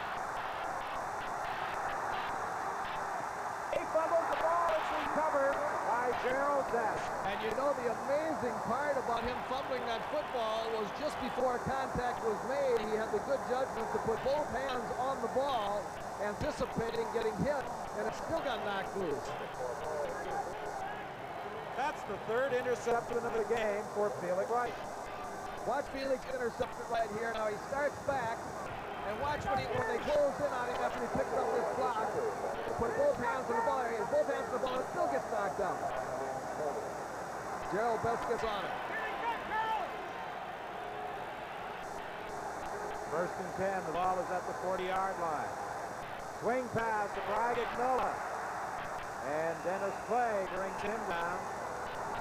He fumbles the ball. It's recovered by Gerald Dess. And you know the amazing part about him fumbling that football was just before contact was made, he had the good judgment to put both hands on the ball, anticipating getting hit, and it still got knocked loose. That's the 3rd interception of the game for Felix Wright. Watch Felix intercept it right here. Now he starts back, and watch when they close in on him after he picks up this block, put both hands on the ball, he has both hands on the ball, and still gets knocked out. Gerald Best gets on it. First and 10, the ball is at the 40-yard line. Swing pass to Bragg Nola. And Dennis Clay brings him down.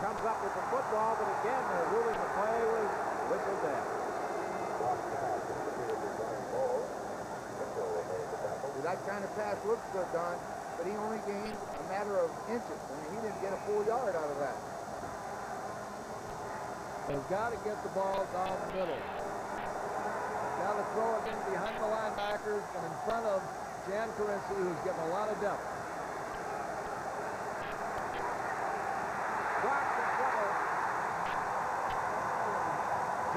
Comes up with the football, but again, they're ruling the play was whistled in. That kind of pass looks good, Don, but he only gained a matter of inches. I mean, he didn't get a full yard out of that. They've got to get the ball down the middle. Got to throw it in behind the linebackers and in front of Jan Carinci, who's getting a lot of depth. Brock in trouble.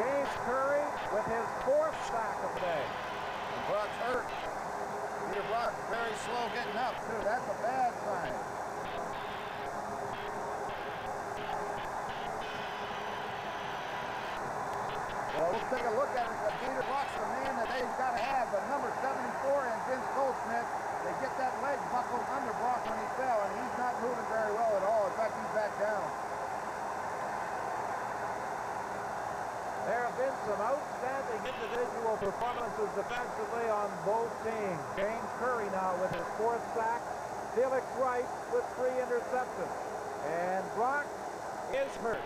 James Curry with his 4th sack of the day. And Brock's hurt. Peter Brock very slow getting up, too. That's a bad sign. Well, we'll take a look at it. Peter Brock's the man that they've got to have, but number 74 and Vince Goldsmith, they get that leg buckled under Brock when he fell, and he's not moving very well at all. In fact, he's back down. There have been some outstanding individual performances defensively on both teams. James Curry now with his 4th sack. Felix Wright with 3 interceptions. And Brock is hurt.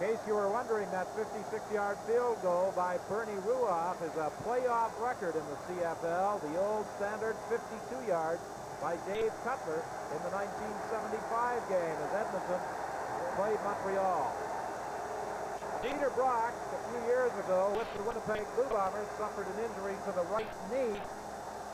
In case you were wondering, that 56-yard field goal by Bernie Ruoff is a playoff record in the CFL. The old standard 52 yards by Dave Cutler in the 1975 game as Edmonton played Montreal. Dieter Brock, a few years ago, with the Winnipeg Blue Bombers, suffered an injury to the right knee,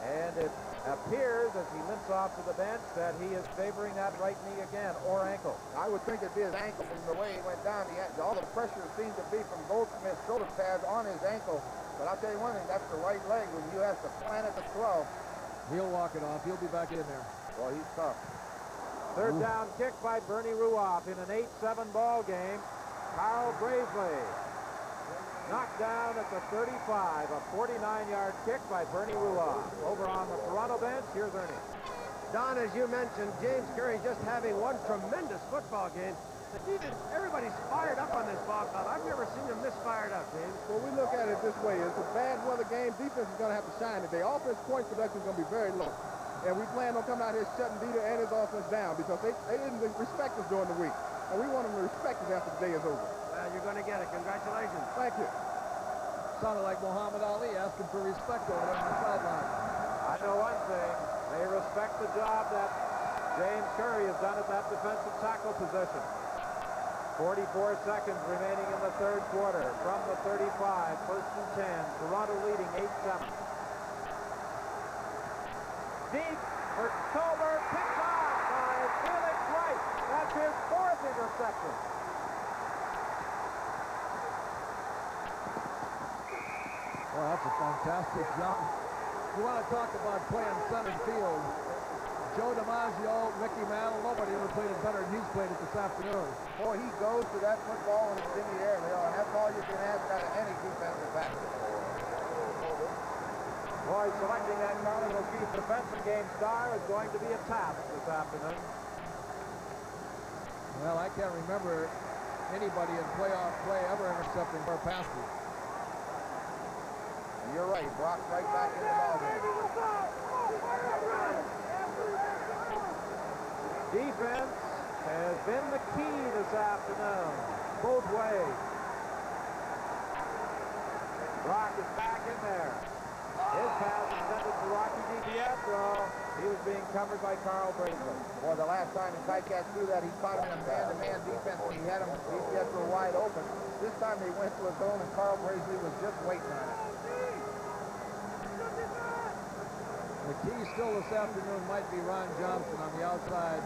and it appears as he limps off to the bench that he is favoring that right knee again, or ankle. I would think it'd be his ankle from the way he went down. All the pressure seemed to be from Goldsmith's shoulder pads on his ankle. But I'll tell you one thing, that's the right leg when you have to plant it to throw. He'll walk it off. He'll be back in there. Well, he's tough. 3rd down kick by Bernie Ruoff in an 8-7 ball game. Carl Brazeley knocked down at the 35, a 49-yard kick by Bernie Ruoff. Over on the Toronto bench, here's Ernie. Don, as you mentioned, James Curry just having one tremendous football game. Everybody's fired up on this ball club. I've never seen them this fired up, James. Well, we look at it this way. It's a bad weather game. Defense is going to have to shine today. Offense point production is going to be very low. And we plan on coming out here shutting Dieter and his offense down because they didn't respect us during the week. And we want them to respect us after the day is over. Well, you're going to get it. Congratulations. Thank you. Sounded like Muhammad Ali asking for respect over there on the sideline. I know one thing. They respect the job that James Curry has done at that defensive tackle position. 44 seconds remaining in the third quarter. From the 35, first and 10. Toronto leading 8-7. Deep for Tolbert, picked off by Felix Wright. That's his fourth interception. Well, that's a fantastic job. You want to talk about playing center field. Joe DiMaggio, Mickey Mantle, nobody ever played it better than he's played it this afternoon. Boy, he goes to that football when it's in the air, Leo, and that's all you can ask out of any defensive back. Boy, selecting that Carlin O'Keefe defensive game star is going to be a task this afternoon. Well, I can't remember anybody in playoff play ever intercepting four passes. And you're right, Brock's right back in the ballgame. Defense has been the key this afternoon, both ways. Brock is back in there. His pass is sent to Rocky DiPietro. He was being covered by Carl Braisley. Boy, the last time the Ticats threw that, he caught him in a man-to-man defense when he had him DiPietro wide open. This time they went to a zone and Carl Braisley was just waiting on it. The key still this afternoon might be Ron Johnson on the outside.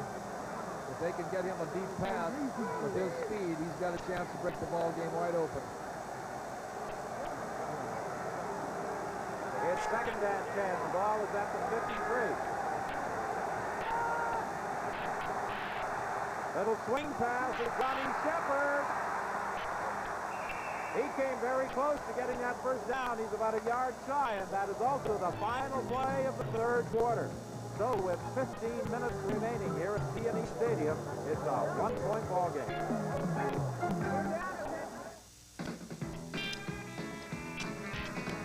If they can get him a deep pass with his speed, he's got a chance to break the ball game wide open. It's second and 10. The ball is at the 53. Little swing pass to Johnny Shepard. He came very close to getting that first down. He's about a yard shy, and that is also the final play of the third quarter. So with 15 minutes remaining here at PNE Stadium, it's a one-point ball game.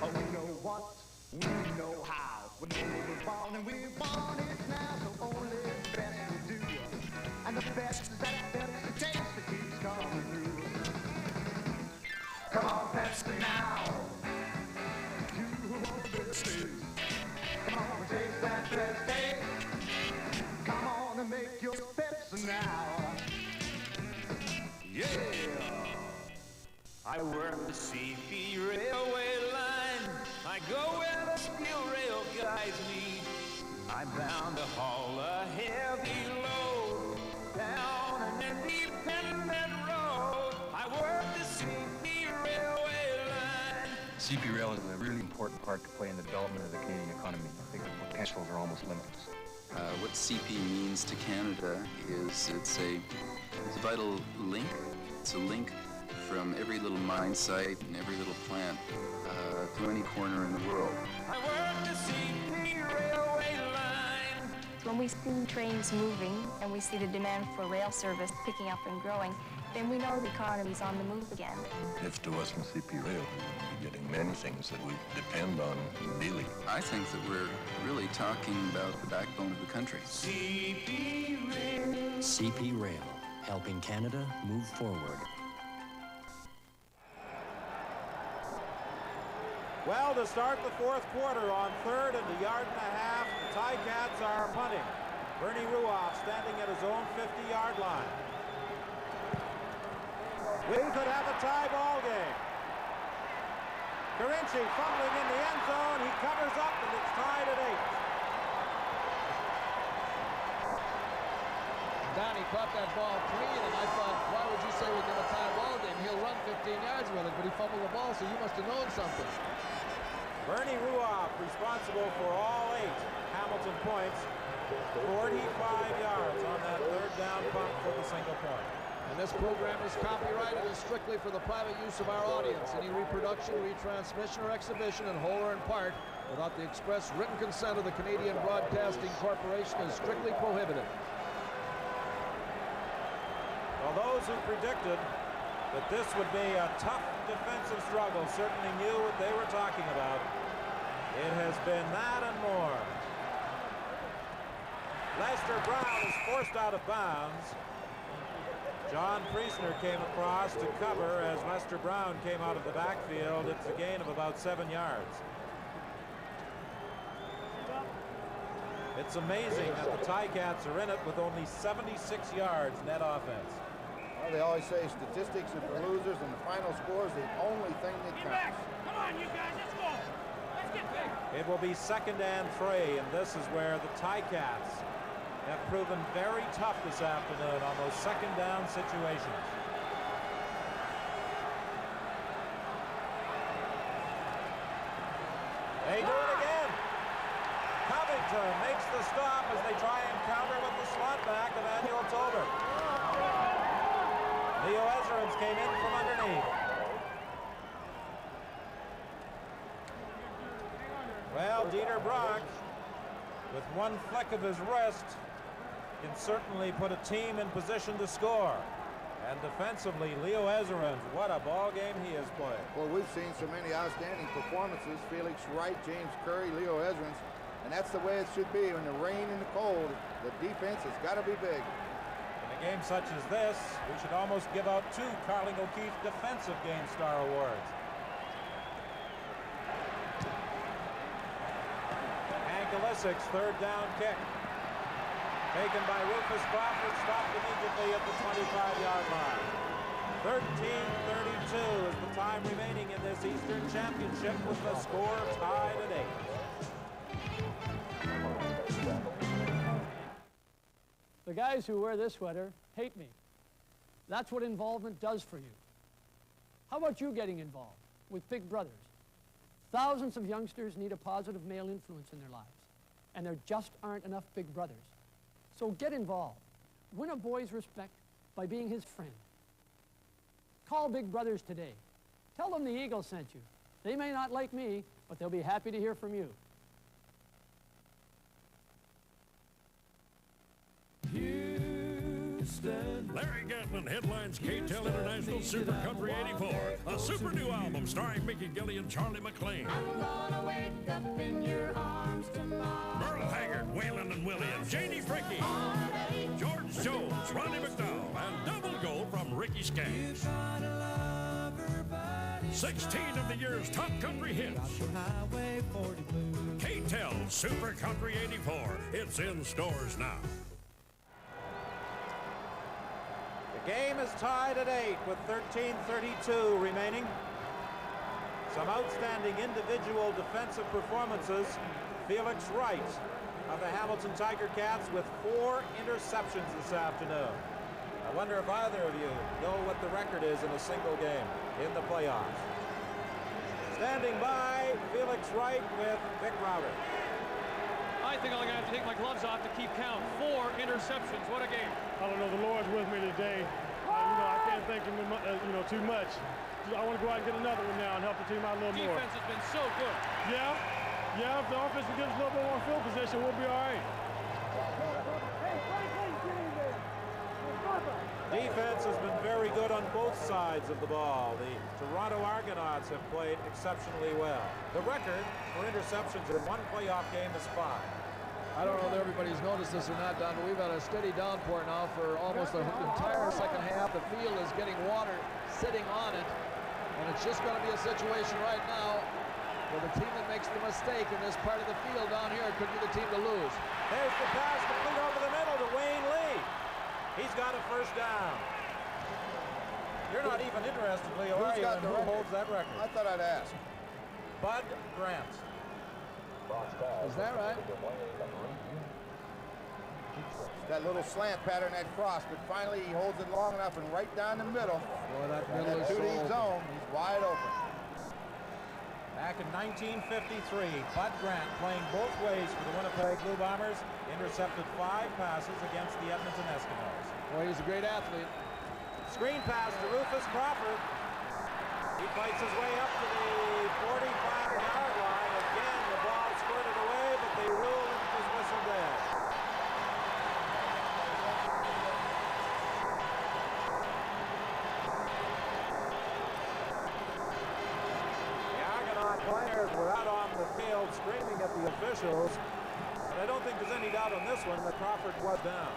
Oh, we know what, we know how. We know we're born and we're born it now. So only the best will do. And the best is that Pepsi taste that keeps coming through. Come on, Pepsi now. You want the best taste. Come on, taste that best taste. Come on and make your Pepsi now. Yeah. I work the CP railway line. I go where the steel rail guides me. I'm bound to haul a heavy load down an independent road. I work the CP railway line. CP rail is a really important part to play in the development of the Canadian economy. I think the potentials are almost limitless. What CP means to Canada is it's a vital link. It's a link from every little mine site and every little plant to any corner in the world. I work the CP railway line. When we see trains moving and we see the demand for rail service picking up and growing, then we know the economy's on the move again. If there wasn't CP rail, we would be getting many things that we depend on daily. I think that we're really talking about the backbone of the country. CP rail. CP rail, helping Canada move forward. Well, to start the fourth quarter on third and a yard and a half, the Ticats are punting. Bernie Ruoff standing at his own 50-yard line. We could have a tie ball game. Carinci fumbling in the end zone. He covers up and it's tied at 8. Donnie caught that ball clean, and I thought, why would you say we get a tie ball game? He'll run 15 yards with it, but he fumbled the ball, so you must have known something. Bernie Ruoff responsible for all 8 Hamilton points. 45 yards on that third down punt for the single point. And this program is copyrighted and strictly for the private use of our audience. Any reproduction, retransmission, or exhibition in whole or in part without the express written consent of the Canadian Broadcasting Corporation is strictly prohibited. Well, those who predicted that this would be a tough defensive struggle certainly knew what they were talking about. It has been that and more. Lester Brown is forced out of bounds. John Priestner came across to cover as Lester Brown came out of the backfield. It's a gain of about 7 yards. It's amazing that the Ticats are in it with only 76 yards net offense. Well, they always say statistics are for losers and the final score is the only thing that counts. Come on, you guys, let's go. Let's get back. It will be 2nd and 3, and this is where the Ticats have proven very tough this afternoon on those 2nd down situations. They do it again. Covington makes the stop as they try and counter with the slot back of Emmanuel Tolbert. Leo Ezerins came in from underneath. Well, Dieter Brock, with one flick of his wrist, can certainly put a team in position to score. And defensively, Leo Ezerins, what a ball game he has played. Well, we've seen so many outstanding performances. Felix Wright, James Curry, Leo Ezerins, and that's the way it should be. In the rain and the cold, the defense has got to be big. In a game such as this, we should almost give out 2 Carling O'Keefe Defensive Game Star Awards. Hank Elisic's 3rd down kick. Taken by Rufus Crawford, stopped immediately at the 25-yard line. 13:32 is the time remaining in this Eastern Championship with the score tied at 8. The guys who wear this sweater hate me. That's what involvement does for you. How about you getting involved with Big Brothers? Thousands of youngsters need a positive male influence in their lives, and there just aren't enough Big Brothers. So get involved. Win a boy's respect by being his friend. Call Big Brothers today. Tell them the Eagle sent you. They may not like me, but they'll be happy to hear from you. Houston. Larry Gatlin headlines K-Tel International Super Country 84, a super new album starring Mickey Gilley and Charlie McLean. I'm gonna wake up in your arms tomorrow. Merle Haggard, Waylon and Willie, and Janie Fricke. George Jones, Ronnie McDowell, and double gold from Ricky Skaggs. 16 of the year's top country hits. K-Tel Super Country 84. It's in stores now. The game is tied at 8 with 13:32 remaining. Some outstanding individual defensive performances. Felix Wright of the Hamilton Tiger Cats with 4 interceptions this afternoon. I wonder if either of you know what the record is in a single game in the playoffs. Standing by, Felix Wright with Vic Rowder. I think I'm going to have to take my gloves off to keep count. 4 interceptions. What a game. I don't know, the Lord's with me today. I can't thank him too much. I want to go out and get another one now and help the team out a little more. Defense has been so good. Yeah, if the offense can get us a little bit more field position, we'll be all right. Defense has been very good on both sides of the ball. The Toronto Argonauts have played exceptionally well. The record for interceptions in one playoff game is 5. I don't know if everybody's noticed this or not, Don, but we've had a steady downpour now for almost the entire second half. The field is getting water sitting on it, and it's just going to be a situation right now where the team that makes the mistake in this part of the field down here could be the team to lose. There's the pass complete over the middle to Wayne Lee. He's got a 1st down. You're not even interested, Leo, are you, in who holds that record? I thought I'd ask. Bud Grant. Is that right? That little slant pattern, that cross, but finally he holds it long enough and right down the middle. Boy, that middle that is so 2-deep zone, he's wide open. Back in 1953, Bud Grant playing both ways for the Winnipeg Blue Bombers, intercepted 5 passes against the Edmonton Eskimos. Boy, he's a great athlete. Screen pass to Rufus Crawford. He fights his way up to the 45-yard line. Again, the ball squirted away, but they ruled it was whistled dead. crowd screaming at the officials. But I don't think there's any doubt on this one that Crawford was down.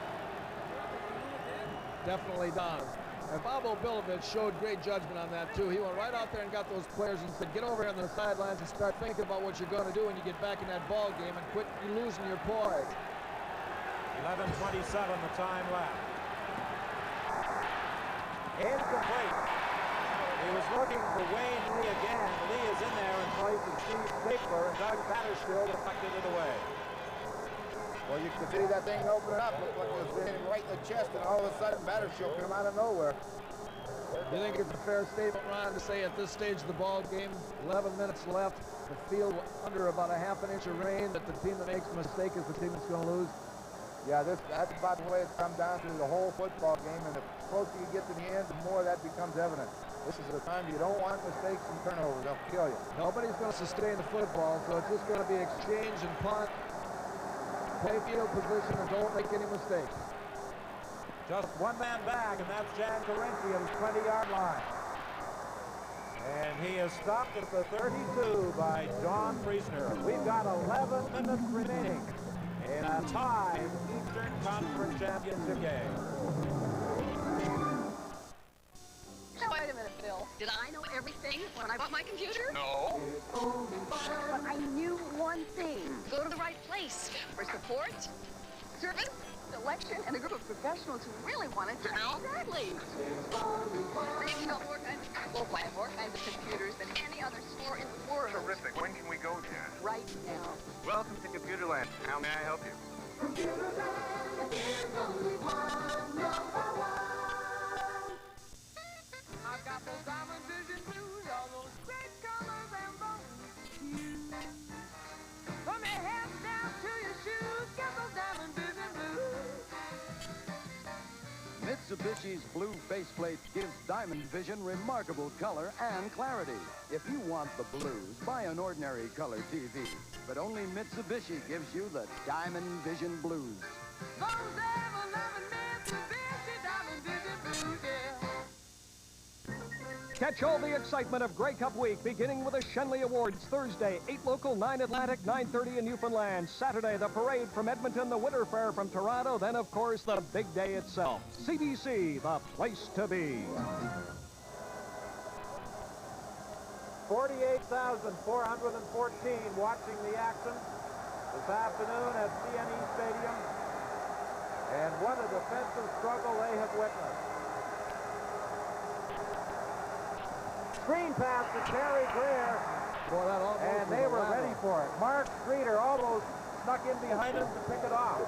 Definitely does. And Bob Obilovich showed great judgment on that, too. He went right out there and got those players and said, get over here on the sidelines and start thinking about what you're going to do when you get back in that ball game and quit losing your poise. 11:27 the time left. Incomplete. He was looking for Wayne Lee again. Lee is in there in place of Steve Stapler, and Doug Batterstill deflected it away. Well, you could see that thing open up. Looked like it was hitting right in the chest, and all of a sudden, Batterstill came out of nowhere. You think it's a fair statement, Ron, to say at this stage of the ball game, 11 minutes left, the field under about a half an inch of rain, that the team that makes a mistake is the team that's going to lose? Yeah, that's about the way it's come down through the whole football game, and the closer you get to the end, the more that becomes evident. This is the time you don't want mistakes and turnovers. They'll kill you. Nobody's going to sustain the football, so it's just going to be exchange and punt. Play field position and don't make any mistakes. Just one man back, and that's Jan Carinci at his 20-yard line. And he is stopped at the 32 by John Friesner. We've got 11 minutes remaining in a tied Eastern Conference Championship game. Wait a minute, Bill. Did I know everything when I bought my computer? No. But I knew one thing. Go to the right place for support, service, selection, and a group of professionals who really wanted to help. Exactly. They can help more kinds of computers than any other store in the world. Terrific. When can we go, Jan? Right now. Welcome to Computerland. How may I help you? Computerland, there's only one number one. I've got those diamond vision blues, all those great colors and those hues. From your head down to your shoes, get those diamond vision blues. Mitsubishi's blue faceplate gives Diamond Vision remarkable color and clarity. If you want the blues, buy an ordinary color TV. But only Mitsubishi gives you the Diamond Vision Blues. Those ever-loving Mitsubishi diamond vision blues, yeah. Catch all the excitement of Grey Cup Week, beginning with the Shenley Awards Thursday, 8 local, 9 Atlantic, 9:30 in Newfoundland. Saturday, the parade from Edmonton, the Winter Fair from Toronto, then, of course, the big day itself. CBC, the place to be. 48,414 watching the action this afternoon at CNE Stadium. And what a defensive struggle they have witnessed. Screen pass to Terry Greer. Boy, that almost and they were ready for it. Mark Streeter almost snuck in behind him to pick it off.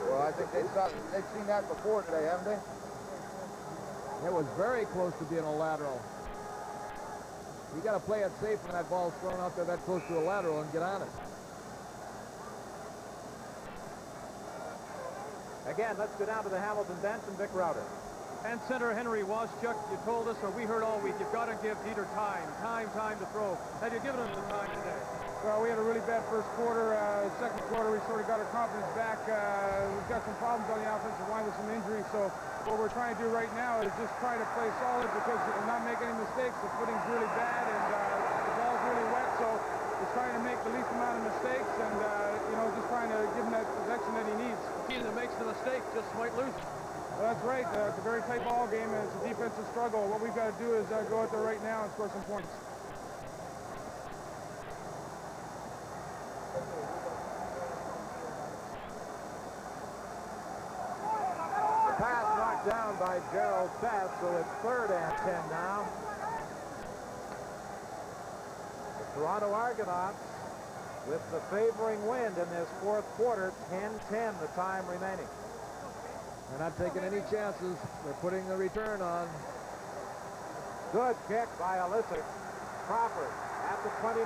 Well, I think they've seen that before today, haven't they? It was very close to being a lateral. You got to play it safe when that ball's thrown out there that close to a lateral and get on it. Again, let's go down to the Hamilton bench and Vic Router. And center Henry Waschuk, you told us, or we heard all week, you've got to give Dieter time to throw. Have you given him the time today? Well, we had a really bad first quarter. Second quarter, we sort of got our confidence back. We've got some problems on the offensive line with some injuries, so what we're trying to do right now is just try to play solid because we're not making any mistakes. The footing's really bad, and the ball's really wet, so we're trying to make the least amount of mistakes and, just trying to give him that protection that he needs. The team that makes the mistake just might lose it. Well, that's right. It's a very tight ball game, and it's a defensive struggle. What we've got to do is go out there right now and score some points. The pass knocked down by Gerald Best, so it's 3rd and 10 now. The Toronto Argonauts with the favoring wind in this 4th quarter, 10-10 the time remaining. They're not taking any chances. They're putting the return on. Good kick by Alyssic. Crawford at the 29.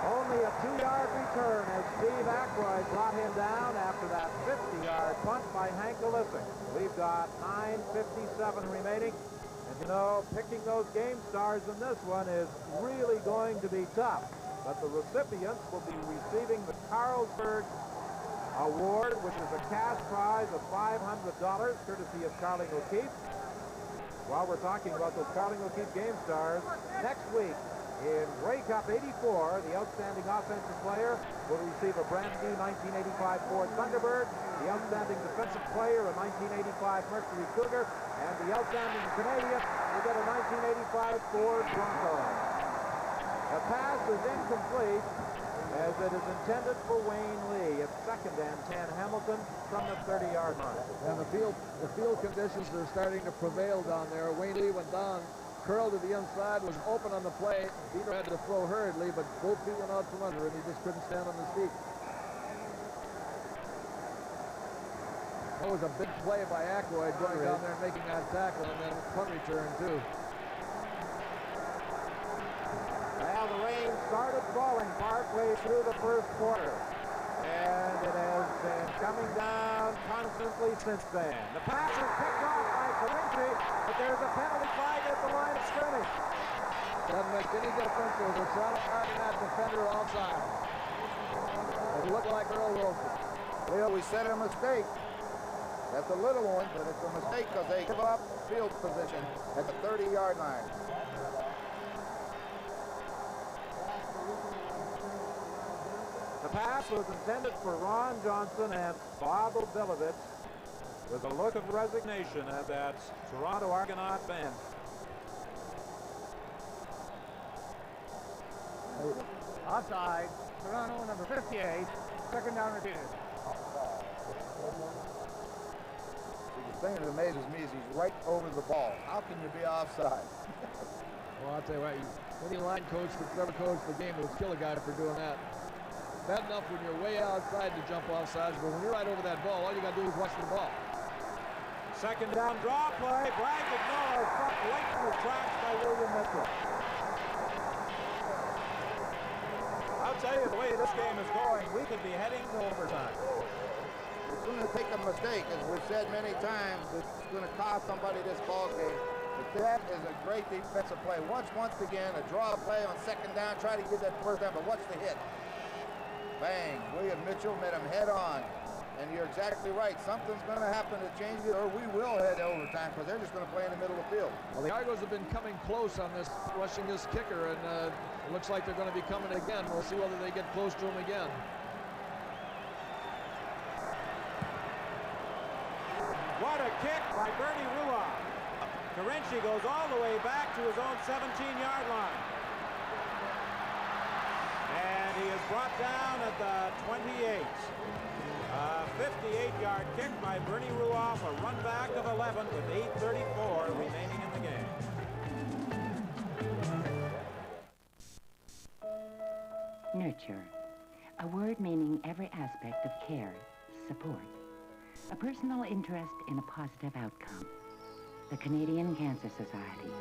Only a 2-yard return as Steve Aykroyd brought him down after that 50-yard punt by Hank Alyssic. We've got 9:57 remaining. And picking those game stars in this one is really going to be tough. But the recipients will be receiving the Carlsberg Award, which is a cash prize of $500, courtesy of Carling O'Keefe. While we're talking about those Carling O'Keefe game stars, next week In Grey Cup 84, the outstanding offensive player will receive a brand new 1985 Ford Thunderbird, the outstanding defensive player, a 1985 Mercury Cougar, and the outstanding Canadian will get a 1985 Ford Bronco. The pass is incomplete as it is intended for Wayne Lee. It's 2nd and 10 Hamilton from the 30-yard line. And the field conditions are starting to prevail down there. Wayne Lee went down, curled to the inside, was open on the play. Dieter had to throw hurriedly, but both feet went out from under him. He just couldn't stand on his feet. That was a big play by Aykroyd going down there and making that tackle, and then punt return too. Well, the rain started falling partway through the first quarter, and it has been coming down constantly since then. The pass is picked off by Corinthi, but there's a penalty flag at the line of scrimmage. Doesn't make any difference. There was a shot at that defender offside. It looked like Earl Wilson. Well, we said a mistake. That's a little one, but it's a mistake because they give up field position at the 30-yard line. The pass was intended for Ron Johnson and Bob Obilovich. With a look of resignation at that Toronto Argonaut bench. Offside, Toronto, number 58, 2nd down repeated. The thing that amazes me is he's right over the ball. How can you be offside? Well, I'll tell you what, any line coach that's ever coached the game will kill a guy for doing that. Bad enough when you're way outside to jump offsides, but when you're right over that ball, all you got to do is watch the ball. 2nd down draw play. Bragg ignored, front right from the tracks by William Mitchell. I'll tell you, the way this game is going, we could be heading to overtime. It's going to take a mistake, as we've said many times. It's going to cost somebody this ball game. But that is a great defensive play. Once again, a draw play on 2nd down. Try to get that first down, but watch the hit. Bang. William Mitchell met him head on. And you're exactly right. Something's going to happen to change it, or we will head to overtime because they're just going to play in the middle of the field. Well, the Argos have been coming close on this, rushing this kicker, and it looks like they're going to be coming again. We'll see whether they get close to him again. What a kick by Bernie Ruoff. Corinthi goes all the way back to his own 17-yard line. And he is brought down at the 28. A 58-yard kick by Bernie Ruoff, a run back of 11 with 8:34 remaining in the game. Nurture, a word meaning every aspect of care, support, a personal interest in a positive outcome. The Canadian Cancer Society.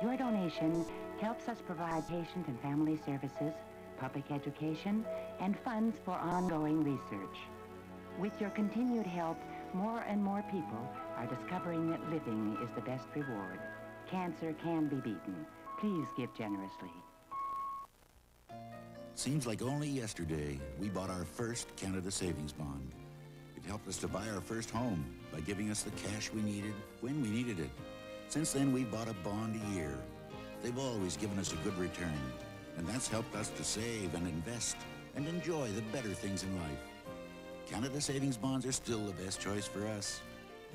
Your donation helps us provide patient and family services, public education, and funds for ongoing research. With your continued help, more and more people are discovering that living is the best reward. Cancer can be beaten. Please give generously. Seems like only yesterday we bought our first Canada Savings Bond. It helped us to buy our first home by giving us the cash we needed when we needed it. Since then, we've bought a bond a year. They've always given us a good return, and that's helped us to save and invest and enjoy the better things in life. Canada Savings Bonds are still the best choice for us.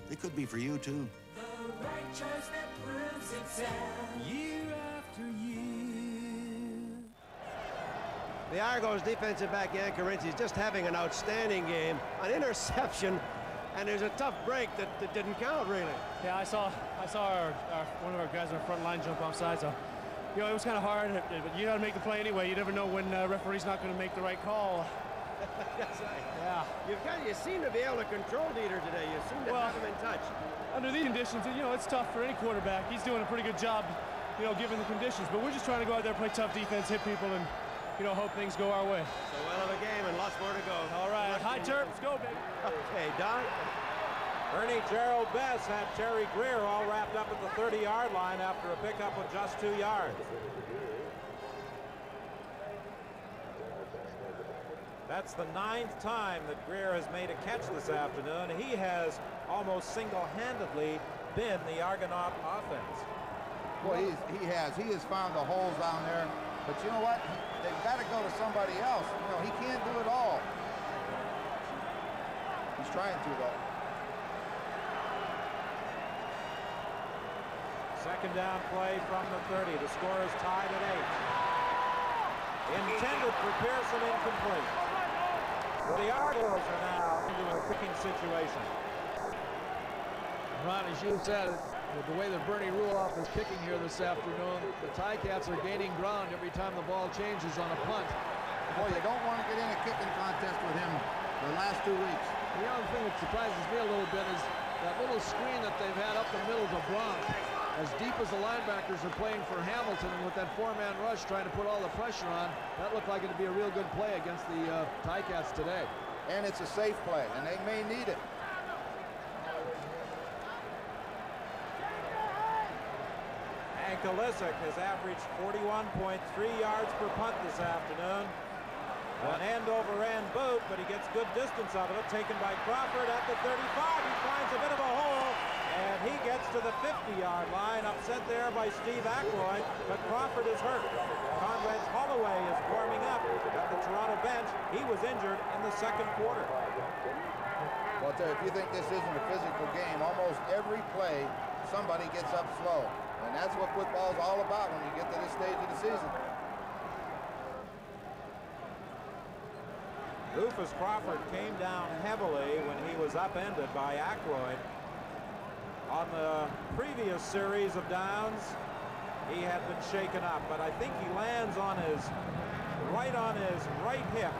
They could be for you, too. The right choice that proves itself year after year. The Argos defensive back, Jan Corinthi, is just having an outstanding game. An interception, and there's a tough break that didn't count, really. Yeah, I saw one of our guys on our front line jump offside, so you know, it was kind of hard, but you got to make the play anyway. You never know when referee's not going to make the right call. That's right. Yeah. You seem to be able to control Dieter today. You seem to have him in touch. Under these conditions, you know, it's tough for any quarterback. He's doing a pretty good job, you know, given the conditions. But we're just trying to go out there, play tough defense, hit people, and, you know, hope things go our way. So well of a game and lots more to go. All right, high Terps, go, baby. Okay, Don. Ernie Gerald Bess had Terry Greer all wrapped up at the 30-yard line after a pickup of just 2 yards. That's the 9th time that Greer has made a catch this afternoon. He has almost single-handedly been the Argonaut offense. Boy, he has found the holes down there. But you know what? They've got to go to somebody else. You know, he can't do it all. He's trying to, though. Second down play from the 30. The score is tied at 8. Intended for Pearson, incomplete. Well, the Argonauts are now into a kicking situation. Ron, as you said, with the way that Bernie Ruoff is kicking here this afternoon, the Ticats are gaining ground every time the ball changes on a punt. Boy, you don't want to get in a kicking contest with him the last 2 weeks. The other thing that surprises me a little bit is that little screen that they've had up the middle to Bronk. As deep as the linebackers are playing for Hamilton, and with that four-man rush trying to put all the pressure on, that looked like it would be a real good play against the Ticats today. And it's a safe play, and they may need it. And Kalisic has averaged 41.3 yards per punt this afternoon. An end-over-end boot, but he gets good distance out of it. Taken by Crawford at the 35. He finds a bit of a hole, and he gets to the 50-yard line. Upset there by Steve Ackroyd, but Crawford is hurt. Conrad Holloway is warming up at the Toronto bench. He was injured in the second quarter. Well, if you think this isn't a physical game, almost every play somebody gets up slow. And that's what football is all about when you get to this stage of the season. Rufus Crawford came down heavily when he was upended by Ackroyd. On the previous series of downs, he had been shaken up, but I think he lands on his right hip.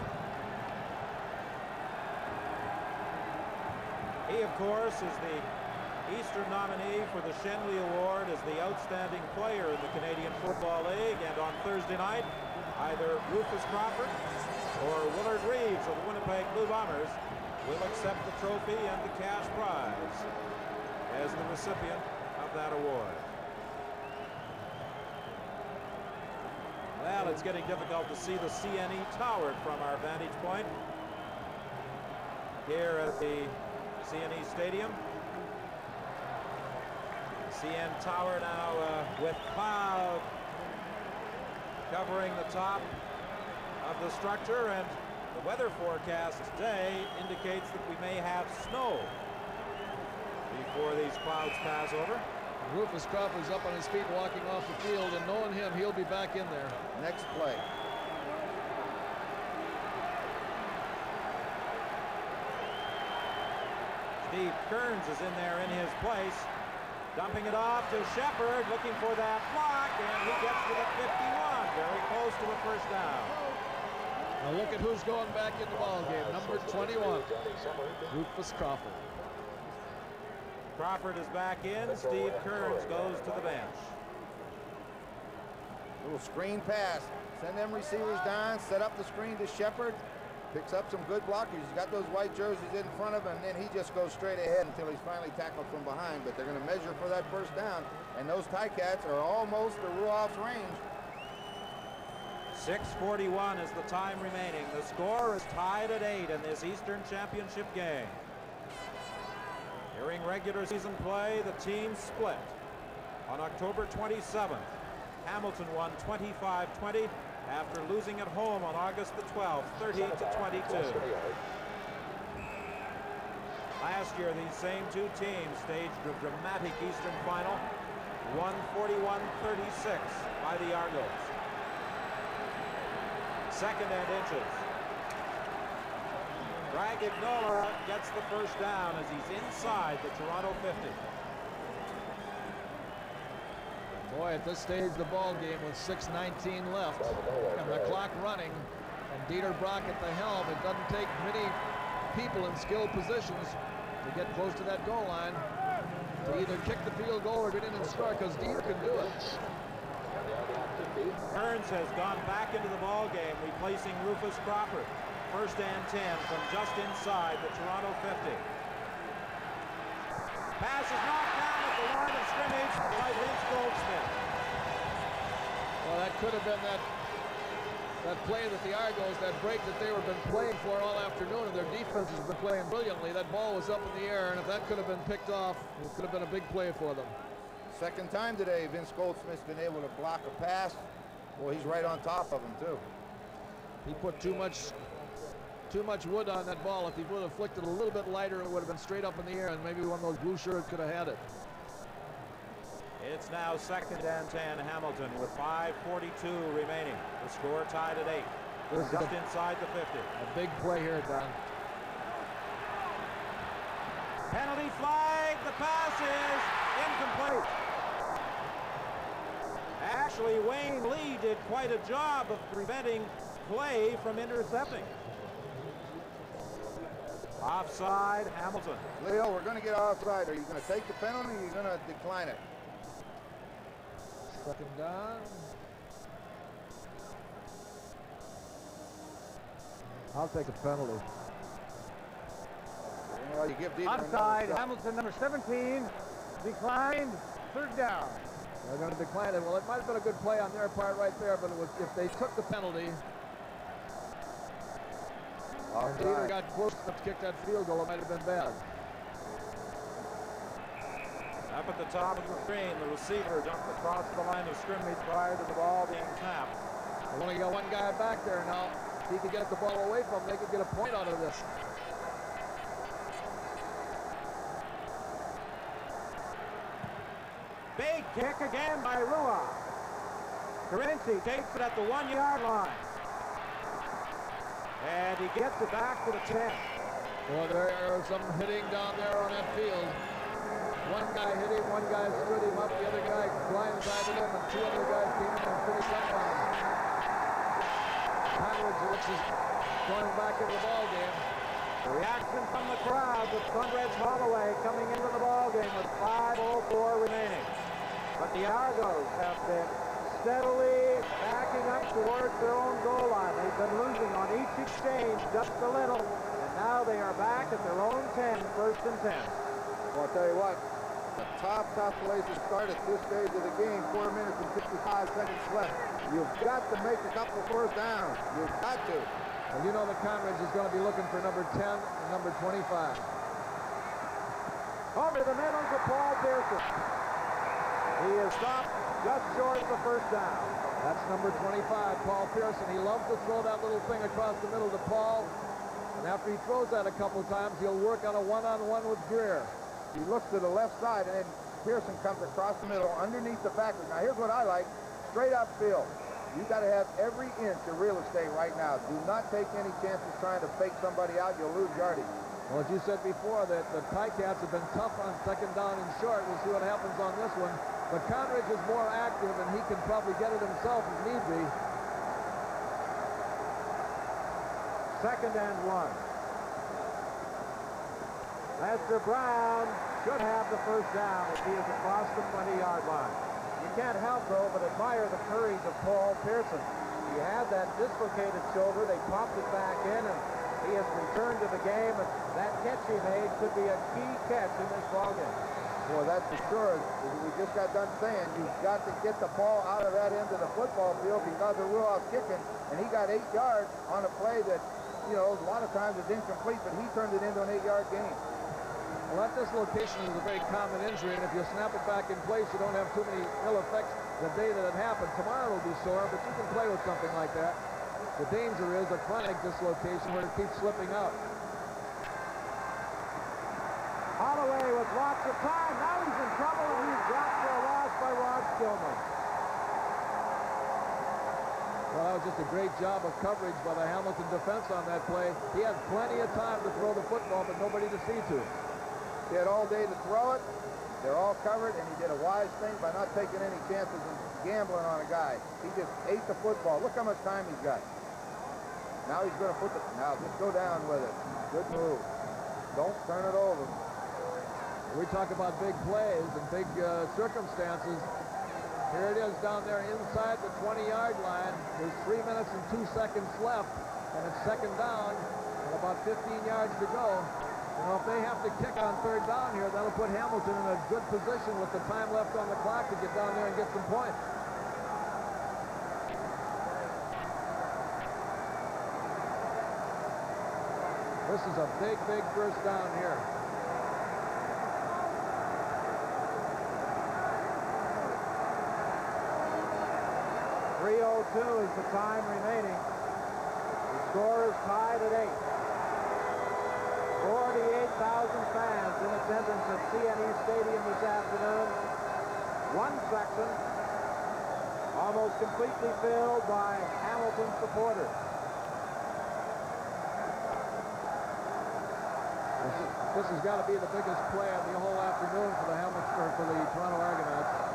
He, of course, is the Eastern nominee for the Shenley Award as the outstanding player in the Canadian Football League, and on Thursday night, either Rufus Crawford or Willard Reeves of the Winnipeg Blue Bombers will accept the trophy and the cash prize as the recipient of that award. Well, it's getting difficult to see the CNE Tower from our vantage point here at the CNE Stadium. CN Tower now with cloud covering the top of the structure, and the weather forecast today indicates that we may have snow before these clouds pass over. Rufus Crawford's up on his feet walking off the field, and knowing him, he'll be back in there. Next play. Steve Kearns is in there in his place, dumping it off to Shepard, looking for that block, and he gets to the 51, very close to a first down. Now look at who's going back in the ball game. Number 21, Rufus Crawford. Crawford is back in. Steve Kearns goes to the bench. Little screen pass. Send them receivers down, set up the screen to Shepard. Picks up some good blockers. He's got those white jerseys in front of him, and then he just goes straight ahead until he's finally tackled from behind. But they're going to measure for that first down, and those Ticats are almost to Ruoff's range. 6:41 is the time remaining. The score is tied at 8 in this Eastern Championship game. During regular season play, the teams split. On October 27th, Hamilton won 25-20 after losing at home on August the 12th, 30-22. Last year, these same two teams staged a dramatic Eastern final, won 41-36 by the Argonauts. Second and inches. Dragignola gets the first down as he's inside the Toronto 50. Boy, at this stage of the ball game with 6:19 left and the clock running and Dieter Brock at the helm, it doesn't take many people in skilled positions to get close to that goal line to either kick the field goal or get in and score, because Dieter can do it. Kearns has gone back into the ball game, replacing Rufus Crawford. First and 10 from just inside the Toronto 50. Pass is knocked down at the line of scrimmage by Vince Goldsmith. Well, that could have been that play that the Argos, that break that they were been playing for all afternoon, and their defense has been playing brilliantly. That ball was up in the air, and if that could have been picked off, it could have been a big play for them. Second time today, Vince Goldsmith's been able to block a pass. Well, he's right on top of him, too. He put too much wood on that ball. If he would have flicked it a little bit lighter, it would have been straight up in the air, and maybe one of those blue shirts could have had it. It's now 2nd and 10, Hamilton, with 5:42 remaining. The score tied at 8. Just inside the 50. A big play here, Don. Penalty flag. The pass is incomplete. Actually, Wayne Lee did quite a job of preventing play from intercepting. Offside, Hamilton. Leo, we're going to get offside. Are you going to take the penalty or are you going to decline it? 2nd down. I'll take a penalty. Well, you give offside, Hamilton, number 17, declined, 3rd down. They're going to decline it. Well, it might have been a good play on their part right there, but it was, if they took the penalty, and they either got close enough to kick that field goal, it might have been bad. Up at the top of the screen, the receiver jumped across the line of scrimmage prior to the ball being snapped. They've only got one guy back there now. If he could get the ball away from them, they could get a point out of this. Big kick again by Rua. Carinci takes it at the 1-yard line. And he gets it back to the 10. Well, there are some hitting down there on that field. One guy hit him, one guy stood him up, the other guy blindsided him, and 2 other guys came in and finished up on him. Conrad looks is going back into the ball game. The reaction from the crowd with Conrad Holloway coming into the ball game with 5:04 remaining. But the Argos have been steadily backing up towards their own goal line. They've been losing on each exchange just a little, and now they are back at their own 10, 1st and 10. Well, I'll tell you what, the tough place to start at this stage of the game, 4 minutes and 55 seconds left. You've got to make a couple 1st downs. You've got to. And you know that Conrad is going to be looking for number 10 and number 25. Over the middle to Paul Pearson. He is stopped just short of the 1st down. That's number 25, Paul Pearson. He loves to throw that little thing across the middle to Paul. And after he throws that a couple times, he'll work on a one-on-one with Greer. He looks to the left side, and then Pearson comes across the middle underneath the backers. Now, here's what I like. Straight up field. You got to have every inch of real estate right now. Do not take any chances trying to fake somebody out. You'll lose yardage. Well, as you said before, that the Ticats have been tough on 2nd down and short. We'll see what happens on this one. But Conridge is more active, and he can probably get it himself if need be. 2nd and 1. Lester Brown should have the 1st down if he is across the 20-yard line. You can't help, though, but admire the courage of Paul Pearson. He had that dislocated shoulder. They popped it back in, and he has returned to the game. And that catch he made could be a key catch in this ballgame. Well, that's for sure. We just got done saying you've got to get the ball out of that end of the football field because of Ruoff's kicking, and he got 8 yards on a play that, you know, a lot of times is incomplete, but he turned it into an 8-yard gain. Well, that dislocation is a very common injury, and if you snap it back in place, you don't have too many ill effects the day that it happened. Tomorrow it'll be sore, but you can play with something like that. The danger is a chronic dislocation where it keeps slipping out. Holloway with lots of time. Now he's in trouble, and he's dropped for a loss by Rod Stillman. Well, that was just a great job of coverage by the Hamilton defense on that play. He had plenty of time to throw the football, but nobody to see to. He had all day to throw it. They're all covered, and he did a wise thing by not taking any chances and gambling on a guy. He just ate the football. Look how much time he's got. Now he's going to put the... Now, just go down with it. Good move. Don't turn it over. We talk about big plays and big circumstances. Here it is down there inside the 20-yard line. There's 3 minutes and 2 seconds left, and it's 2nd down and about 15 yards to go. You know, if they have to kick on 3rd down here, that'll put Hamilton in a good position with the time left on the clock to get down there and get some points. This is a big, big 1st down here. 3:02 is the time remaining. The score is tied at 8. 48,000 fans in attendance at CNE Stadium this afternoon. One section almost completely filled by Hamilton supporters. This has got to be the biggest play of the whole afternoon for the Toronto Argonauts.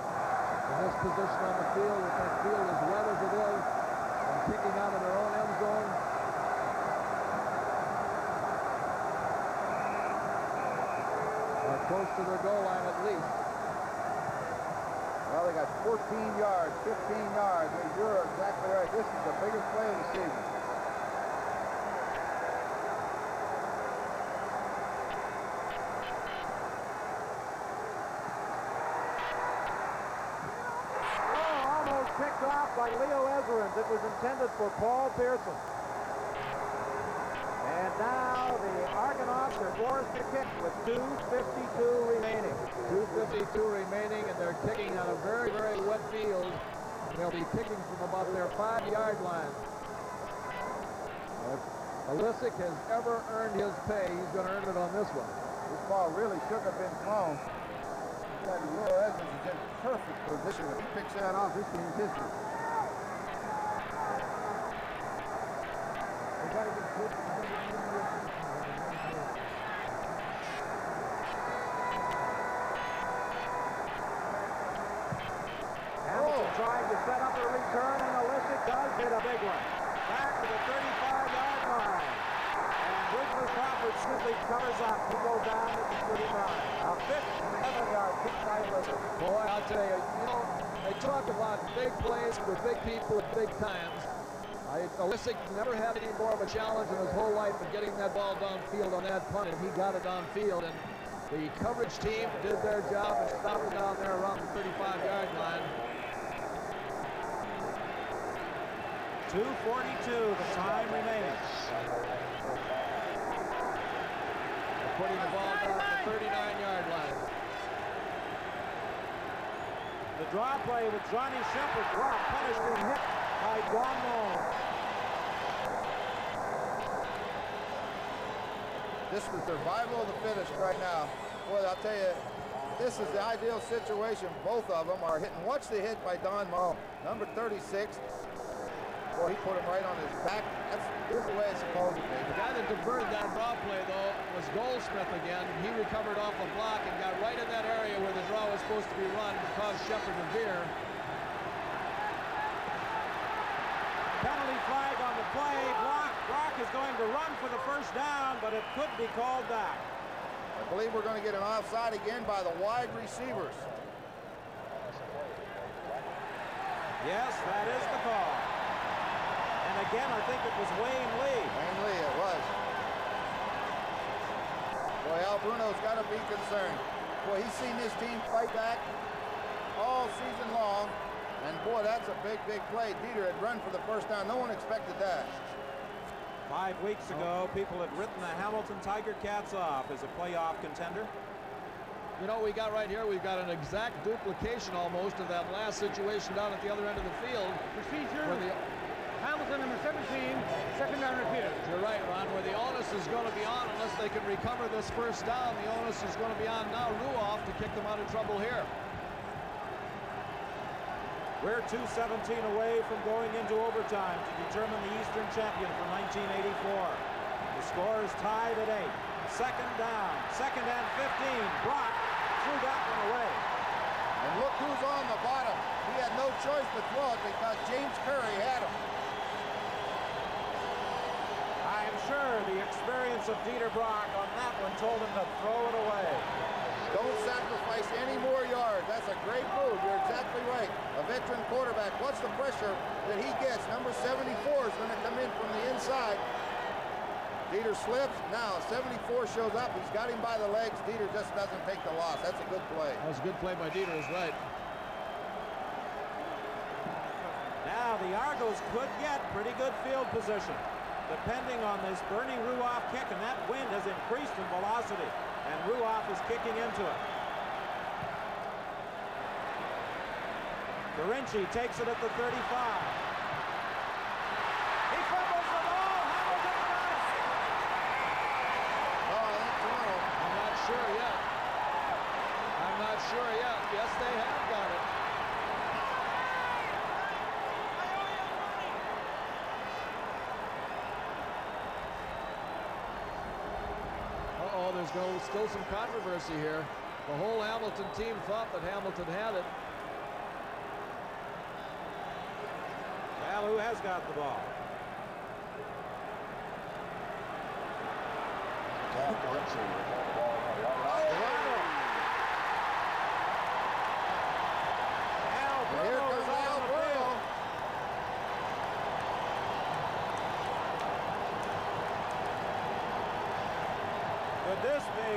In this position on the field, with that field as wet as it is, and kicking out of their own end zone. Or close to their goal line at least. Well, they got 14 yards, 15 yards. You're exactly right. This is the biggest play of the season. Picked off by Leo Ezerins. It was intended for Paul Pearson. And now the Argonauts are forced to kick with 2:52 remaining. 2:52 remaining, and they're kicking on a very, very wet field. They'll be kicking from about their 5-yard line. If Alisic has ever earned his pay, he's going to earn it on this one. This ball really should have been thrown. Leo Ezerins is in perfect position. If he picks that off, this game's history. Hamilton trying to set up a return, and Alisic does hit a big one. Back to the 35-yard line. And Wiggler Crawford simply covers up. He goes down at the 39. A 57-yard kick by Alisic. Boy, I'll tell you, they talk about big plays for big people at big times. Alisic never had any more of a challenge in his whole life than getting that ball downfield on that punt, and he got it downfield. And the coverage team did their job and stopped it down there around the 35-yard line. 2:42, the time remaining. They're putting the ball down at the 39-yard line. The draw play with Johnny Shepard. What a punishing hit by Don Moore. This is survival of the fittest right now. Boy, I'll tell you, this is the ideal situation. Both of them are hitting. Watch the hit by Don Moore, number 36. Boy, he put him right on his back. This is the way it's supposed to be. The guy that diverted that draw play, though, was Goldsmith again. He recovered off a block and got right in that area where the draw was supposed to be run and caused Shepard to veer. Penalty flag on the play. Brock is going to run for the first down, but it could be called back. I believe we're going to get an offside again by the wide receivers. Yes, that is the call. And again, I think it was Wayne Lee. Wayne Lee, it was. Boy, Al Bruno's got to be concerned. Boy, he's seen this team fight back all season long. And boy, that's a big, big play. Dieter had run for the first down. No one expected that. 5 weeks ago, people had written the Hamilton Tiger Cats off as a playoff contender. You know, we got right here, we've got an exact duplication almost of that last situation down at the other end of the field. Procedure. Hamilton, number 17, second down repeated. You're right, Ron, where the onus is going to be on unless they can recover this first down. The onus is going to be on now Ruoff to kick them out of trouble here. We're 2:17 away from going into overtime to determine the Eastern champion for 1984. The score is tied at 8. Second down, second and 15. Brock threw that one away. And look who's on the bottom. He had no choice but throw it because James Curry had him. I am sure the experience of Dieter Brock on that one told him to throw it away. Don't sacrifice any more yards. That's a great move. You're exactly right. A veteran quarterback. Watch the pressure that he gets. Number 74 is going to come in from the inside. Dieter slips. Now 74 shows up. He's got him by the legs. Dieter just doesn't take the loss. That's a good play. That was a good play by Dieter, is right. Now the Argos could get pretty good field position, depending on this Bernie Ruoff kick, and that wind has increased in velocity, and Ruoff is kicking into it. Carinci takes it at the 35. He fumbles the ball. Hamilton got it. Oh, I think Toronto. I'm not sure yet. I'm not sure yet. Yes, they have got it. Uh-oh, there's still some controversy here. The whole Hamilton team thought that Hamilton had it. Well, who has got the ball? Here comes Al Bruno. Could this be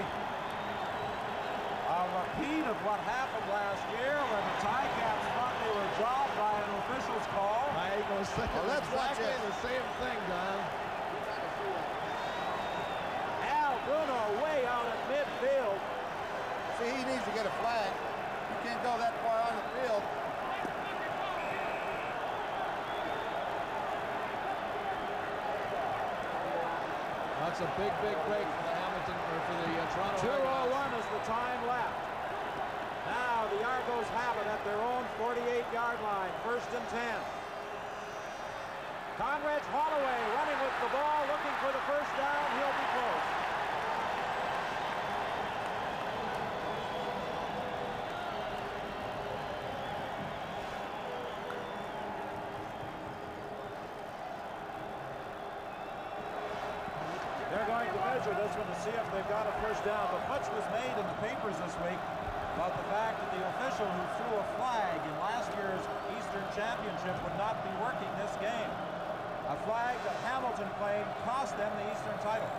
a repeat of what happened last year when the Ticats thought they were dropped by an official's call? I was thinking let's watch exactly it. the same thing, Don. Al Bruno way out at midfield. See, he needs to get a flag. You can't go that far on the field. That's a big, big break for the Hamilton, or for the Toronto. 2:01 is the time left. Now the Argos have it at their own 48-yard line, 1st and 10. Conrad Holloway running with the ball, looking for the first down. He'll be close. They're going to measure this one to see if they've got a first down, but much was made in the papers this week about the fact that the official who threw a flag in last year's Eastern Championship would not be working this game. A flag that Hamilton claimed cost them the Eastern title.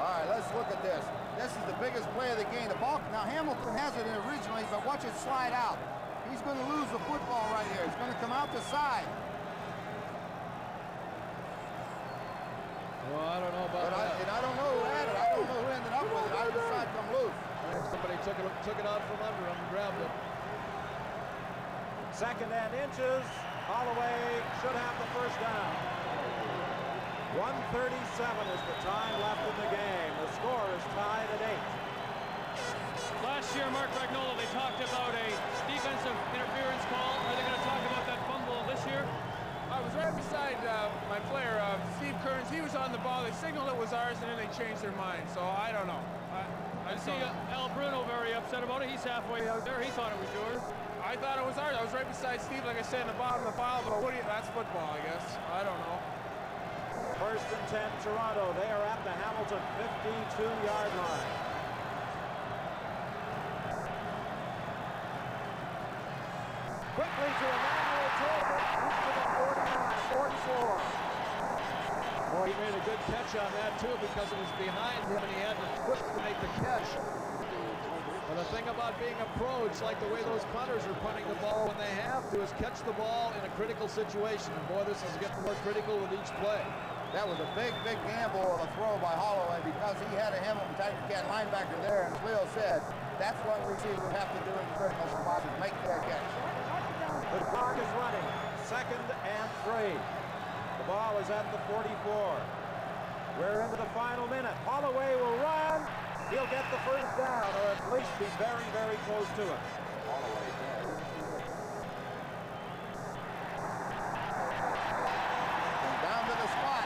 All right, let's look at this. This is the biggest play of the game. The ball, now Hamilton has it in originally, but watch it slide out. He's going to lose the football right here. He's going to come out the side. Well, I don't know about that. And I don't know who had it. I don't know who ended up with it. Either side come loose. Somebody took it out from under him and grabbed it. 2nd and inches. Holloway should have the first down. 1:37 is the time left in the game. The score is tied at 8. Last year, Mark Ragnola, they talked about a defensive interference call. Are they going to talk about that fumble this year? I was right beside my player, Steve Kearns. He was on the ball. They signaled it was ours, and then they changed their mind. So I don't know. I see Al Bruno very upset about it. He's halfway out there. He thought it was yours. I thought it was ours. I was right beside Steve, like I said, in the bottom of the pile. But that's football, I guess. I don't know. 1st and 10, Toronto. They are at the Hamilton 52-yard line. Quickly to Emmanuel Tolbert, up to the 49, 44. Boy, he made a good catch on that, too, because it was behind him, and he had to twist to make the catch. But the thing about being a pro, it's like the way those punters are punting the ball when they have to, is catch the ball in a critical situation. And, boy, this is getting more critical with each play. That was a big, big gamble of a throw by Holloway because he had a Hamilton Tiger linebacker there, and as Leo said, that's what receivers have to do in critical spots, is make that catch. The clock is running. 2nd and 3. The ball is at the 44. We're into the final minute. Holloway will run. He'll get the first down, or at least be very, very close to it. And down to the spot.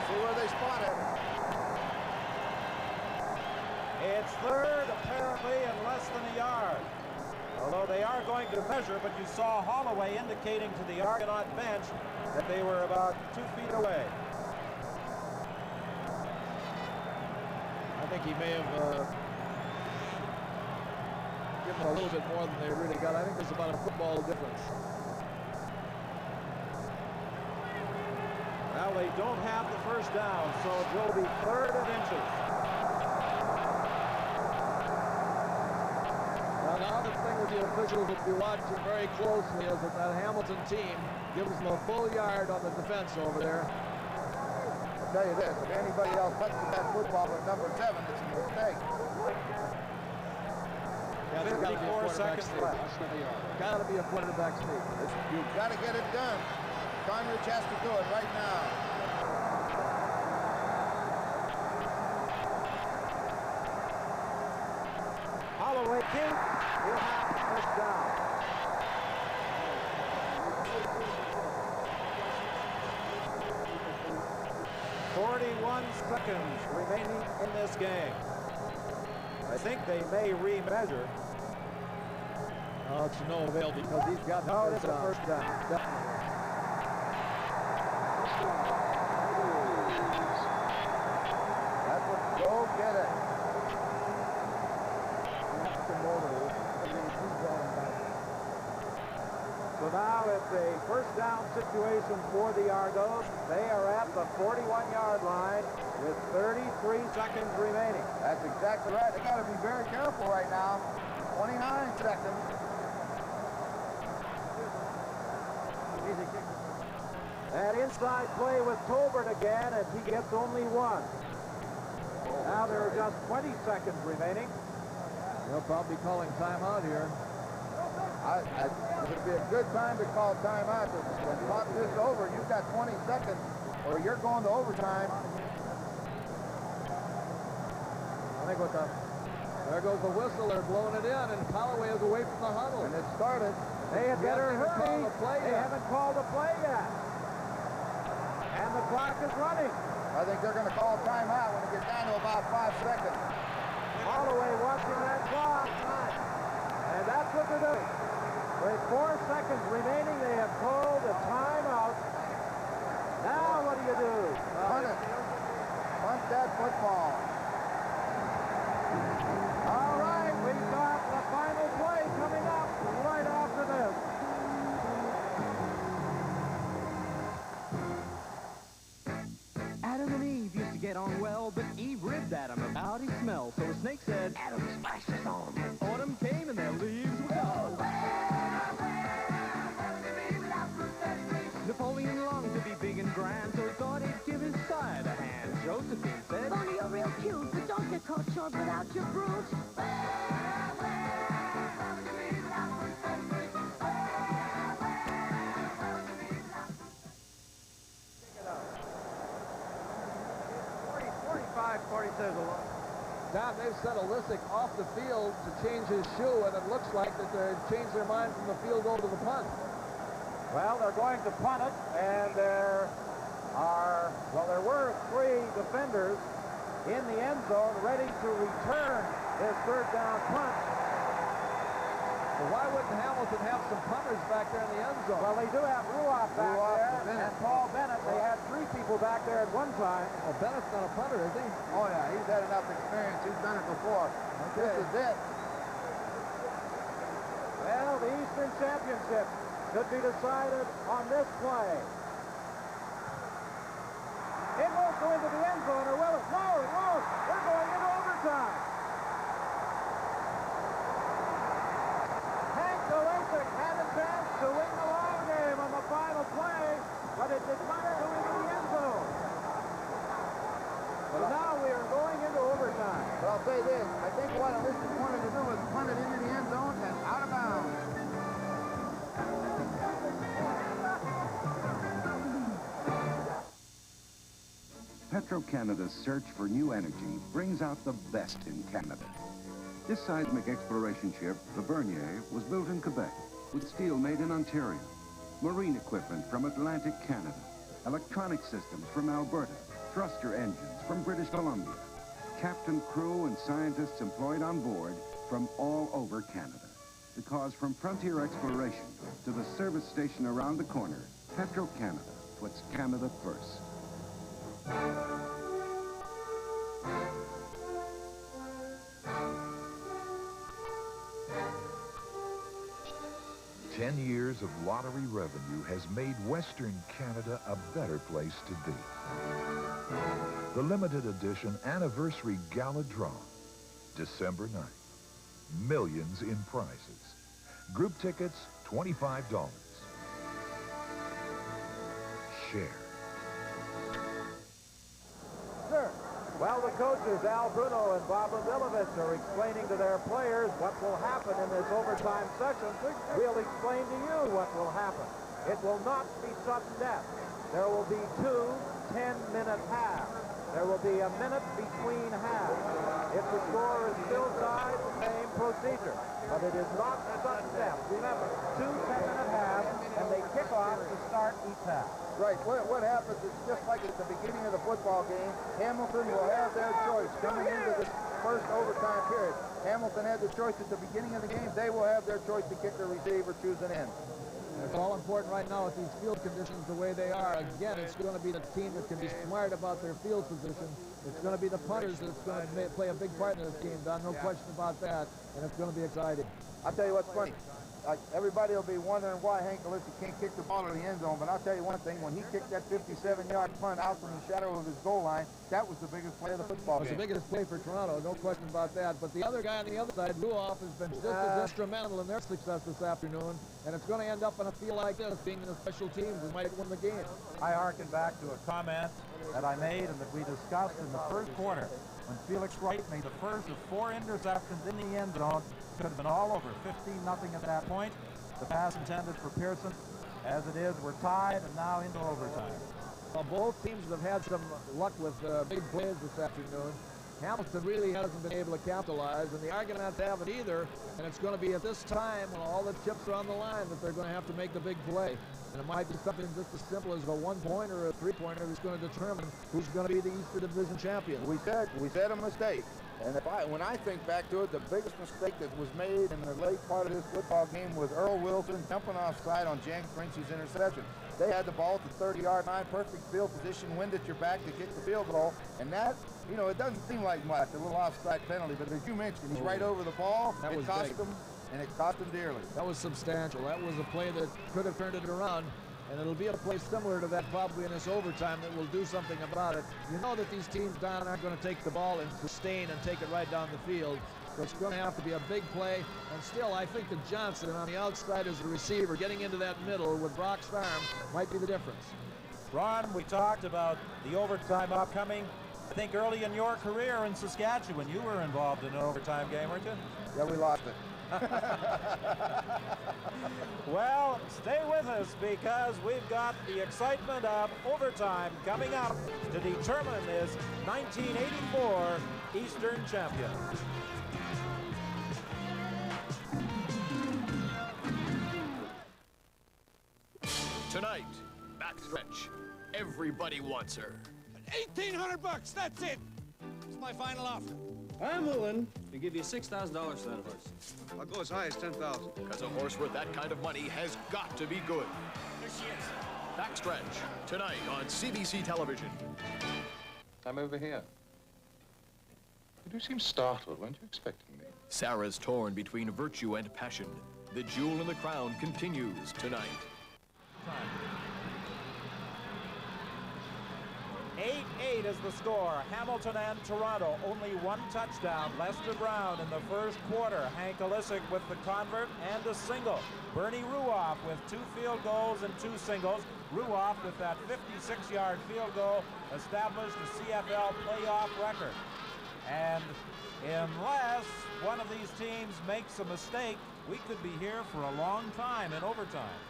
See where they spot it. It's 3rd, apparently, in less than a yard. Although they are going to measure, but you saw Holloway indicating to the Argonaut bench that they were about 2 feet away. I think he may have given a little bit more than they really got. I think there's about a football difference. Well, they don't have the first down, so it will be 3rd and inches. Well, now the thing with the officials will be watching very closely is that Hamilton team gives them a full yard on the defense over there. I'll tell you this, if anybody else touches that football with number 7, it's a mistake. Yeah, 54 seconds left. Got to be a quarterback sneak. You've got to get it done. Conrich has to do it right now. Holloway King will have the first down. .41 seconds remaining in this game. I think they may remeasure. Oh, it's no avail because he's got the first down. First down. That's what, go get it. So now it's a first down situation for the Argos. They are at the 41-yard line with 33 seconds remaining. That's exactly right. They got to be very careful right now. 29 seconds. That inside play with Tolbert again, and he gets only one. Now there are just 20 seconds remaining. They'll probably be calling timeout here. It would be a good time to call timeout. To talk this over, you've got 20 seconds, or you're going to overtime. I think there goes the whistle. They're blowing it in, and Holloway is away from the huddle. And it started. They had better hurry. They haven't called the play yet. And the clock is running. I think they're going to call timeout when it gets down to about 5 seconds. Holloway watching that clock. And that's what they're doing. With 4 seconds remaining, they have called a timeout. Now what do you do? Punt it. Punt that football. All right, we've got the final play coming up right after this. Adam and Eve used to get on well, but Eve ribbed Adam about his smell. So a snake said, Adam's spice is on. Autumn came and their leaves were gone. Napoleon longed to be big and grand, so he thought he'd give his side a hand. Josephine said, Bonnie, you're real cute, but don't get caught short without your brute. Tom, they've sent Olisic off the field to change his shoe, and it looks like that they've changed their mind from the field goal to the punt. Well, they're going to punt it, and there were 3 defenders in the end zone ready to return this third down punt. Well, why wouldn't Hamilton have some punters back there in the end zone? Well, they do have Ruoff back there, and Paul Bennett. They had 3 people back there at one time. Oh, Bennett's not a punter, is he? Oh, yeah, he's had enough experience. He's done it before. Okay. This is it. Well, the Eastern Championship could be decided on this play. It won't go into the end zone, or will it? No, it won't. We're going into overtime. Hank Olisic had a chance to win the long game on the final play, but it did not go into the end zone. So now we are going into overtime. But I'll say this. I think what Olisic wanted to do was punt it into the end zone and out of bounds. Petro-Canada's search for new energy brings out the best in Canada. This seismic exploration ship, the Bernier, was built in Quebec with steel made in Ontario, marine equipment from Atlantic Canada, electronic systems from Alberta, thruster engines from British Columbia, captain, crew, and scientists employed on board from all over Canada. Because from frontier exploration to the service station around the corner, Petro-Canada puts Canada first. 10 years of lottery revenue has made Western Canada a better place to be. The limited edition anniversary gala draw, December 9th. Millions in prizes. Group tickets, $25. Share. Sir. Well, the coaches, Al Bruno and Bob Rabilovich, are explaining to their players what will happen in this overtime session. We'll explain to you what will happen. It will not be sudden death. There will be 2 10-minute halves. There will be a minute between halves. If the score is still tied, same procedure. But it is not sudden death. Remember, 2 10-minute halves, and they kick off to start each half. Right. What happens is just like at the beginning of the football game, Hamilton will have their choice coming into this first overtime period. Hamilton had the choice at the beginning of the game. They will have their choice to kick or receive or choose an end. It's all important right now with these field conditions the way they are. Again, it's going to be the team that can be smart about their field position. It's going to be the punters that's going to play a big part in this game, Don. No question about that. And it's going to be exciting. I'll tell you what's funny. Everybody will be wondering why Hank Alisi can't kick the ball in the end zone, but I'll tell you one thing, when he kicked that 57-yard punt out from the shadow of his goal line, that was the biggest play of the football game. It was the biggest play for Toronto, no question about that. But the other guy on the other side, Ruoff, has been just as instrumental in their success this afternoon, and it's going to end up on a field like this, being in the special teams that might win the game. I hearken back to a comment that I made and that we discussed in the first quarter when Felix Wright made the first of 4 interceptions in the end zone. Could have been all over, 15-0 at that point. The pass intended for Pearson. As it is, we're tied and now into overtime. Well, both teams have had some luck with big plays this afternoon. Hamilton really hasn't been able to capitalize, and the Argonauts haven't either. And it's going to be at this time when all the chips are on the line that they're going to have to make the big play. And it might be something just as simple as a 1-pointer or a 3-pointer that's going to determine who's going to be the Eastern Division champion. We said a mistake. And when I think back to it, the biggest mistake that was made in the late part of this football game was Earl Wilson jumping offside on James Frenchie's interception. They had the ball at the 30-yard line, perfect field position, wind at your back to kick the field goal. And that, you know, it doesn't seem like much, a little offside penalty, but as you mentioned, he's right over the ball. It cost him, and it cost him dearly. That was substantial. That was a play that could have turned it around. And it'll be a play similar to that probably in this overtime that will do something about it. You know that these teams down aren't going to take the ball and sustain and take it right down the field. So it's going to have to be a big play. And still, I think that Johnson on the outside as the receiver getting into that middle with Brock's arm might be the difference. Ron, we talked about the overtime upcoming. I think early in your career in Saskatchewan, you were involved in an overtime game, weren't you? Yeah, we lost it. Well, stay with us because we've got the excitement of overtime coming up to determine this 1984 Eastern champion. Tonight, backstretch. Everybody wants her. $1,800, that's it. It's my final offer. I'm willing to give you $6,000 for that horse. I'll go as high as $10,000. Because a horse worth that kind of money has got to be good. There she is. Backstretch, tonight on CBC television. I'm over here. You do seem startled. Weren't you expecting me? Sarah's torn between virtue and passion. The jewel in the crown continues tonight. 8-8 is the score. Hamilton and Toronto. Only one touchdown. Lester Brown in the first quarter. Hank Alisic with the convert and a single. Bernie Ruoff with 2 field goals and 2 singles. Ruoff with that 56-yard field goal established a CFL playoff record. And unless one of these teams makes a mistake, we could be here for a long time in overtime.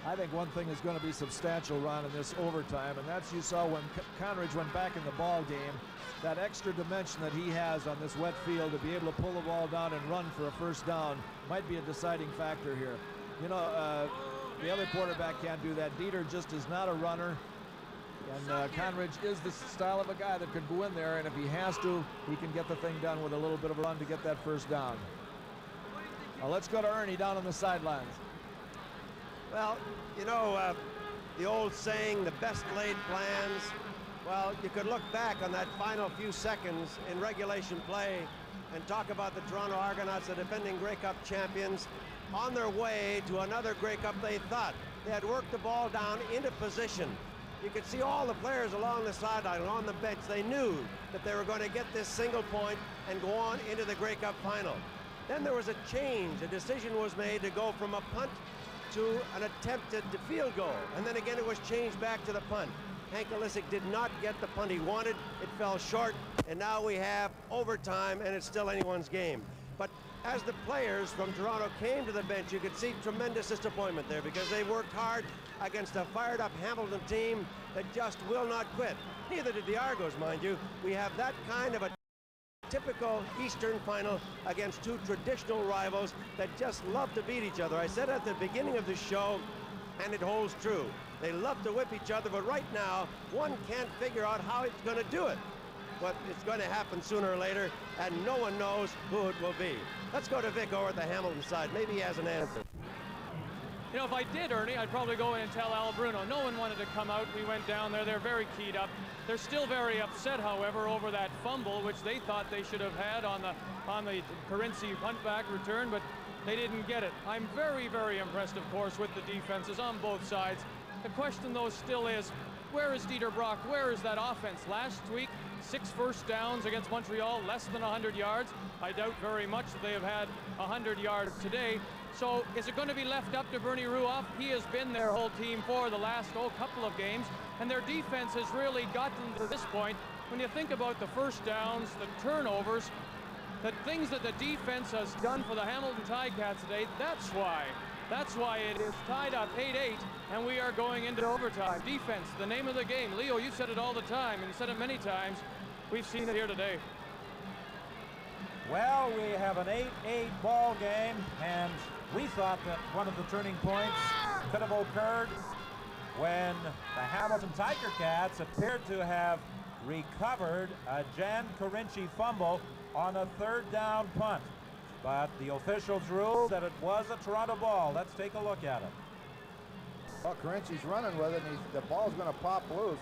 I think one thing is going to be substantial, Ron, in this overtime, and that's you saw when Conridge went back in the ball game, that extra dimension that he has on this wet field to be able to pull the ball down and run for a first down might be a deciding factor here. You know, the other quarterback can't do that. Dieter just is not a runner, and Conridge is the style of a guy that can go in there, and if he has to, he can get the thing done with a little bit of a run to get that first down. Now let's go to Ernie down on the sidelines. Well, you know, the old saying, the best laid plans. Well, you could look back on that final few seconds in regulation play and talk about the Toronto Argonauts, the defending Grey Cup champions, on their way to another Grey Cup. They thought they had worked the ball down into position. You could see all the players along the sideline, on the bench. They knew that they were going to get this single point and go on into the Grey Cup final. Then there was a change. A decision was made to go from a punt to an attempted field goal, and then again it was changed back to the punt. Hank Olisic did not get the punt he wanted. It fell short, and now we have overtime, and it's still anyone's game. But as the players from Toronto came to the bench, you could see tremendous disappointment there because they worked hard against a fired-up Hamilton team that just will not quit. Neither did the Argos, mind you. We have that kind of a typical Eastern final against two traditional rivals that just love to beat each other. I said at the beginning of the show, and it holds true. They love to whip each other, but right now, one can't figure out how it's going to do it. But it's going to happen sooner or later, and no one knows who it will be. Let's go to Vic over at the Hamilton side. Maybe he has an answer. You know, if I did, Ernie, I'd probably go in and tell Al Bruno. No one wanted to come out. We went down there. They're very keyed up. They're still very upset, however, over that fumble, which they thought they should have had on the Carinci punt-back return, but they didn't get it. I'm very, very impressed, of course, with the defenses on both sides. The question, though, still is, where is Dieter Brock? Where is that offense? Last week, 6 first downs against Montreal, less than 100 yards. I doubt very much that they have had 100 yards today. So is it going to be left up to Bernie Ruoff? He has been their whole team for the last couple of games, and their defense has really gotten to this point. When you think about the first downs, the turnovers, the things that the defense has done for the Hamilton Ticats today, that's why it is tied up 8-8, and we are going into overtime. Defense, the name of the game. Leo, you said it all the time, and you said it many times. We've seen it here today. Well, we have an 8-8 ball game, and we thought that one of the turning points could have occurred when the Hamilton Tiger Cats appeared to have recovered a Jan Carinci fumble on a 3rd down punt. But the officials ruled that it was a Toronto ball. Let's take a look at it. Well, Carenci's running with it, and the ball's going to pop loose.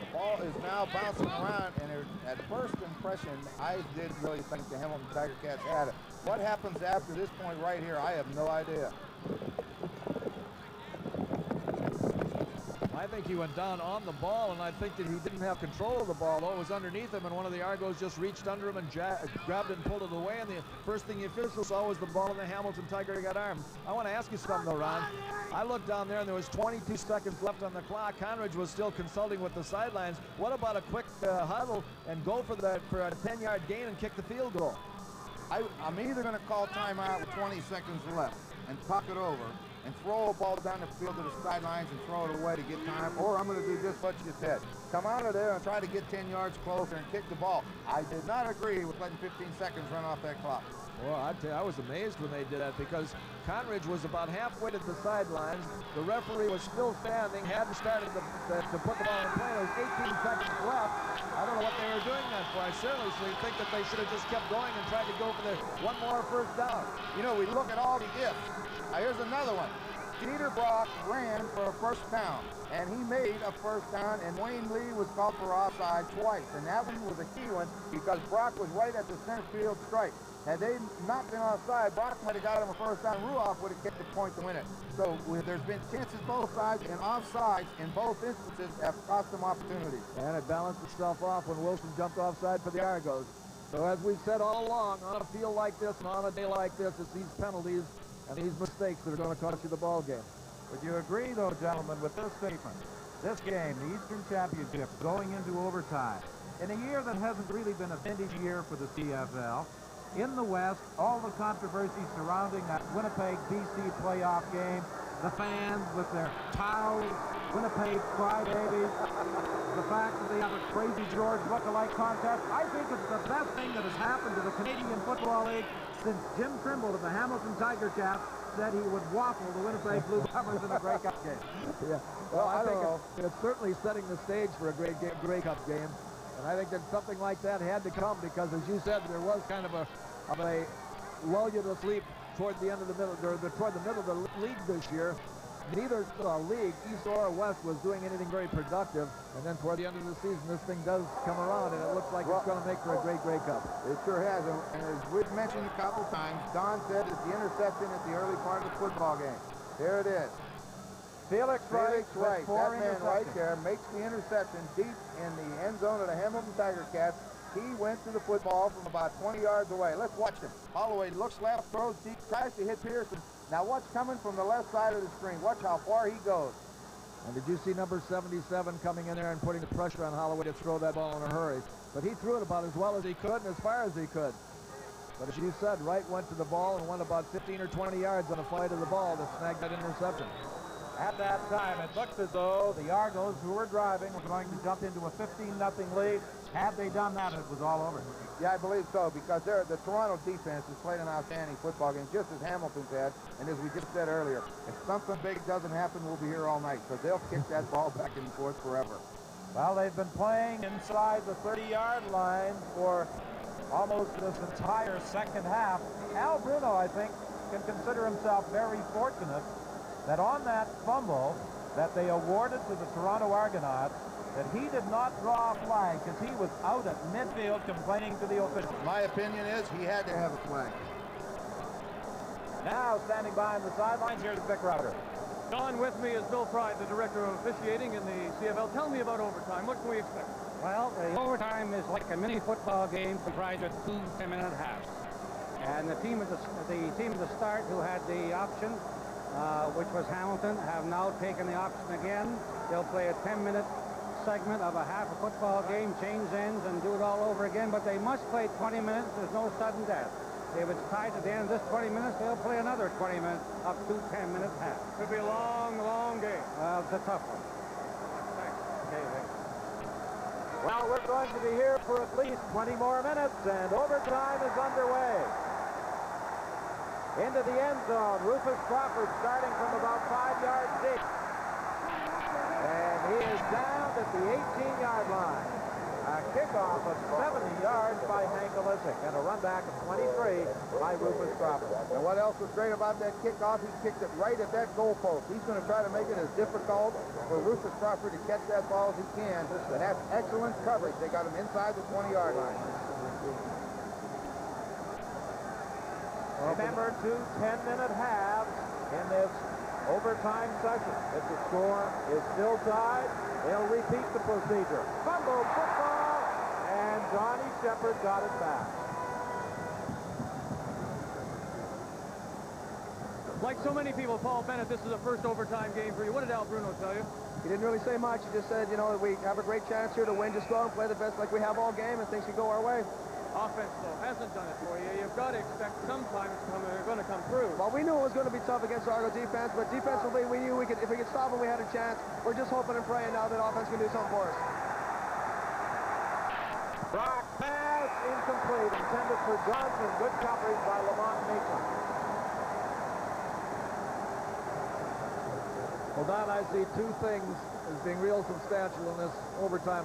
The ball is now bouncing around, and at first impression, I did really think the Hamilton Tiger Cats had it. What happens after this point right here, I have no idea. I think he went down on the ball, and I think that he didn't have control of the ball, though. It was underneath him, and one of the Argos just reached under him and grabbed it and pulled it away, and the first thing the official saw was the ball in the Hamilton Tiger got armed. I want to ask you something, though, Ron. I looked down there, and there was 22 seconds left on the clock. Conridge was still consulting with the sidelines. What about a quick huddle and go for a 10-yard gain and kick the field goal? I'm either going to call timeout with 20 seconds left and talk it over and throw a ball down the field to the sidelines and throw it away to get time, or I'm going to do just what you said. Come out of there and try to get 10 yards closer and kick the ball. I did not agree with letting 15 seconds run off that clock. Well, I tell you, I was amazed when they did that because Conridge was about halfway to the sidelines. The referee was still standing, hadn't started to put the ball in play. There was 18 seconds left. I don't know what they were doing that for. I seriously think that they should have just kept going and tried to go for one more first down. You know, we look at all the ifs. Now, here's another one. Dieter Brock ran for a first down, and he made a first down, and Wayne Lee was called for offside twice, and that one was a key one because Brock was right at the center field stripe. Had they not been offside, Brock might have got him a first down. Ruoff would have kicked the point to win it. So there's been chances both sides, and offsides in both instances have cost them opportunities. And it balanced itself off when Wilson jumped offside for the Argos. So as we've said all along, on a field like this and on a day like this, it's these penalties and these mistakes that are going to cost you the ball game. Would you agree, though, gentlemen, with this statement? This game, the Eastern Championship, going into overtime. In a year that hasn't really been a vintage year for the CFL, in the West, all the controversy surrounding that Winnipeg-BC playoff game, the fans with their towels, Winnipeg crybabies, the fact that they have a Crazy George look-alike contest. I think it's the best thing that has happened to the Canadian Football League since Jim Trimble of the Hamilton Tiger Cats said he would waffle the Winnipeg Blue Bombers in a Grey Cup game. Yeah, well, I think it's certainly setting the stage for a great Grey Cup game. And I think that something like that had to come because, as you said, there was kind of a lull you to sleep toward the end of the middle, or toward the middle of the league this year. Neither league, East or West, was doing anything very productive. And then toward the end of the season, this thing does come around, and it looks like it's going to make for a great Grey Cup. It sure has. And as we've mentioned a couple times, Don said it's the interception at the early part of the football game. Here it is. Felix Wright, that man right there makes the interception deep in the end zone of the Hamilton Tiger Cats. He went to the football from about 20 yards away. Let's watch him. Holloway looks left, throws deep, tries to hit Pearson. Now what's coming from the left side of the screen? Watch how far he goes. And did you see number 77 coming in there and putting the pressure on Holloway to throw that ball in a hurry? But he threw it about as well as he could and as far as he could. But as you said, Wright went to the ball and went about 15 or 20 yards on a flight of the ball to snag that interception. At that time, it looked as though the Argos, who were driving, were going to jump into a 15-0 lead. Had they done that, it was all over. Yeah, I believe so, because the Toronto defense has played an outstanding football game, just as Hamilton's had. And as we just said earlier, if something big doesn't happen, we'll be here all night, because they'll kick that ball back and forth forever. Well, they've been playing inside the 30-yard line for almost this entire second half. Al Bruno, I think, can consider himself very fortunate that on that fumble that they awarded to the Toronto Argonauts, that he did not draw a flag because he was out at midfield complaining to the officials. My opinion is he had to have a flag. Now standing by on the sidelines, here's Vic Router. On with me is Bill Pride, the director of officiating in the CFL. Tell me about overtime. What can we expect? Well, the overtime is like a mini football game comprised of 2 10-minute halves. And the team at the start who had the option, which was Hamilton, have now taken the option again. They'll play a 10-minute segment of a half a football game, change ends, and do it all over again. But they must play 20 minutes. There's no sudden death. If it's tied at the end of this 20 minutes, they'll play another 20 minutes up to 10-minute half. Could be a long, long game. It's a tough one. Thanks. Okay, Vic. Well, we're going to be here for at least 20 more minutes, and overtime is underway. Into the end zone, Rufus Crawford starting from about 5 yards deep. And he is down at the 18-yard line. A kickoff of 70 yards by Hank Olisic, and a run back of 23 by Rufus Crawford. And what else was great about that kickoff? He kicked it right at that goal post. He's going to try to make it as difficult for Rufus Crawford to catch that ball as he can. And that's excellent coverage. They got him inside the 20-yard line. Remember, 2 10-minute halves in this overtime session. If the score is still tied, they'll repeat the procedure. Fumble football, and Johnny Shepard got it back. Like so many people, Paul Bennett, this is a first overtime game for you. What did Al Bruno tell you? He didn't really say much. He just said, you know, that we have a great chance here to win. Just go out and play the best like we have all game, and things can go our way. Offense, though, hasn't done it for you. You've got to expect sometime it's going to come through. Well, we knew it was going to be tough against Argo defense, but defensively, we knew if we could stop them, we had a chance. We're just hoping and praying now that offense can do something for us. Brock pass incomplete, intended for Johnson. Good coverage by Lamont Mason. Well, Don, I see 2 things as being real substantial in this overtime.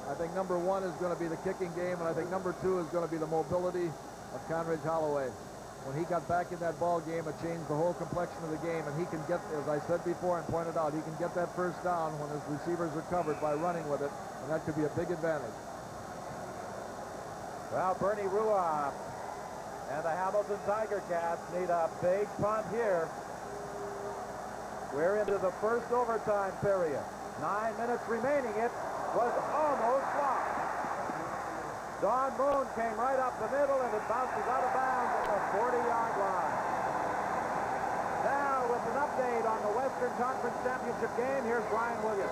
I think number 1 is going to be the kicking game, and I think number 2 is going to be the mobility of Conridge Holloway. When he got back in that ball game, it changed the whole complexion of the game, and he can get, as I said before and pointed out, he can get that first down when his receivers are covered by running with it, and that could be a big advantage. Well, Bernie Ruoff and the Hamilton Tiger Cats need a big punt here. We're into the first overtime period. 9 minutes remaining. It was almost blocked. Don Moon came right up the middle, and it bounces out of bounds at the 40-yard line. Now, with an update on the Western Conference Championship game, here's Brian Williams.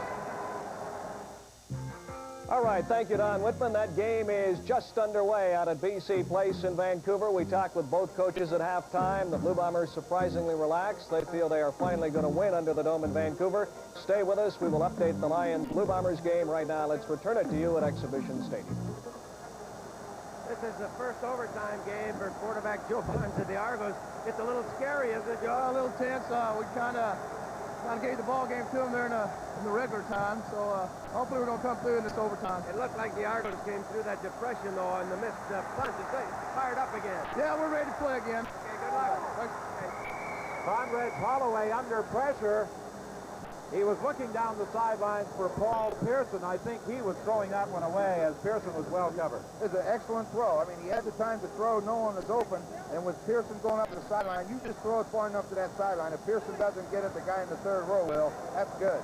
All right, thank you, Don Whitman. That game is just underway out at BC Place in Vancouver. We talked with both coaches at halftime. The Blue Bombers surprisingly relaxed. They feel they are finally going to win under the dome in Vancouver. Stay with us. We will update the Lions Blue Bombers game right now. Let's return it to you at Exhibition Stadium. This is the first overtime game for quarterback Joe Barnes of the Argos. It's a little scary, isn't it, Joe? A little tense. We kind of gave the ball game to them there in the regular time, so hopefully we're going to come through in this overtime. It looked like the Argos came through that depression, though, on the missed punt. It's fired up again. Yeah, we're ready to play again. Okay, good luck. Conrad Holloway under pressure. He was looking down the sidelines for Paul Pearson. I think he was throwing that one away as Pearson was well covered. It's an excellent throw. I mean, he had the time to throw. No one was open. And with Pearson going up to the sideline, you just throw it far enough to that sideline. If Pearson doesn't get it, the guy in the 3rd row will. That's good.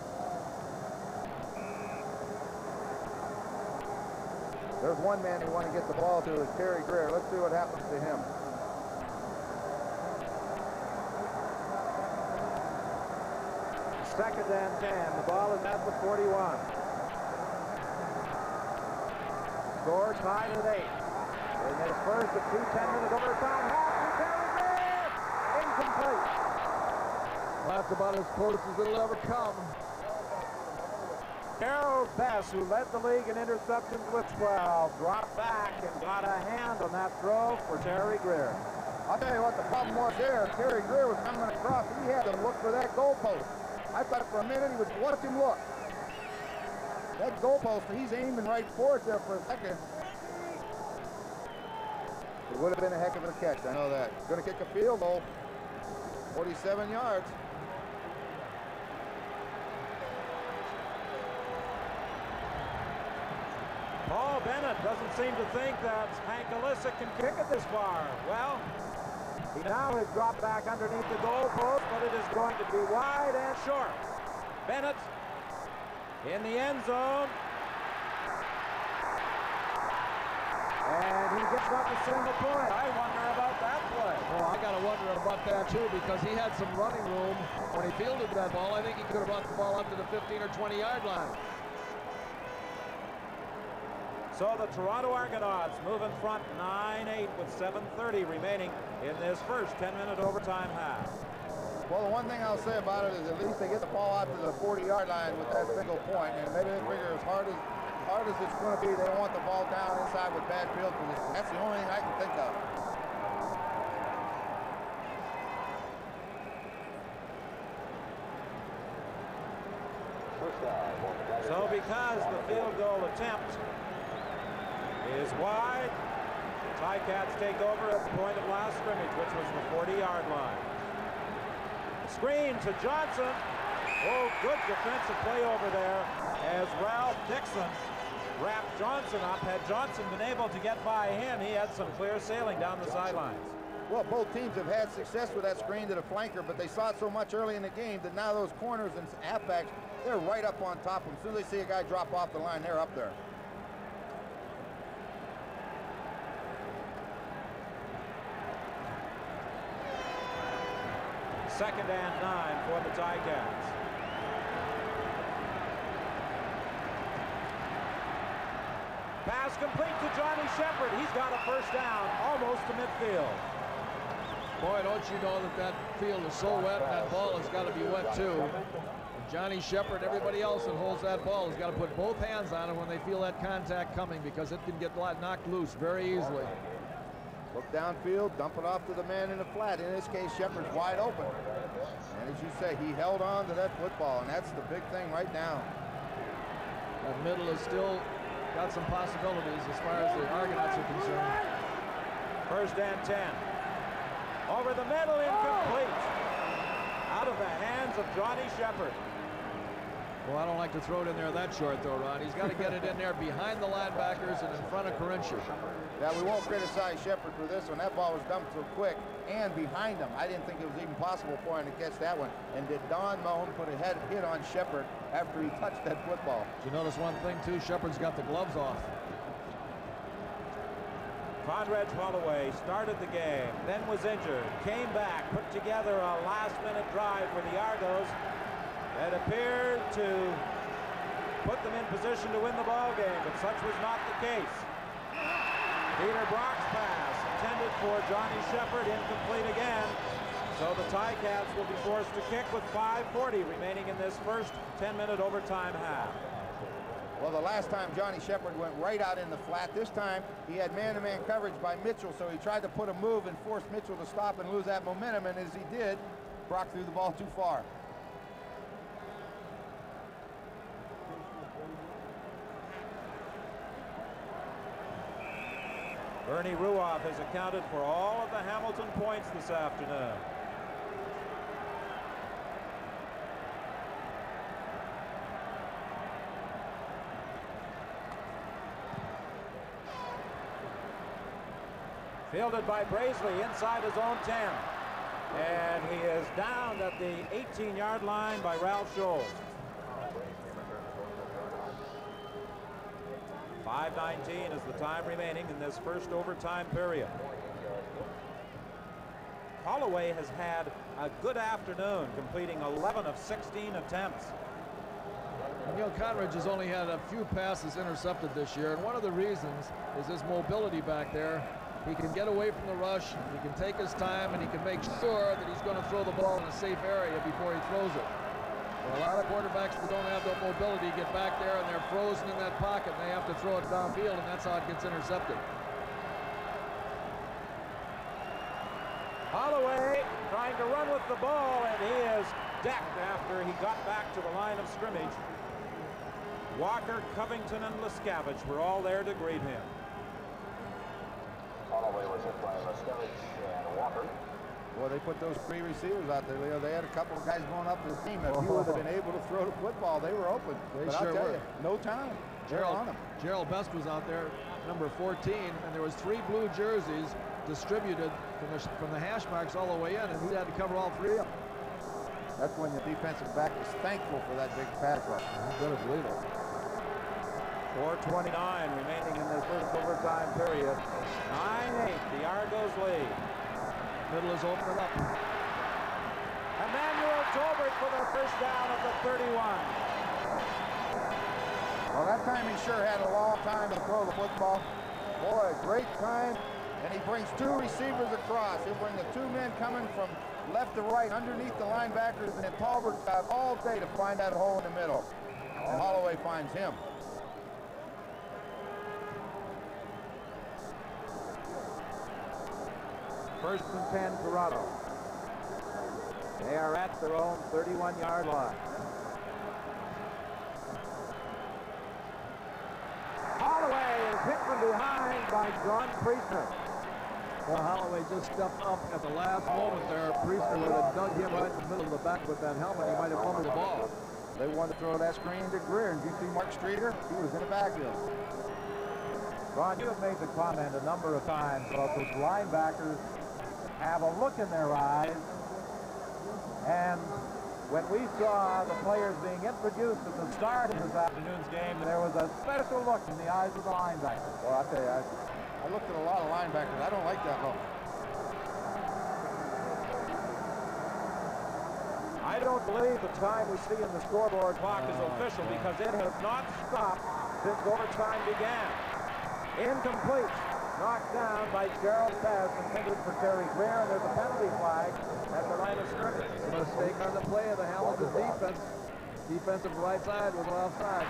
There's one man who want to get the ball to is Terry Greer. Let's see what happens to him. 2nd and 10. The ball is at the 41. Score tied at 8. In his first of 2 10-minute overtime half to Terry Greer. Incomplete. That's about as close as it'll ever come. Harold Bess, who led the league in interceptions with 12, dropped back and got a hand on that throw for Terry Greer. I'll tell you what the problem was there. Terry Greer was coming across. He had to look for that goalpost. I thought for a minute he would watch him look. That goalpost, he's aiming right for it there for a second. It would have been a heck of a catch, I know that. Going to kick a field goal. 47 yards. Paul Bennett doesn't seem to think that Hank Alyssa can kick it this far. Well, he now has dropped back underneath the goalpost, but it is going to be wide and short. Bennett in the end zone. And he gets up a single point. I wonder about that play. Well, I got to wonder about that, too, because he had some running room when he fielded that ball. I think he could have brought the ball up to the 15 or 20-yard line. So the Toronto Argonauts move in front 9-8 with 7:30 remaining in this first 10-minute overtime half. Well, the one thing I'll say about it is at least they get the ball out to the 40-yard line with that single point, and maybe they figure as hard as it's going to be, they don't want the ball down inside with bad field position. That's the only thing I can think of. So because the field goal attempt is wide, the Ticats take over at the point of last scrimmage, which was the 40-yard line. Screen to Johnson. Oh, good defensive play over there as Ralph Dixon wrapped Johnson up. Had Johnson been able to get by him, he had some clear sailing down the sidelines. Well, both teams have had success with that screen to the flanker, but they saw it so much early in the game that now those corners and halfbacks, they're right up on top of them. As soon as they see a guy drop off the line, they're up there. Second and 9 for the Ticats. Pass complete to Johnny Shepard. He's got a first down, almost to midfield. Boy, don't you know that field is so wet and that ball has got to be wet too. And Johnny Shepard, everybody else that holds that ball has got to put both hands on it when they feel that contact coming, because it can get knocked loose very easily. Look downfield, dump it off to the man in the flat. In this case, Shepard's wide open. And as you say, he held on to that football, and that's the big thing right now. That middle is still got some possibilities as far as the Argonauts are concerned. First and 10. Over the middle, incomplete. Out of the hands of Johnny Shepard. Well, I don't like to throw it in there that short, though, Ron. He's got to get it in there behind the linebackers and in front of Corinthia. Yeah, we won't criticize Shepard for this one. That ball was dumped so quick and behind him. I didn't think it was even possible for him to catch that one. And did Don Mahone put a hit on Shepard after he touched that football? Did you notice one thing, too? Shepard's got the gloves off. Conrad Holloway started the game, then was injured, came back, put together a last-minute drive for the Argos that appeared to put them in position to win the ball game, but such was not the case. Peter Brock's pass intended for Johnny Shepard, incomplete again. So the Ticats will be forced to kick with 5:40 remaining in this first 10-minute overtime half. Well, the last time Johnny Shepard went right out in the flat. This time he had man-to-man coverage by Mitchell, so he tried to put a move and force Mitchell to stop and lose that momentum, and as he did, Brock threw the ball too far. Bernie Ruoff has accounted for all of the Hamilton points this afternoon. Fielded by Brazeley inside his own 10. And he is down at the 18-yard line by Ralph Scholes. 5:19 is the time remaining in this first overtime period. Holloway has had a good afternoon, completing 11 of 16 attempts. Neil Conridge has only had a few passes intercepted this year, and one of the reasons is his mobility back there. He can get away from the rush, he can take his time, and he can make sure that he's going to throw the ball in a safe area before he throws it. But a lot of quarterbacks that don't have that mobility get back there and they're frozen in that pocket, and they have to throw it downfield, and that's how it gets intercepted. Holloway trying to run with the ball, and he is decked after he got back to the line of scrimmage. Walker, Covington, and Lescavage were all there to greet him. Holloway was hit by Lescavage and Walker. Well, they put those three receivers out there, Leo. They had a couple of guys going up the seam. If he would have been able to throw the football, they were open. They but sure I'll tell were. you, no time. They're on them. Gerald Best was out there, number 14, and there was 3 blue jerseys distributed from the hash marks all the way in, and he had to cover all 3 of them. That's when the defensive back was thankful for that big pass rush. You better believe it. 4:29 remaining in this first overtime period. 9-8, the Argos lead. Middle is opening up. Emmanuel Tolbert for the first down of the 31. Well, that time he sure had a long time to throw the football. Boy, great time. And he brings 2 receivers across. He'll bring the 2 men coming from left to right underneath the linebackers, and then Tolbert's got all day to find that hole in the middle. And Holloway finds him. First and 10, Toronto. They are at their own 31-yard line. Holloway is hit from behind by John Priestner. Well, Holloway just stepped up at the last moment there. Priestner would have dug him right in the middle of the back with that helmet. He might have fumbled the ball. They wanted to throw that screen to Greer, and you see Mark Streeter? He was in the backfield. Ron, you have made the comment a number of times about those linebackers have a look in their eyes, and when we saw the players being introduced at the start of this afternoon's game, there was a special look in the eyes of the linebackers. Well, I'll tell you, I looked at a lot of linebackers. I don't like that look. I don't believe the time we see in the scoreboard clock is official because it has not stopped since overtime began. Incomplete. Knocked down by Gerald Bass, intended for Terry Greer, and there's a penalty flag at the line of scrimmage. A mistake on the play of the Hamilton defense. Defensive right side was offside.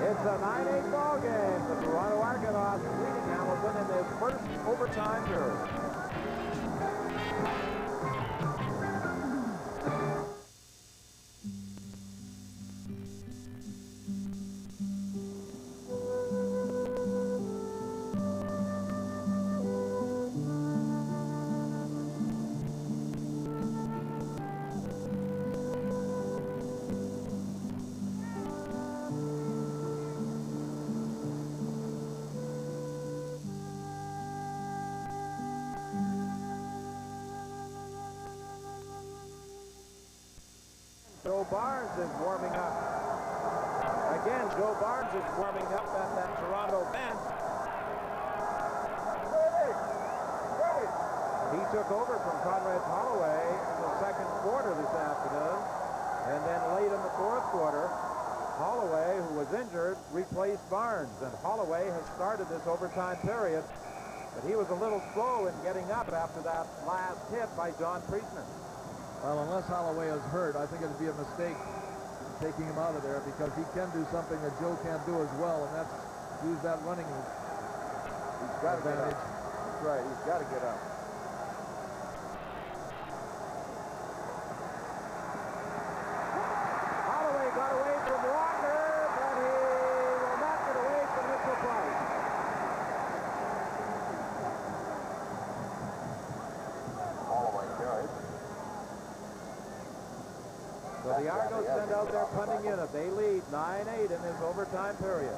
It's a 9-8 ball game. The Toronto Argonauts leading Hamilton in their first overtime period. Joe Barnes is warming up. Again, Joe Barnes is warming up at that Toronto bench. He took over from Conrad Holloway in the second quarter this afternoon. And then late in the fourth quarter, Holloway, who was injured, replaced Barnes. And Holloway has started this overtime period. But he was a little slow in getting up after that last hit by John Priestner. Well, unless Holloway is hurt, I think it would be a mistake taking him out of there because he can do something that Joe can't do as well, and that's use that running He's got to get up. That's right. He's got to get up. Holloway got away from Walker, but he will not get away from Mitchell Price. Holloway carried. So the Argos send out their punting unit. They lead 9-8 in this overtime period.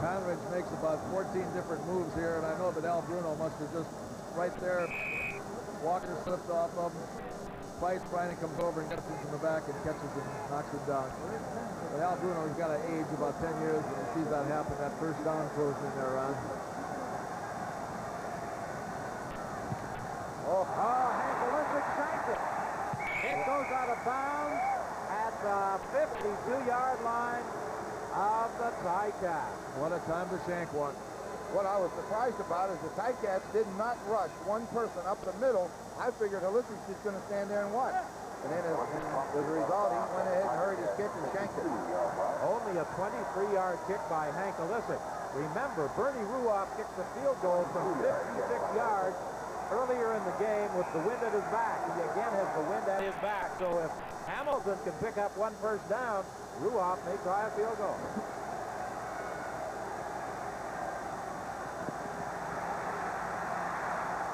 Conridge makes about 14 different moves here, and I know that Al Bruno must have just right there. Walker slipped off of him. fights. Bryant comes over and gets him from the back and catches him, knocks him down. But Al Bruno's got to age about 10 years when he sees that happen. That first down throws in there, Ron. Hank Olympic shanked it. It goes out of bounds at the 52-yard line of the Ticats. What a time to shank one. What I was surprised about is the Ticats did not rush one person up the middle. I figured Olympic was going to stand there and watch. And then as a result, he went ahead and hurried his kick and shanked it. Only a 23-yard kick by Hank Olympic. Remember, Bernie Ruoff kicked the field goal from 56 yards earlier in the game with the wind at his back. He again has the wind at his back. So if Hamilton can pick up one first down, Ruoff may try a field goal.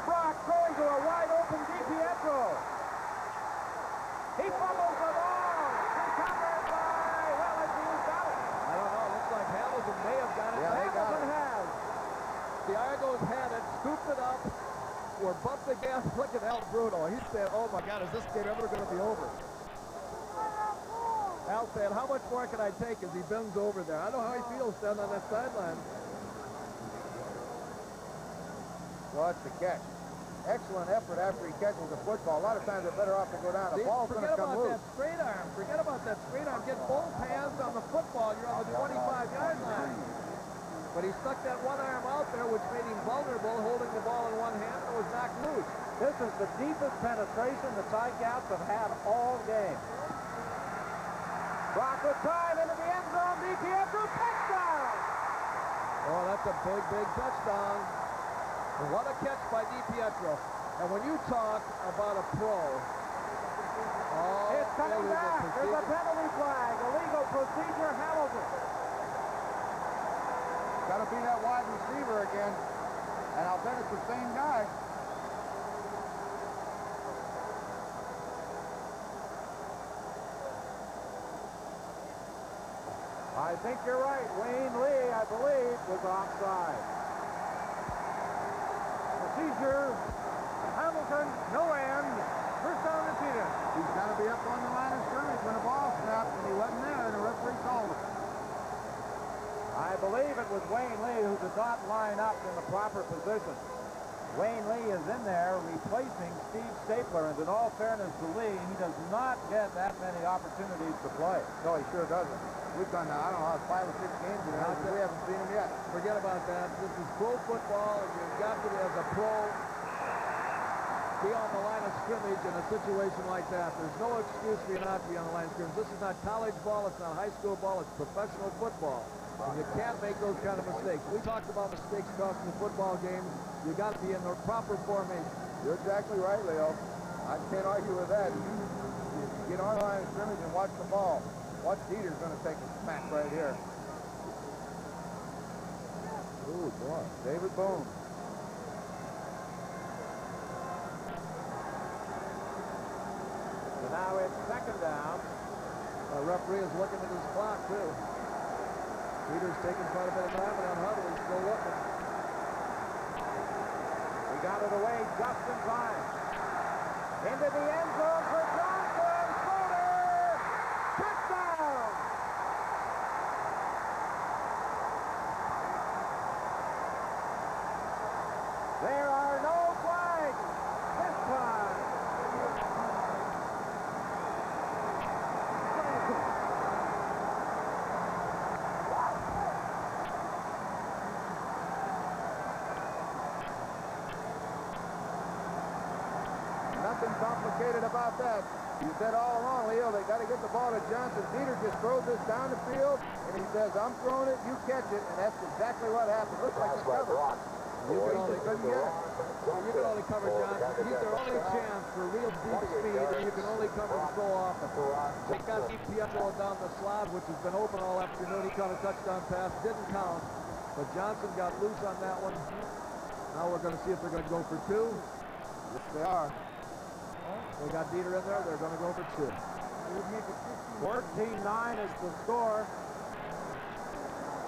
Brock going to a wide open DiPietro. He fumbles the ball. Recovered by, well, let's see who's got it. I don't know. It looks like Hamilton may have got it. Yeah, they got Hamilton it. has. The Argos had it, scooped it up, or bumped the gas. Look at Al Bruno. He said, oh my God, is this game ever going to be over? Al said, how much more can I take as he bends over there? I don't know how he feels standing on that sideline. Watch the catch. Excellent effort after he catches the football. A lot of times they're better off to go down. The ball's going to come loose. Forget about that straight arm. Forget about that straight arm. Get both hands on the football. You're on the 25-yard line. But he stuck that one arm out there, which made him vulnerable, holding the ball in one hand, and was knocked loose. This is the deepest penetration the Ticats have had all game. Brock with time into the end zone. DiPietro, touchdown! Oh, that's a big, big touchdown. And what a catch by DiPietro. And when you talk about a pro, it's coming back. There's a penalty flag. Illegal procedure, Hamilton. Got to be that wide receiver again. And I'll bet it's the same guy. I think you're right. Wayne Lee, I believe, was offside. Procedure, Hamilton, no end. First down repeated. He's got to be up on the line of scrimmage when the ball snapped, and he wasn't there, and the referee called it. I believe it was Wayne Lee who did not line up in the proper position. Wayne Lee is in there replacing Steve Stapler, and in all fairness to Lee, he does not get that many opportunities to play. No, he sure doesn't. We've done, I don't know, 5 or 6 games in now, we haven't seen him yet. Forget about that. This is pro football, and you've got to, as a pro, be on the line of scrimmage in a situation like that. There's no excuse for you not to be on the line of scrimmage. This is not college ball, it's not high school ball, it's professional football. And you can't make those kind of mistakes. We talked about mistakes costing the football games. You got to be in the proper formation. You're exactly right, Leo. I can't argue with that. You get on the line of scrimmage and watch the ball. Watch Dieter's going to take a smack right here. Ooh, boy. David Boone. So now it's second down. The referee is looking at his clock, too. Dieter's taking quite a bit of time, and on Huddle, he's still looking. He got it away just in time. Into the end zone for Johnson. Schroeder. Touchdown. There are no flags this time. Nothing complicated about that. You said all along, Leo, they got to get the ball to Johnson. Dieter just throws this down the field, and he says, I'm throwing it, you catch it, and that's exactly what happened. Looks like a cover. You can only cover Johnson. He's their only chance for real deep speed, and you can only cover him so often. They got DiPietro down the slot, which has been open all afternoon. He caught a touchdown pass, didn't count, but Johnson got loose on that one. Now we're going to see if they're going to go for 2. Yes, they are. They got Dieter in there. They're going to go for 2. 14-9 is the score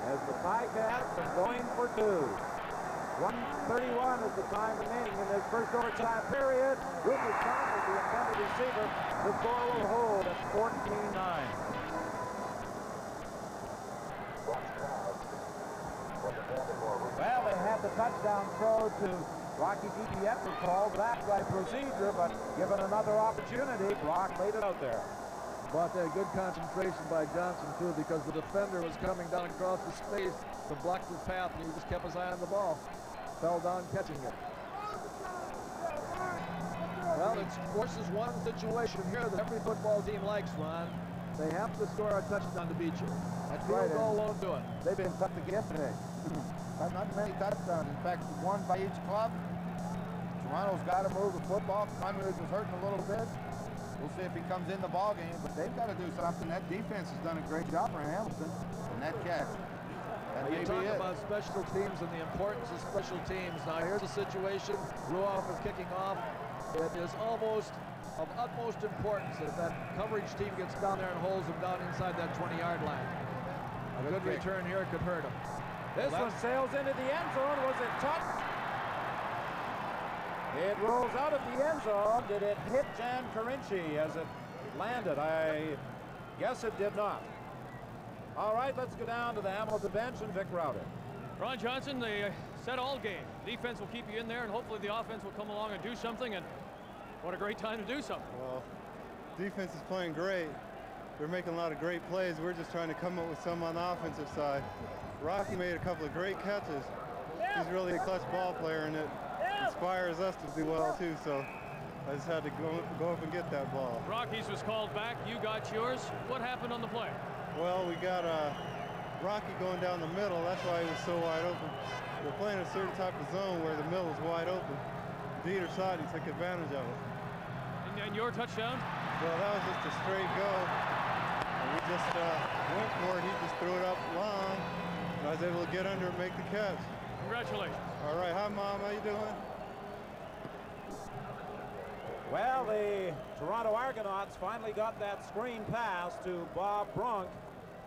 as the Ticats are going for 2. 1:31 is the time remaining in this first overtime period. Rufus Conley, the intended receiver. The score will hold at 14-9. Well, they had the touchdown throw to Rocky DPF was called back by procedure, but given another opportunity, Brock laid it out there. But good concentration by Johnson, too, because the defender was coming down across the space to block his path, and he just kept his eye on the ball. Fell down catching it. Well, it forces one situation here that every football team likes, Ron. They have to score a touchdown to beat you. That field goal won't do it. They've been tough to get today. Not many touchdowns. In fact, one by each club. Toronto's got to move the football. Conrad's is hurting a little bit. We'll see if he comes in the ball game, but they've got to do something. That defense has done a great job for Hamilton. And that catch. That You talk about special teams and the importance of special teams. Now here's a situation. Ruoff is kicking off. It is almost of utmost importance that that coverage team gets down there and holds them down inside that 20-yard line. A good return here could hurt them. This one sails into the end zone. Was it touched? It rolls out of the end zone. Did it hit Jan Carinci as it landed? I guess it did not. All right, let's go down to the Hamilton bench and Vic Router. Ron Johnson, they said all game. Defense will keep you in there, and hopefully the offense will come along and do something, and what a great time to do something. Well, defense is playing great. They're making a lot of great plays. We're just trying to come up with some on the offensive side. Rocky made a couple of great catches. He's really a clutch ball player, and it inspires us to do well, too, so I just had to go up and get that ball. Rocky's was called back. You got yours. What happened on the play? Well, we got Rocky going down the middle. That's why he was so wide open. We're playing a certain type of zone where the middle is wide open. Dieter saw it. He took advantage of it. And your touchdown? Well, that was just a straight go. And we just went for it. He just threw it up long. And I was able to get under and make the catch. Congratulations. All right. Hi, Mom. How you doing? Well, the Toronto Argonauts finally got that screen pass to Bob Brunk,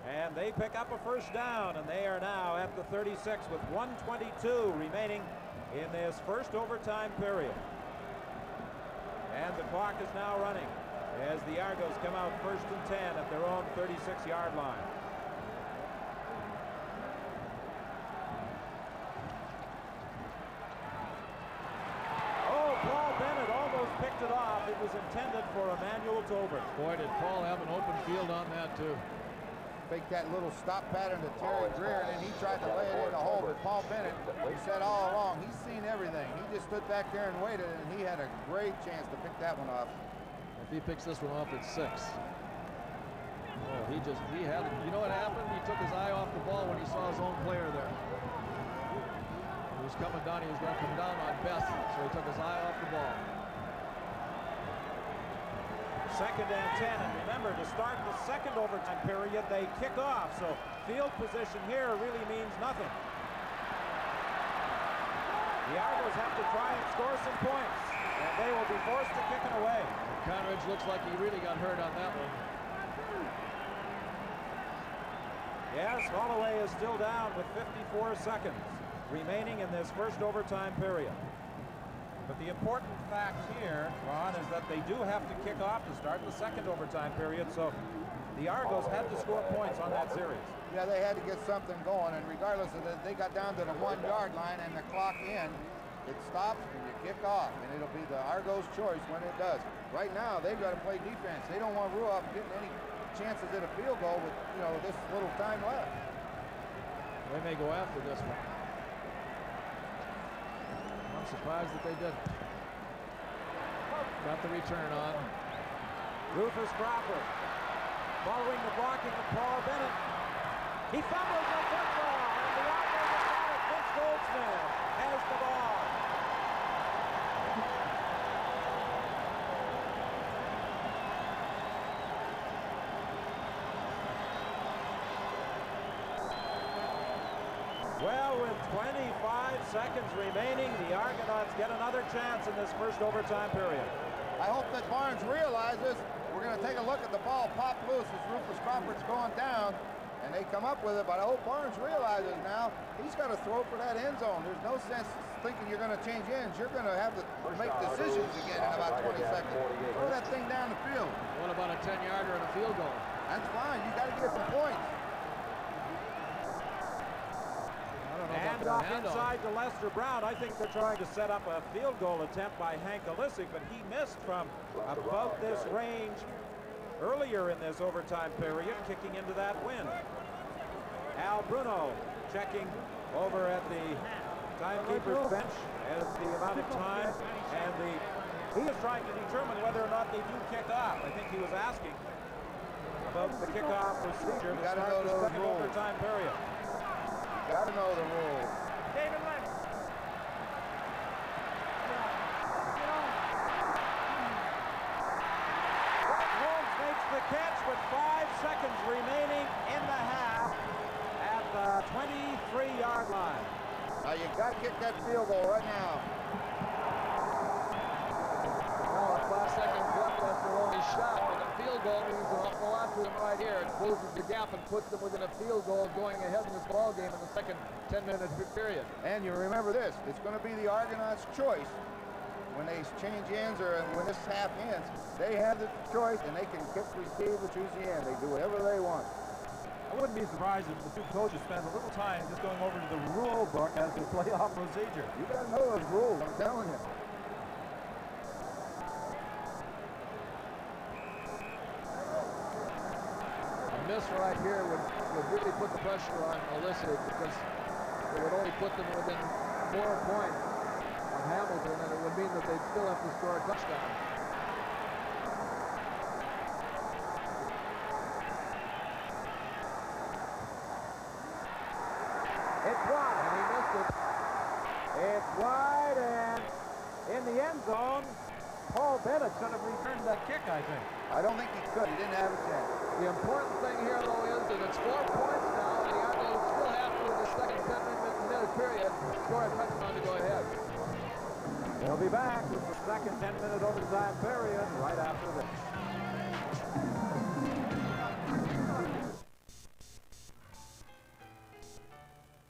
and they pick up a first down, and they are now at the 36 with 1:22 remaining in this first overtime period. And the clock is now running as the Argos come out 1st and 10 at their own 36-yard line. Picked it off. It was intended for Emmanuel Tolbert. Boy, did Paul have an open field on that, too. Faked that little stop pattern to Terry Greer, and then he tried to lay it in a hole, but Paul Bennett, he said all along, he's seen everything. He just stood back there and waited, and he had a great chance to pick that one off. If he picks this one off, it's 6. Oh, he had, you know what happened? He took his eye off the ball when he saw his own player there. He was coming down, he was going to come down on Beth, so he took his eye off the ball. 2nd and 10, and remember, to start the second overtime period, they kick off, so field position here really means nothing. The Argos have to try and score some points, and they will be forced to kick it away. Conridge looks like he really got hurt on that one. Yes, Holloway is still down with 54 seconds remaining in this first overtime period. But the important fact here, Ron, is that they do have to kick off to start the second overtime period, so the Argos had to score points on that series. Yeah, they had to get something going, and regardless of that, they got down to the 1-yard line and the clock in. It stops and you kick off, and it'll be the Argos' choice when it does. Right now, they've got to play defense. They don't want Ruoff getting any chances at a field goal with, you know, this little time left. They may go after this one. I'm surprised that they didn't. Got the return on. Rufus Crawford following the blocking of Paul Bennett. He fumbles the football, and the Argos have got it. Vince Goldsmith has the ball. Well, with 25 seconds remaining, the Argonauts get another chance in this first overtime period. I hope that Barnes realizes we're going to take a look at the ball pop loose as Rufus Crawford's going down, and they come up with it, but I hope Barnes realizes now now, he's got to throw for that end zone. There's no sense thinking you're going to change ends. You're going to have to make decisions again in about 20 seconds. Throw that thing down the field. What about a 10-yarder and a field goal? That's fine. You got to get some points. And off inside to Lester Brown. I think they're trying to set up a field goal attempt by Hank Olisic, but he missed from about this range earlier in this overtime period, kicking into that wind. Al Bruno checking over at the timekeeper's bench as the amount of time, and he is trying to determine whether or not they do kick off. I think he was asking about the kickoff procedure to start the second overtime period. Got to know the rules. David Leonard. Holmes makes the catch with 5 seconds remaining in the half at the 23-yard line. Now you got to kick that field goal right now. Well, 5 seconds left. That's their only shot. But the field goal means an awful lot to them right here. It closes the gap and puts them within a field goal going ahead in this ball game in the second 10-minute period. And you remember this, it's going to be the Argonauts' choice when they change ends or when this half ends. They have the choice and they can kick, receive, or choose the end. They do whatever they want. I wouldn't be surprised if the two coaches spend a little time just going over to the rule book as they playoff procedure. You got to know those rules, I'm telling you. A miss right here would really put the pressure on Olisic because it would only put them within 4 points of Hamilton, and it would mean that they'd still have to score a touchdown. It's wide. And he missed it. It's wide, and in the end zone, Paul Bennett should have returned that kick, I think. I don't think he could. He didn't have a chance. The important thing here, though, is that it's 4 points now, and the Argonauts still have to, in the second 10-minute period, score a touchdown to go ahead. We'll be back with the second 10-minute overtime period right after this.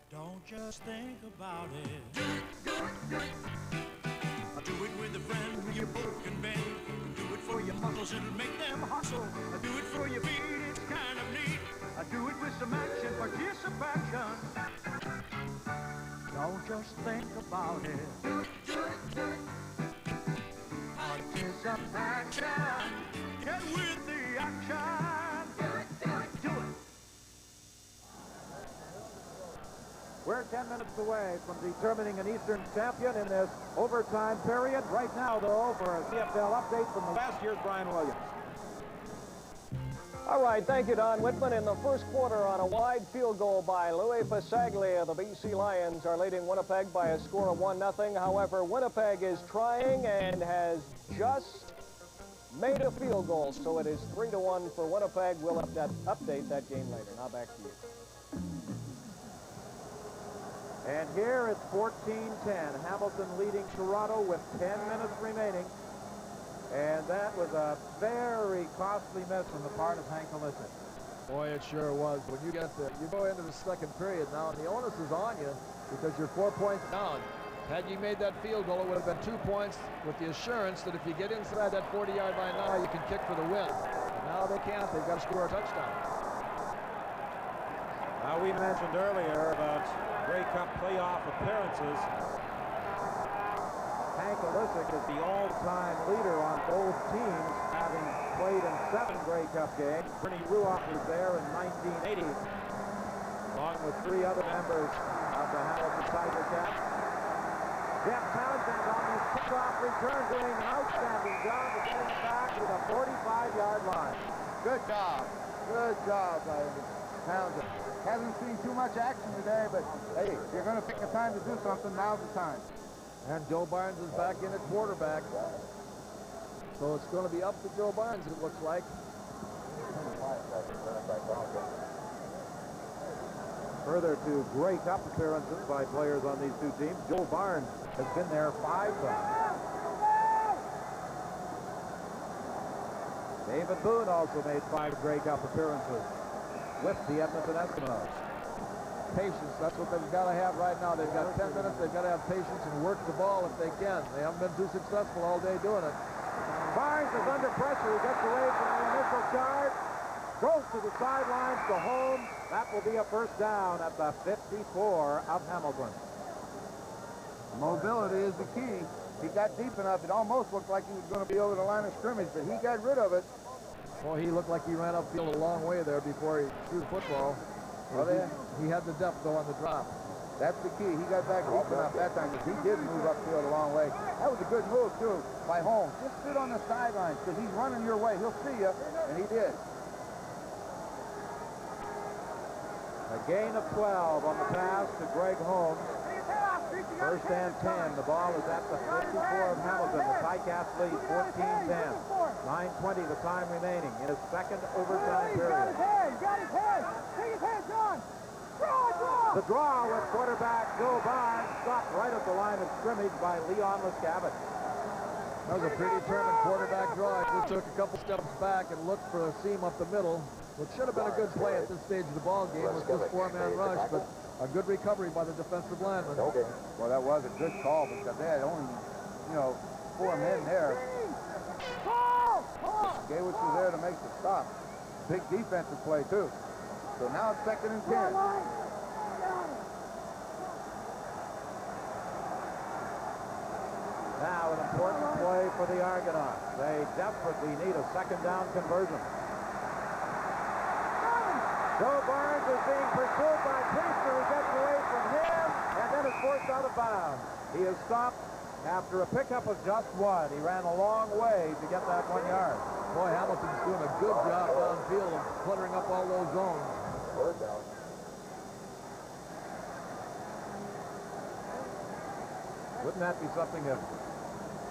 Don't just think about it. Do it with a friend when you're broken, bend. Do it for your muscles, it'll make them hustle. Do it for your feet, it's kind of neat. Do it with some action, participation. Don't just think about it. Participation. Get with the action. Do it. We're 10 minutes away from determining an Eastern champion in this overtime period. Right now, though, for a CFL update from the last year's Brian Williams. All right, thank you, Don Whitman. In the first quarter, on a wide field goal by Louis Pasaglia, the BC Lions are leading Winnipeg by a score of 1-0. However, Winnipeg is trying and has just made a field goal, so it is 3-1 for Winnipeg. We'll update that game later. Now back to you. And here it's 14-10. Hamilton leading Toronto with 10 minutes remaining. And that was a very costly miss on the part of Hank Olisic. Boy, it sure was. When you go into the second period now, and the onus is on you because you're 4 points down. Had you made that field goal, it would have been 2 points with the assurance that if you get inside that 40-yard line now, you can kick for the win. But now they can't. They've got to score a touchdown. Now, we mentioned earlier about Grey Cup playoff appearances. Hank Olisic is the all-time leader on both teams, having played in 7 Grey Cup games. Bernie Ruoff was there in 1980, along with 3 other members of the Hamilton Tiger Cats. Jeff Townsend on his kickoff return doing an outstanding job of getting back to the 45-yard line. Good job. Good job by Townsend. Hasn't seen too much action today, but hey, if you're going to pick a time to do something, now's the time. And Joe Barnes is back in at quarterback. So it's going to be up to Joe Barnes, it looks like. Further to Grey Cup appearances by players on these two teams, Joe Barnes has been there 5 times. David Boone also made 5 Grey Cup appearances with the Edmonton Eskimos. patience. That's what they've got to have right now. They've got 10 minutes. They've got to have patience and work the ball if they can. They haven't been too successful all day doing it. Barnes is under pressure. He gets away from the initial charge. Goes to the sidelines to home. That will be a first down at the 54 of Hamilton. Mobility is the key. He got deep enough. It almost looked like he was going to be over the line of scrimmage, but he got rid of it. Well, he looked like he ran upfield a long way there before he threw the football. Well, he had the depth, though, on the drop. That's the key. He got back deep enough that time, because he did move upfield a long way. That was a good move, too, by Holmes. Just sit on the sidelines, because he's running your way. He'll see you, and he did. A gain of 12 on the pass to Greg Holmes. First and 10. The ball is at the 54 of Hamilton. The Ticats lead 14-10. 9:20 the time remaining in his second overtime period. Got his head. Take his head, John. Draw. The draw with quarterback Joe Barnes stopped right at the line of scrimmage by Leon Lescavage. That was a pretty determined quarterback draw. He just took a couple steps back and looked for a seam up the middle. What should have been a good play at this stage of the ball game was just four-man rush, but a good recovery by the defensive lineman. Okay. Well, that was a good call, because they had only, 4 men there. Gaywitz was there to make the stop. Big defensive play, too. So now it's 2nd and 10. Now an important play for the Argonauts. They desperately need a second down conversion. Joe Barnes is being pursued by Priester, who gets away from him and then is forced out of bounds. He is stopped after a pickup of just 1. He ran a long way to get that 1 yard. Boy, Hamilton's doing a good job downfield of cluttering up all those zones. Wouldn't that be something if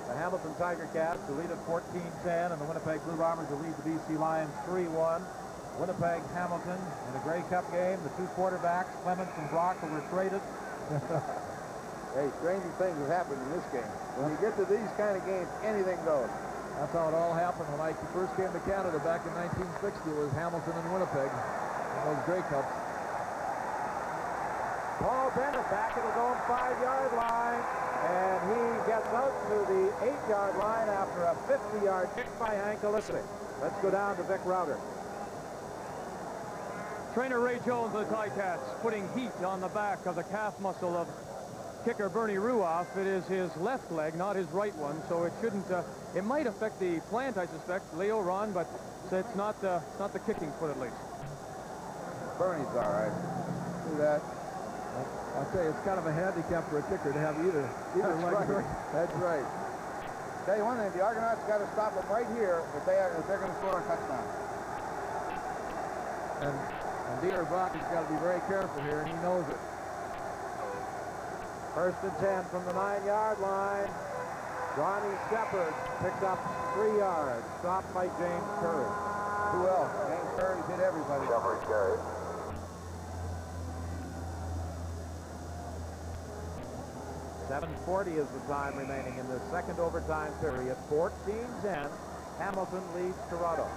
the Hamilton Tiger Cats, who lead at 14-10, and the Winnipeg Blue Bombers, who lead the BC Lions 3-1. Winnipeg, Hamilton, in a Grey Cup game, the 2 quarterbacks, Clements and Brock, who were traded. Hey, stranger things have happened in this game. When you get to these kind of games, anything goes. That's how it all happened when I first came to Canada back in 1960. It was Hamilton and Winnipeg in those Grey Cups. Paul Bennett back at his own 5-yard line, and he gets out to the 8-yard line after a 50-yard kick by Hank Olisic. Let's go down to Vic Router. Trainer Ray Jones of the Ticats putting heat on the back of the calf muscle of kicker Bernie Ruoff. It is his left leg, not his right one, so it shouldn't. It might affect the plant, I suspect, Leo, Ron, but it's not the kicking foot at least. Bernie's all right. Do that. I'll tell you, it's kind of a handicap for a kicker to have either leg. Right. That's right. Tell you one thing, the Argonauts got to stop them right here if they're going to score a touchdown. And Dieter Brock has got to be very careful here, and he knows it. First and 10 from the 9-yard line. Johnny Shepard picked up 3 yards, stopped by James Curry. Who else? James Curry's hit everybody. Shepard carry. 7:40 is the time remaining in the second overtime period. 14-10. Hamilton leads Toronto.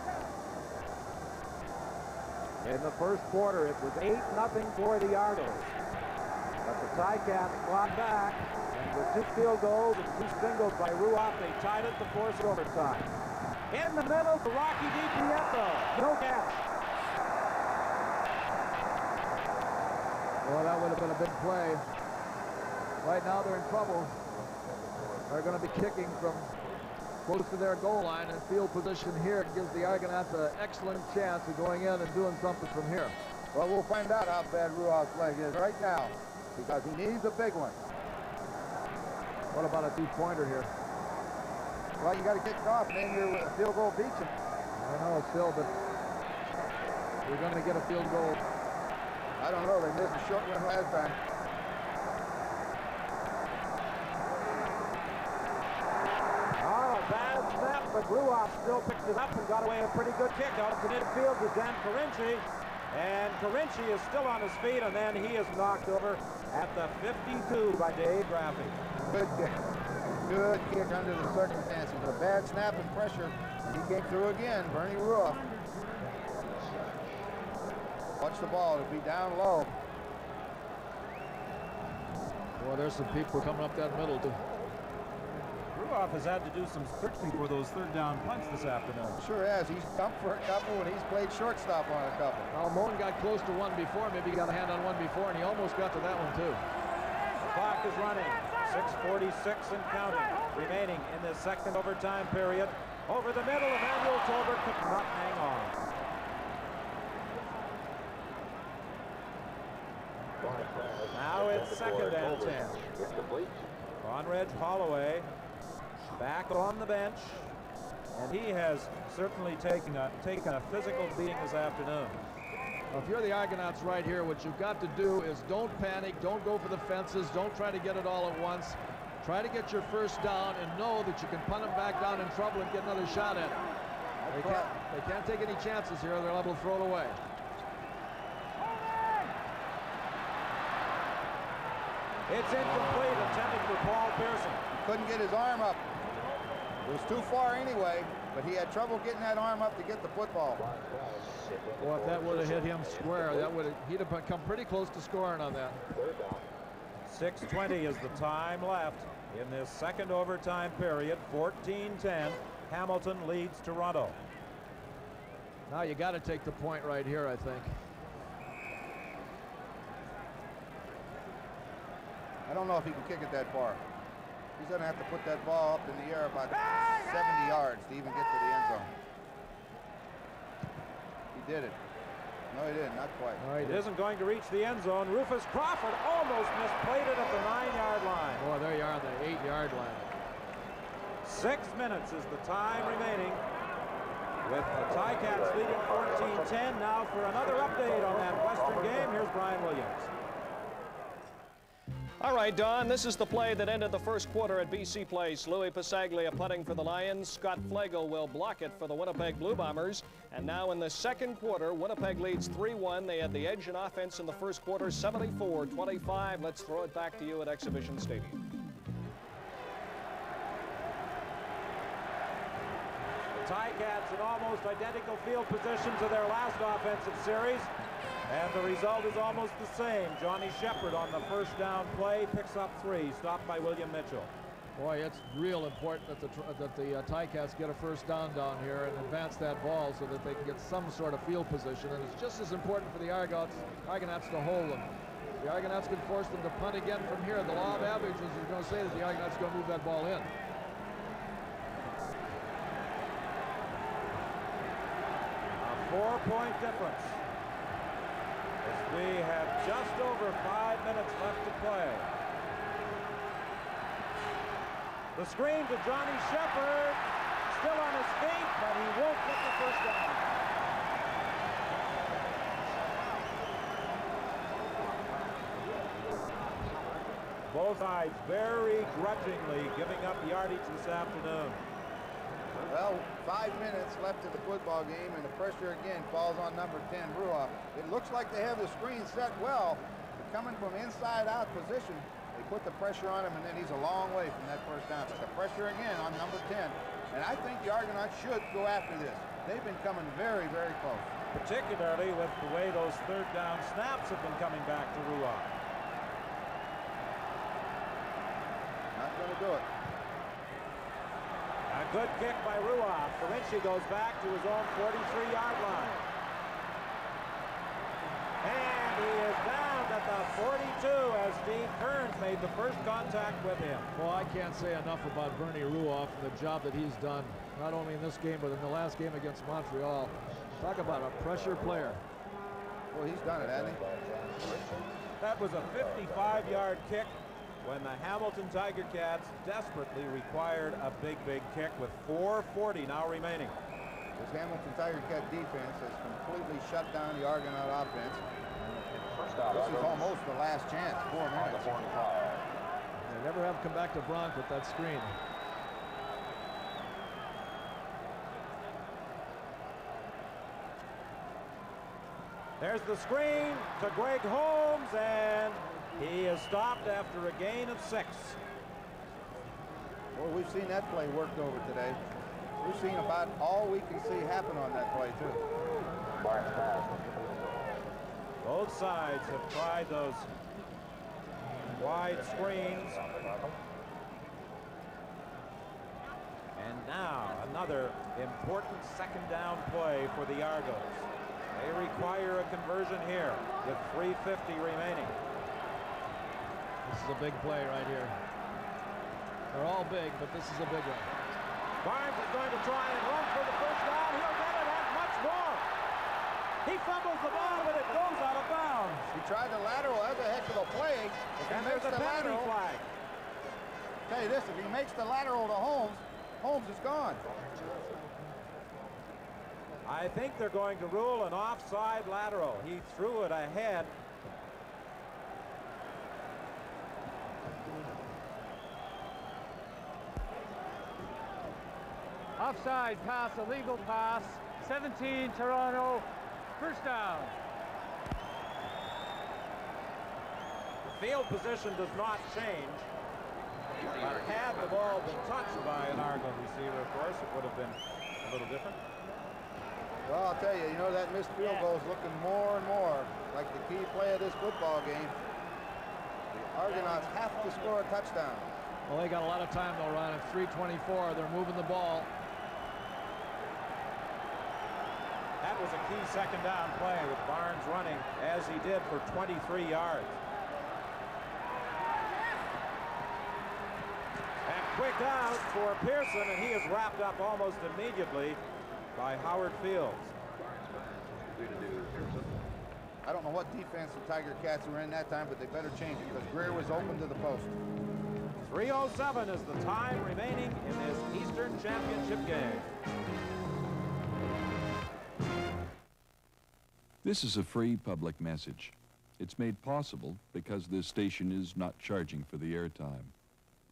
In the first quarter, it was 8-0 for the Argos. But the Ticats fought back, and with 2 field goals and 2 singles by Ruoff, they tied it to force overtime. In the middle, the Rocky DiPietro. No catch. Well, that would have been a big play. Right now, they're in trouble. They're going to be kicking from close to their goal line, and field position here gives the Argonauts an excellent chance of going in and doing something from here. Well, we'll find out how bad Ruoff's leg is right now, because he needs a big one. What about a 2-pointer here? Well, you got to kick it off, and then your field goal beats him. I know, Phil, but you're going to get a field goal. I don't know. They missed a short one last time. But Ruoff still picked it up and got away a pretty good kick out to midfield to Dan Carinci. And Carinci is still on his feet, and then he is knocked over at the 52 by Dave Graffy. Good kick. Good kick under the circumstances. A bad snap and pressure. He came through again, Bernie Ruoff. Watch the ball. It'll be down low. there's some people coming up that middle, too. Ruoff has had to do some searching for those third down punts this afternoon. Sure has. He's jumped for a couple, and he's played shortstop on a couple. Almon got close to one before. Maybe he got a hand on one before, and he almost got to that one, too. The clock is running. 6:46 and counting remaining in this second overtime period. Over the middle, Emmanuel Tolbert could not hang on. Now it's second and 10. Conrad Holloway back on the bench, and he has certainly taken a physical beating this afternoon. Well, if you're the Argonauts right here, what you've got to do is don't panic, don't go for the fences, don't try to get it all at once. Try to get your first down and know that you can punt them back down in trouble and get another shot at it. They can't take any chances here. They're liable to throw it away. It's incomplete, intended for Paul Pearson. He couldn't get his arm up. It was too far anyway, but he had trouble getting that arm up to get the football. Boy, if that would have hit him square, he'd have come pretty close to scoring on that. 6:20 is the time left in this second overtime period. 14-10. Hamilton leads Toronto. Now you got to take the point right here, I think. I don't know if he can kick it that far. He's going to have to put that ball up in the air about 70 yards to even get to the end zone. He did it. No, he didn't. Not quite. No, it isn't going to reach the end zone. Rufus Crawford almost misplayed it at the 9-yard line. Boy, there you are on the 8-yard line. 6 minutes is the time remaining, with the Ticats leading 14-10. Now for another update on that Western game, here's Brian Williams. All right, Don, this is the play that ended the first quarter at BC Place. Louis Pasaglia punting for the Lions. Scott Flagel will block it for the Winnipeg Blue Bombers. And now in the second quarter, Winnipeg leads 3-1. They had the edge in offense in the first quarter, 74-25. Let's throw it back to you at Exhibition Stadium. The Ticats in almost identical field position to their last offensive series. And the result is almost the same. Johnny Shepard on the first down play picks up 3, stopped by William Mitchell. Boy, it's real important that the Ticats get a first down here and advance that ball so that they can get some sort of field position. And it's just as important for the Argonauts to hold them. The Argonauts can force them to punt again from here. The law of averages is going to say that the Argonauts are going to move that ball in. A 4-point difference. We have just over 5 minutes left to play. The screen to Johnny Shepard, still on his feet, but he won't get the first down. Both sides very grudgingly giving up yardage this afternoon. Well, 5 minutes left of the football game, and the pressure again falls on number 10, Ruoff. It looks like they have the screen set well, but coming from inside out position, they put the pressure on him, and then he's a long way from that first down. But the pressure again on number 10, and I think the Argonauts should go after this. They've been coming very, very close. Particularly with the way those third down snaps have been coming back to Ruoff. Not going to do it. A good kick by Ruoff. Vinci goes back to his own 43-yard line. And he is down at the 42 as Steve Kearns made the first contact with him. Well, I can't say enough about Bernie Ruoff and the job that he's done, not only in this game, but in the last game against Montreal. Talk about a pressure player. Well, he's done it, hasn't he? That was a 55-yard kick when the Hamilton Tiger Cats desperately required a big kick with 4:40 now remaining. This Hamilton Tiger Cat defense has completely shut down the Argonaut offense. This is almost the last chance, 4 minutes. They never have come back to Bronk with that screen. There's the screen to Greg Holmes, and he is stopped after a gain of 6. Well, we've seen that play worked over today. We've seen about all we can see happen on that play, too. Both sides have tried those wide screens. And now another important second down play for the Argos. They require a conversion here with 3:50 remaining. This is a big play right here. They're all big, but this is a big one. Barnes is going to try and run for the first down. He'll get it and much more. He fumbles the ball, but it goes out of bounds. He tried the lateral. That's a heck of a play. If And he there's makes a the penalty lateral, flag. tell you this, if he makes the lateral to Holmes, Holmes is gone. I think they're going to rule an offside lateral. He threw it ahead. Offside pass, illegal pass. 17, Toronto. First down. The field position does not change. But had the ball been touched by an Argo receiver, of course, it would have been a little different. Well, I'll tell you, that missed field goal is looking more and more like the key play of this football game. The Argonauts have to score a touchdown. Well, they got a lot of time, though, Ron. At 3:24, they're moving the ball. That was a key second down play with Barnes running as he did for 23 yards. And quick out for Pearson, and he is wrapped up almost immediately by Howard Fields. I don't know what defense the Tiger Cats were in that time, but they better change it because Greer was open to the post. 3:07 is the time remaining in this Eastern Championship game. This is a free public message. It's made possible because this station is not charging for the airtime.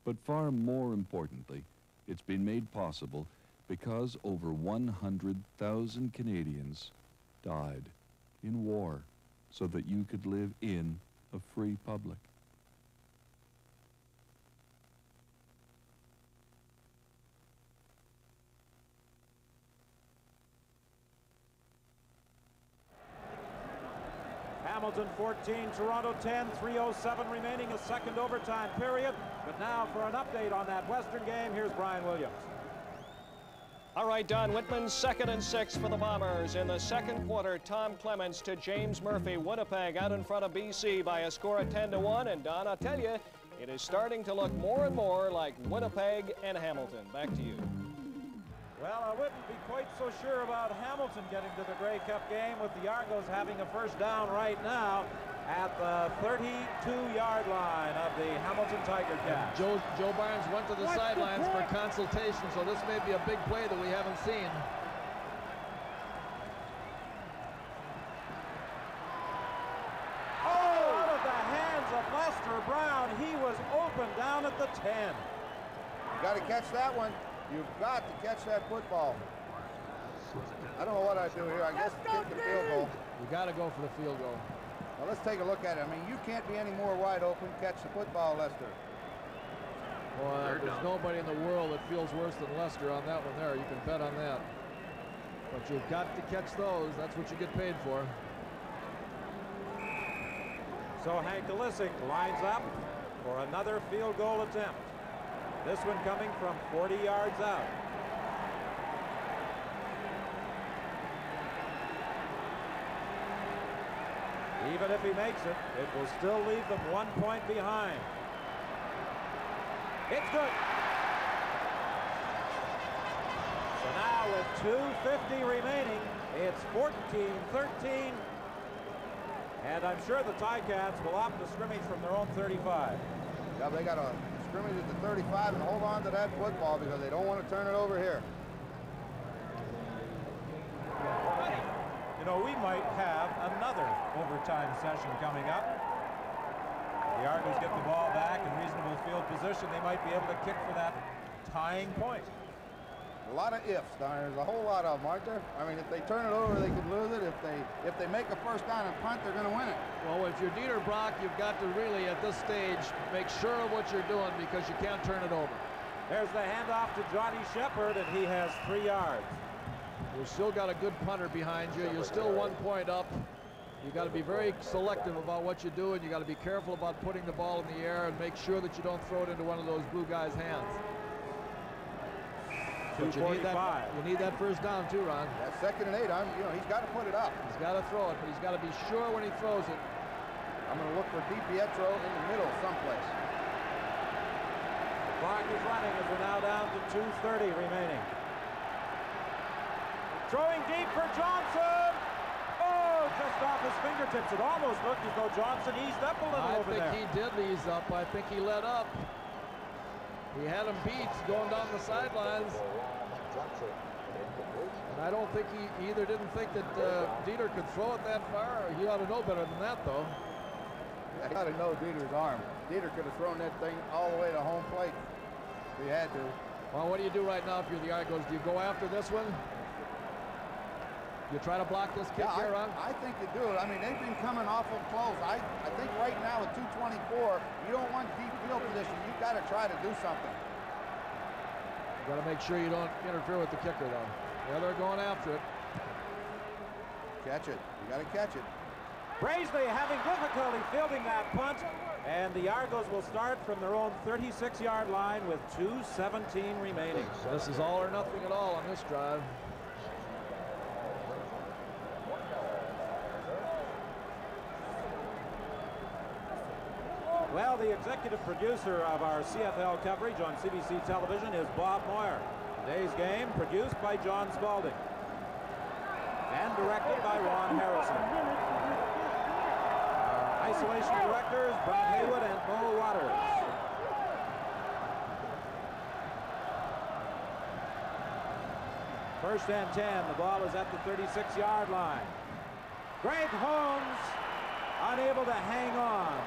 But far more importantly, it's been made possible because over 100,000 Canadians died in war so that you could live in a free public. Hamilton 14, Toronto 10, 3:07 remaining, a second overtime period. But now for an update on that Western game, here's Brian Williams. All right, Don Whitman, 2nd and 6 for the Bombers. In the second quarter, Tom Clements to James Murphy. Winnipeg out in front of BC by a score of 10-1. And Don, I'll tell you, it is starting to look more and more like Winnipeg and Hamilton. Back to you. Well, I wouldn't be quite so sure about Hamilton getting to the Grey Cup game with the Argos having a first down right now at the 32-yard line of the Hamilton Tiger Cats. Joe Barnes went to the sidelines for consultation, so this may be a big play that we haven't seen. Oh, out of the hands of Lester Brown. He was open down at the 10. You got to catch that one. You've got to catch that football. I don't know what I do here. I guess kick the field goal. You got to go for the field goal. Well, let's take a look at it. I mean, you can't be any more wide open. Catch the football, Lester. Boy, there's nobody in the world that feels worse than Lester on that one there. You can bet on that. But you've got to catch those. That's what you get paid for. So Hank Delisic lines up for another field goal attempt. This one coming from 40 yards out. Even if he makes it, it will still leave them 1 point behind. It's good. So now with 2:50 remaining, it's 14-13. And I'm sure the Ticats will opt to scrimmage from their own 35. Yeah, they got to scrimmage at the 35 and hold on to that football because they don't want to turn it over here. You know, we might have another overtime session coming up. The Argos get the ball back in reasonable field position. They might be able to kick for that tying point. A lot of ifs, Don. There's a whole lot of them, aren't there? I mean, if they turn it over, they could lose it. If they make a first down and punt, they're going to win it. Well, if you're Dieter Brock, you've got to really, at this stage, make sure of what you're doing because you can't turn it over. There's the handoff to Johnny Shepard, and he has 3 yards. You've still got a good punter behind you. You're still 1 point up. You got to be very selective about what you do, and you got to be careful about putting the ball in the air and make sure that you don't throw it into one of those blue guys' hands. But you need that first down too, Ron. That's 2nd and 8. He's got to put it up. He's got to throw it, but he's got to be sure when he throws it. I'm going to look for DiPietro in the middle someplace. The clock is running as we're now down to 2:30 remaining. Throwing deep for Johnson. Oh, just off his fingertips. It almost looked as though Johnson eased up a little over there. I think he did ease up. I think he let up. He had him beat going down the sidelines. And I don't think he either didn't think that Dieter could throw it that far. He ought to know better than that, though. I got to know Dieter's arm. Dieter could have thrown that thing all the way to home plate if he had to. Well, what do you do right now if you're the Argos? Do you go after this one? You try to block this kick here, Ron? I think you do. I mean, they've been coming awful close. I think right now at 2:24, you don't want deep field position. You've got to try to do something. You got to make sure you don't interfere with the kicker, though. Yeah, they're going after it. Catch it. You got to catch it. Braisley having difficulty fielding that punt, and the Argos will start from their own 36-yard line with 2:17 remaining. So this is all or nothing at all on this drive. Well, the executive producer of our CFL coverage on CBC television is Bob Moyer. Today's game produced by John Spalding and directed by Ron Harrison. Our isolation directors, Brad Haywood and Mo Waters. First and 10. The ball is at the 36-yard line. Greg Holmes unable to hang on.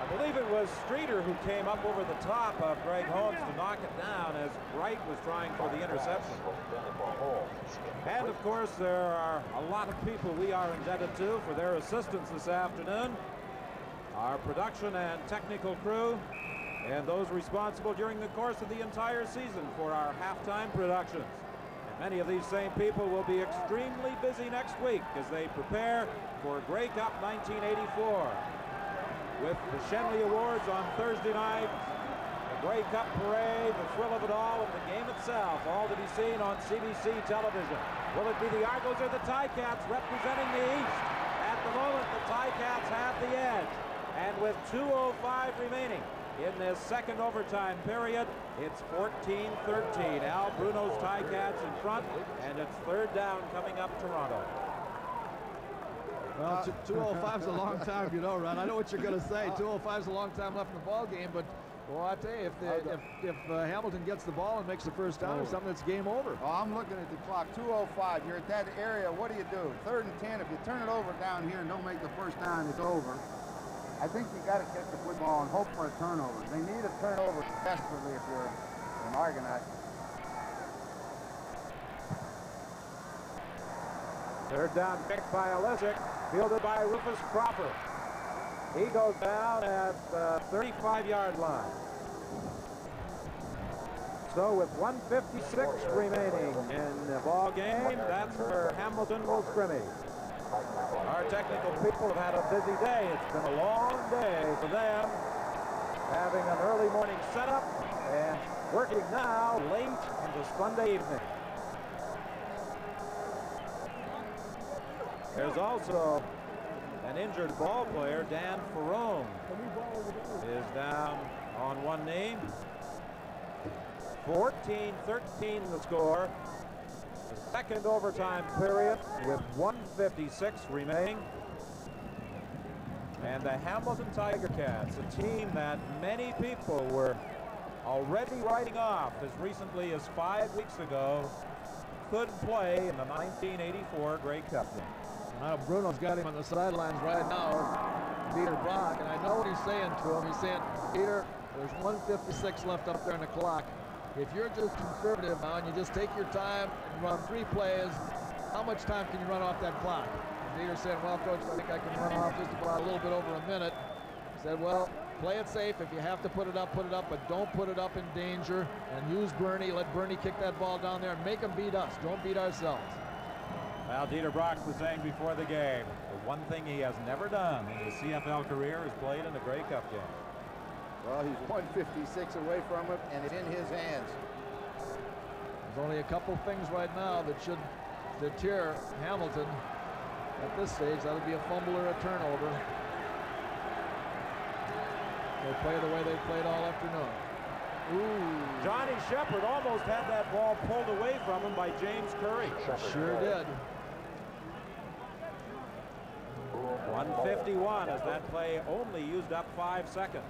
I believe it was Streeter who came up over the top of Greg Holmes to knock it down as Wright was trying for the interception. And of course, there are a lot of people we are indebted to for their assistance this afternoon. Our production and technical crew, and those responsible during the course of the entire season for our halftime productions. And many of these same people will be extremely busy next week as they prepare for Grey Cup 1984. With the Shenley Awards on Thursday night, the Grey Cup parade, the thrill of it all, and the game itself, all to be seen on CBC television. Will it be the Argos or the Ticats representing the East? At the moment, the Ticats have the edge. And with 2:05 remaining in this second overtime period, it's 14-13. Al Bruno's Ticats in front, and it's third down coming up Toronto. Well, 2:05 is a long time, you know, Ron. I know what you're going to say. 2:05 is a long time left in the ball game, but well, I tell you, if Hamilton gets the ball and makes the first down or something, it's game over. Oh, I'm looking at the clock. 2:05. You're at that area. What do you do? 3rd and 10. If you turn it over down here and don't make the first down, it's over. I think you got to kick the football and hope for a turnover. They need a turnover desperately if you're an Argonaut. Third down picked by Olesic, fielded by Rufus Cropper. He goes down at the 35-yard line. So with 1:56 remaining in the ball game, that's where Hamilton will scrimmage. Our technical people have had a busy day. It's been a long day for them, having an early morning setup and working now late into Sunday evening. There's also an injured ball player. Dan Ferrone is down on one knee. 14-13 the score. The second overtime period with 1:56 remaining. And the Hamilton Tiger Cats, a team that many people were already writing off as recently as 5 weeks ago, could play in the 1984 Grey Cup game. Bruno's got him on the sidelines right now, Dieter Brock, and I know what he's saying to him. He's saying, Dieter, there's 1:56 left up there on the clock. If you're just conservative now and you just take your time and run 3 plays, how much time can you run off that clock? And Dieter said, well, Coach, I think I can run off just about a little bit over a minute. He said, well, play it safe. If you have to put it up, but don't put it up in danger, and use Bernie. Let Bernie kick that ball down there and make them beat us. Don't beat ourselves. Well, Dieter Brock was saying before the game, the one thing he has never done in his CFL career is played in a Grey Cup game. Well, he's 156 away from it, and it's in his hands. There's only a couple things right now that should deter Hamilton at this stage. That would be a fumble or a turnover. They play the way they played all afternoon. Ooh. Johnny Shepard almost had that ball pulled away from him by James Curry. Sure did. 151 as that play only used up 5 seconds.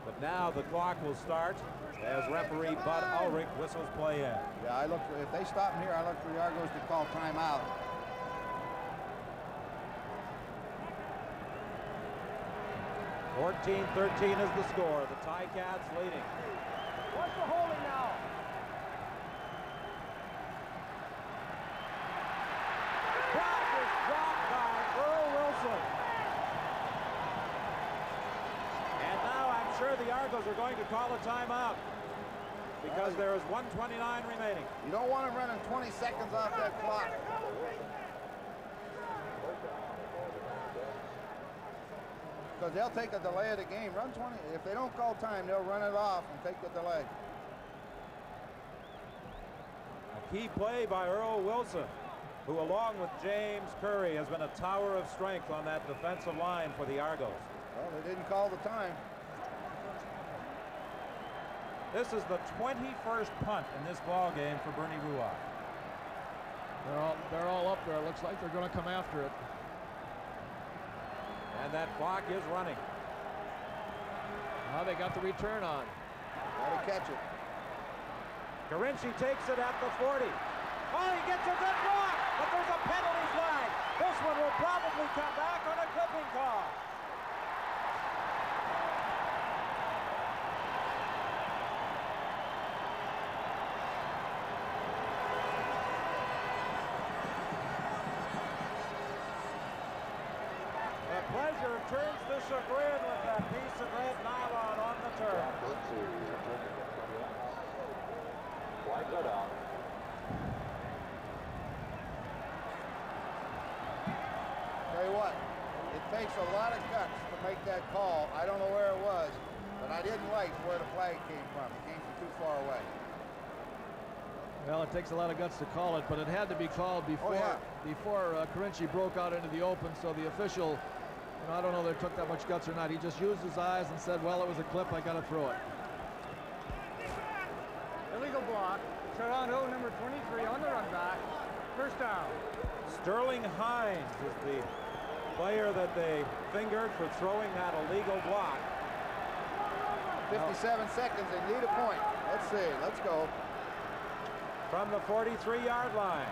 But now the clock will start as referee Bud Ulrich whistles play in. Yeah, I look for, if they stop him here, I look for the Argos to call timeout. (14-13) is the score. The Ticats leading. What's the holding now? Block is dropped by Earl Wilson. And now I'm sure the Argos are going to call a timeout because there is 1:29 remaining. You don't want him running 20 seconds off that clock. Because they'll take a delay of the game. Run 20. If they don't call time, they'll run it off and take the delay. A key play by Earl Wilson, who along with James Curry has been a tower of strength on that defensive line for the Argos. Well, they didn't call the time. This is the 21st punt in this ball game for Bernie Ruoff. They're all up there. It looks like they're going to come after it. And that clock is running. Now they got the return on. Got to catch it. Carinci takes it at the 40. Oh, he gets a good block, but there's a penalty flag. This one will probably come back on a clipping call. Pleasure turns to chagrin with that piece of red nylon on the turf. Tell you what, it takes a lot of guts to make that call. I don't know where it was, but I didn't like where the flag came from. It came from too far away. Well, it takes a lot of guts to call it, but it had to be called before Carinci broke out into the open, so the official, I don't know if they took that much guts or not. He just used his eyes and said, well, it was a clip, I got to throw it. Illegal block. Toronto, number 23 on the run back. First down. Sterling Hines is the player that they fingered for throwing that illegal block. 57 seconds, they need a point. Let's see, let's go. From the 43-yard line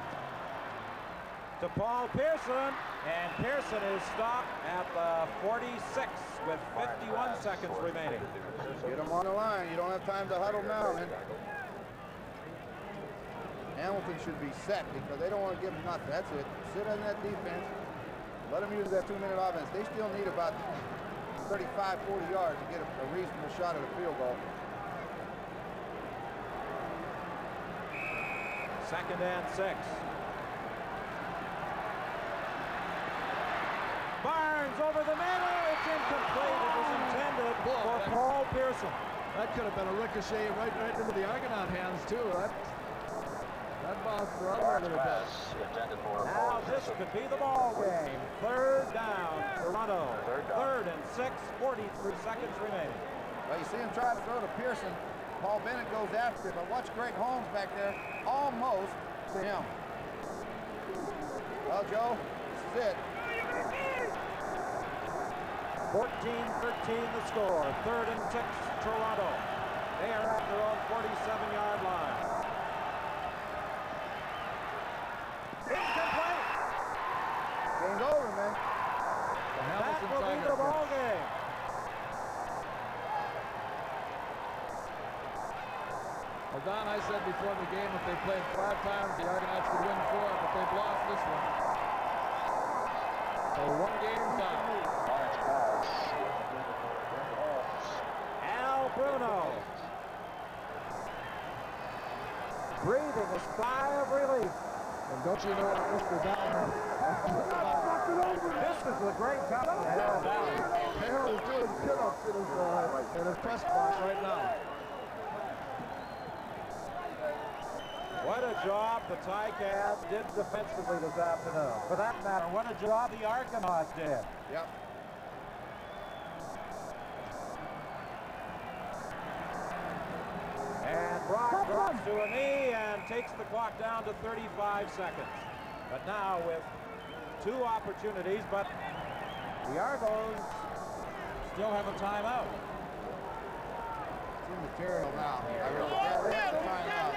to Paul Pearson, and Pearson is stopped at the 46 with 51 seconds remaining. Get him on the line. You don't have time to huddle now, man. Hamilton should be set because they don't want to give him nothing. That's it. Sit on that defense. Let them use that 2-minute offense. They still need about 35, 40 yards to get a reasonable shot at a field goal. 2nd and 6. Barnes over the middle. It's incomplete. It was intended for Paul Pearson. That could have been a ricochet right into the Argonaut hands, too. That bounced around a little bit. Now this could be the ball game. 3rd down, Toronto. 3rd and 6, 43 seconds remaining. Well, you see him try to throw to Pearson. Paul Bennett goes after it, but watch Greg Holmes back there, almost to him. Well, Joe, this is it. 14-13 the score. 3rd and 6, Toronto. They are at their own 47-yard line. Incomplete. Game's over, man. That will be the ball game. Well, Don, I said before the game if they played 5 times, the Argonauts could win 4, but they've lost this one. So 1 game down. Al Bruno. Breathing a sigh of relief And don't you know Mr. Downer? This is a great cut from Harold Valley. Harold is doing chin-ups in his press box right now. What a job the Ticats did defensively this afternoon. For that matter, what a job the Argonauts did. Yep. And Brock drops to a knee and takes the clock down to 35 seconds. But now with 2 opportunities, but the Argos still have a timeout. It's immaterial now. They have a timeout.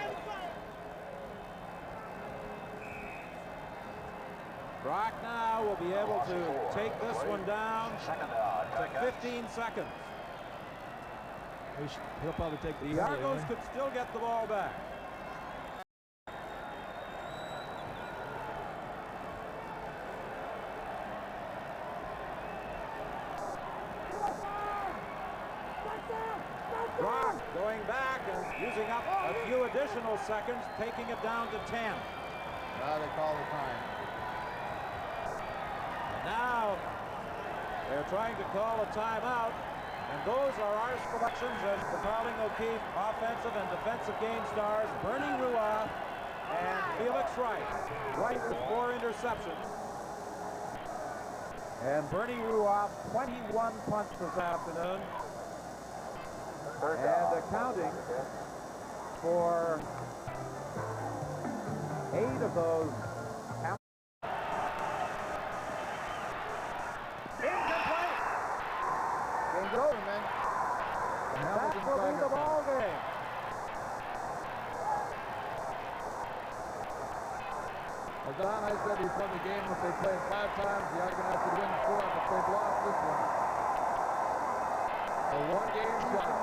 Brock now will be able to take this one down to 15 seconds. He'll probably take the Argos could still get the ball back. Brock going back and using up a few additional seconds, taking it down to 10. Now they call the time. Now they're trying to call a timeout, and those are our selections as the Carling O'Keefe offensive and defensive game stars, Bernie Ruoff and Felix Wright. Wright with 4 interceptions. And Bernie Ruoff, 21 punts this afternoon. And accounting for 8 of those. Incomplete! Game's over, man. That will be the ball game. Well, Don, I said before the game, if they played 5 times, the Argonauts would win 4, but they've lost this one. A 1-game shot.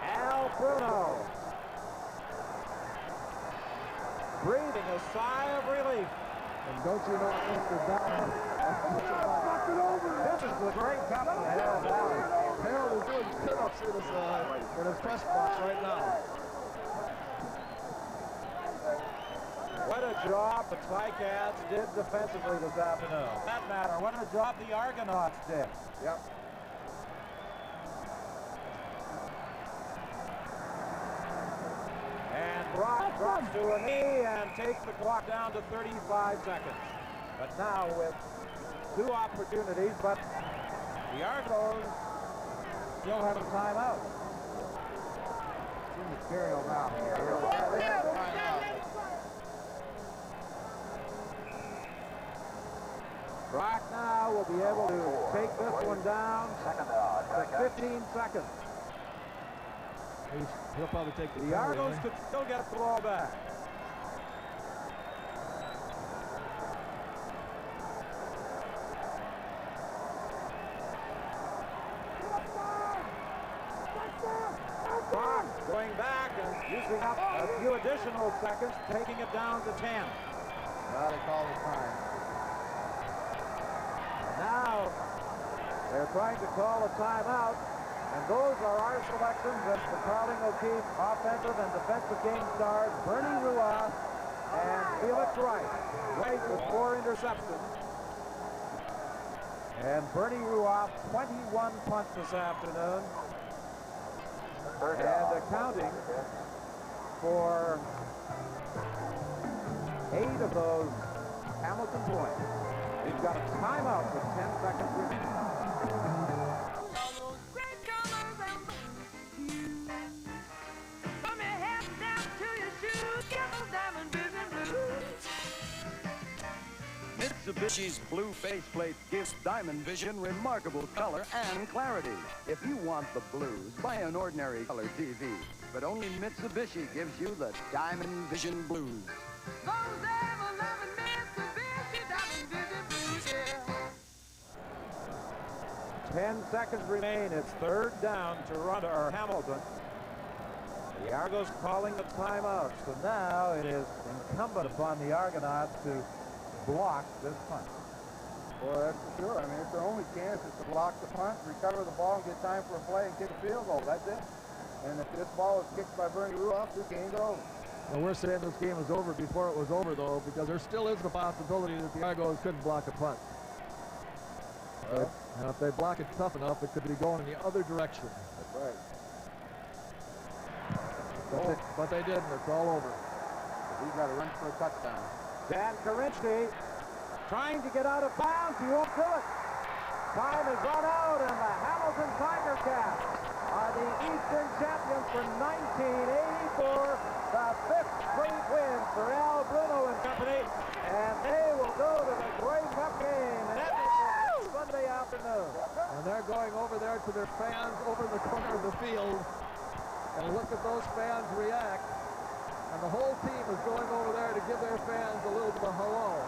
Al Bruno breathing a sigh of relief. And don't you know Mr. Downer? This is the great cut from Harold Valley. Harold is doing chin-ups in his press box right now. What a job the Ticats did defensively this afternoon. For that matter, what a job the Argonauts did. Yep. And Brock drops to a knee and takes the clock down to 35 seconds. But now with 2 opportunities, but the Argos still have a timeout. It's immaterial now. They have a timeout. Brock now will be able to take this one down to 15 seconds. He'll probably take the Argos could still get the ball back. Brock going back and using up a few additional seconds, taking it down to 10. Now they call the time. Now they're trying to call a timeout, and those are our selections as the Carling O'Keefe offensive and defensive game stars, Bernie Ruoff and Felix Wright. Wright with 4 interceptions. And Bernie Ruoff, 21 punts this afternoon. And accounting for 8 of those Hamilton points. He's got a timeout with 10 seconds remaining. Mitsubishi's blue faceplate gives Diamond Vision remarkable color and clarity. If you want the blues, buy an ordinary color TV. But only Mitsubishi gives you the Diamond Vision Blues. 10 seconds remain. It's 3rd down, Toronto or Hamilton. The Argos calling the timeout. So now it is incumbent upon the Argonauts to block this punt. Well, that's for sure. I mean, it's their only chance is to block the punt, recover the ball, and get time for a play and kick a field goal. That's it. And if this ball is kicked by Bernie Ruoff, this game's over. And we're saying this game is over before it was over, though, because there still is the possibility that the Argos couldn't block a punt. And if they block it tough enough, it could be going in the other direction. That's right. But they didn't. It's all over. He's got to run for a touchdown. Dan Karinsky trying to get out of bounds. He won't do it. Time has run out, and the Hamilton Tiger Cats are the Eastern champions for 1984. The 5th straight win for Al Bruno and company. And they will go to the Grey Cup game in Edmonton Sunday afternoon. And they're going over there to their fans over the corner of the field. And look at those fans react. And the whole team is going over there to give their fans a little bit of hello.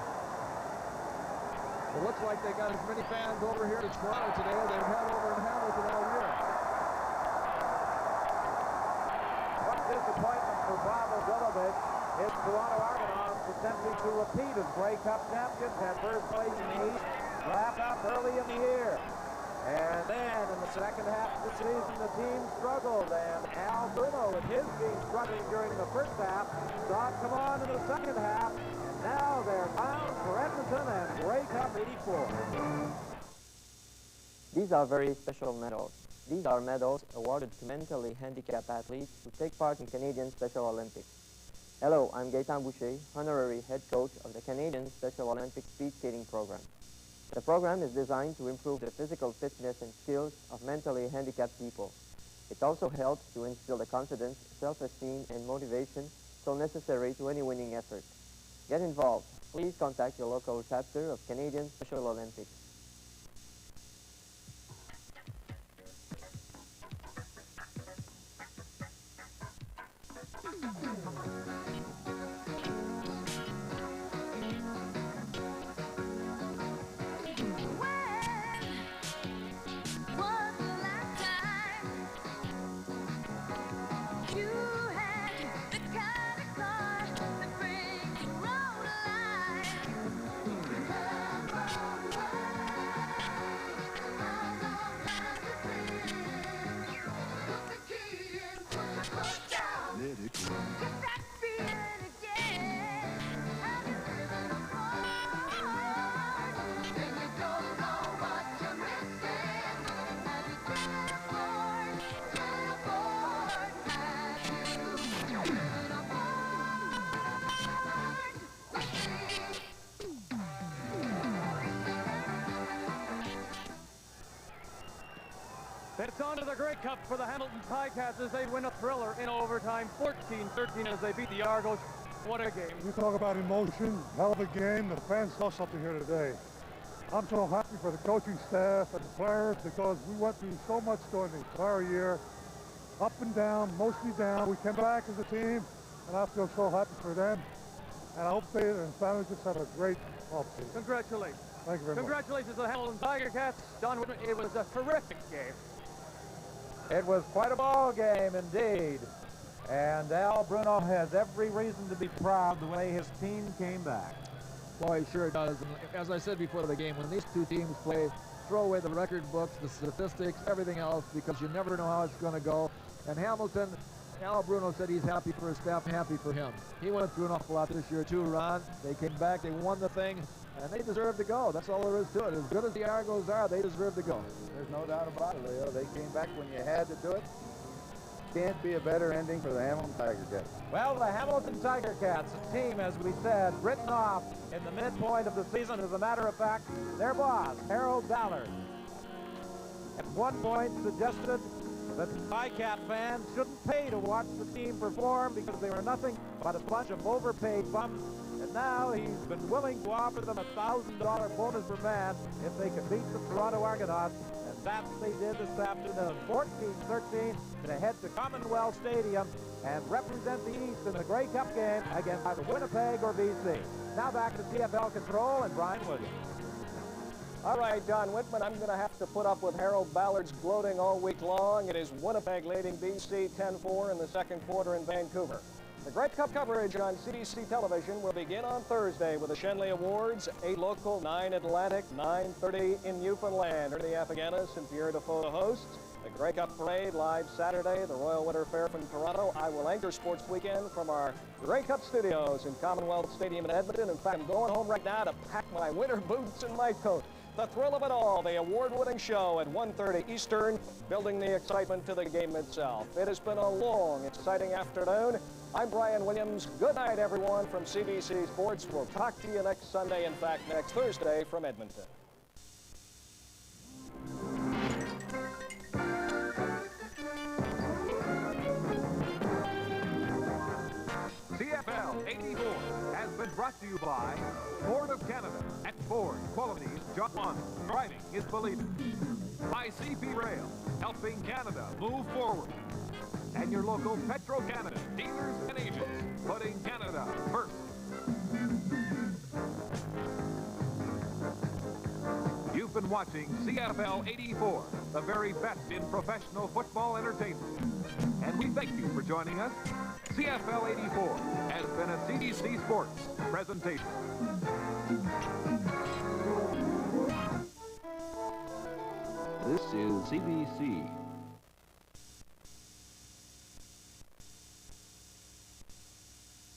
It looks like they got as many fans over here to Toronto today as they've had over in Hamilton all year. What disappointment for Pavel Golubic. His Toronto Argonauts attempting to repeat as Grey Cup champions, had first place in the East, wrapped up early in the year. And then in the second half of the season, the team struggled, and Al Bruno with his team struggling during the first half, saw it come on in the second half, and now they're bound for Edmonton and Grey Cup 84. These are very special medals. These are medals awarded to mentally handicapped athletes who take part in Canadian Special Olympics. Hello, I'm Gaëtan Boucher, honorary head coach of the Canadian Special Olympics speed skating program. The program is designed to improve the physical fitness and skills of mentally handicapped people. It also helps to instill the confidence, self-esteem, and motivation so necessary to any winning effort. Get involved. Please contact your local chapter of Canadian Special Olympics. It's on to the Grey Cup for the Hamilton Ticats as they win a thriller in overtime, 14-13 as they beat the Argos. What a game. You talk about emotion, hell of a game. The fans saw something here today. I'm so happy for the coaching staff and the players because we went through so much during the entire year. Up and down, mostly down. We came back as a team, and I feel so happy for them. And I hope they and families just have a great offseason. Congratulations. Thank you very much. Congratulations to the Hamilton Tiger Cats. Don Whitman, it was a terrific game. It was quite a ball game indeed. And Al Bruno has every reason to be proud the way his team came back. Boy, he sure does. And as I said before the game, when these two teams play, throw away the record books, the statistics, everything else, because you never know how it's going to go. And Hamilton, Al Bruno said he's happy for his staff, happy for him. He went through an awful lot this year too, Ron. They came back, they won the thing, and they deserve to go. That's all there is to it. As good as the Argos are, they deserve to go. There's no doubt about it, Leo. They came back when you had to do it. Can't be a better ending for the Hamilton Tiger Cats. Well, the Hamilton Tiger Cats, a team, as we said, written off in the midpoint of the season. As a matter of fact, their boss, Harold Ballard, at one point suggested that Ticat fans shouldn't pay to watch the team perform because they were nothing but a bunch of overpaid bums. And now he's been willing to offer them a $1,000 bonus per man if they can beat the Toronto Argonauts. And that's what they did this afternoon. 14-13 to head to Commonwealth Stadium and represent the East in the Grey Cup game against either Winnipeg or BC. Now back to CFL Control and Brian Williams. All right, Don Whitman, I'm going to have to put up with Harold Ballard's gloating all week long. It is Winnipeg leading BC 10-4 in the second quarter in Vancouver. The Grey Cup coverage on CBC television will begin on Thursday with the Shenley Awards, 8 local, 9 Atlantic, 9:30 in Newfoundland. Ernie Afaganis and Pierre Defoe the hosts. The Grey Cup Parade live Saturday, the Royal Winter Fair from Toronto. I will anchor Sports Weekend from our Grey Cup studios in Commonwealth Stadium in Edmonton. In fact, I'm going home right now to pack my winter boots and my coat. The thrill of it all, the award-winning show at 1:30 Eastern, building the excitement to the game itself. It has been a long, exciting afternoon. I'm Brian Williams. Good night, everyone, from CBC Sports. We'll talk to you next Sunday, in fact, next Thursday from Edmonton. CFL 84 has been brought to you by Ford of Canada. At Ford, quality is just one. Driving is believing. By CP Rail, helping Canada move forward. And your local Petro-Canada dealers and agents, putting Canada first. You've been watching CFL 84, the very best in professional football entertainment. And we thank you for joining us. CFL 84 has been a CBC Sports presentation. This is CBC.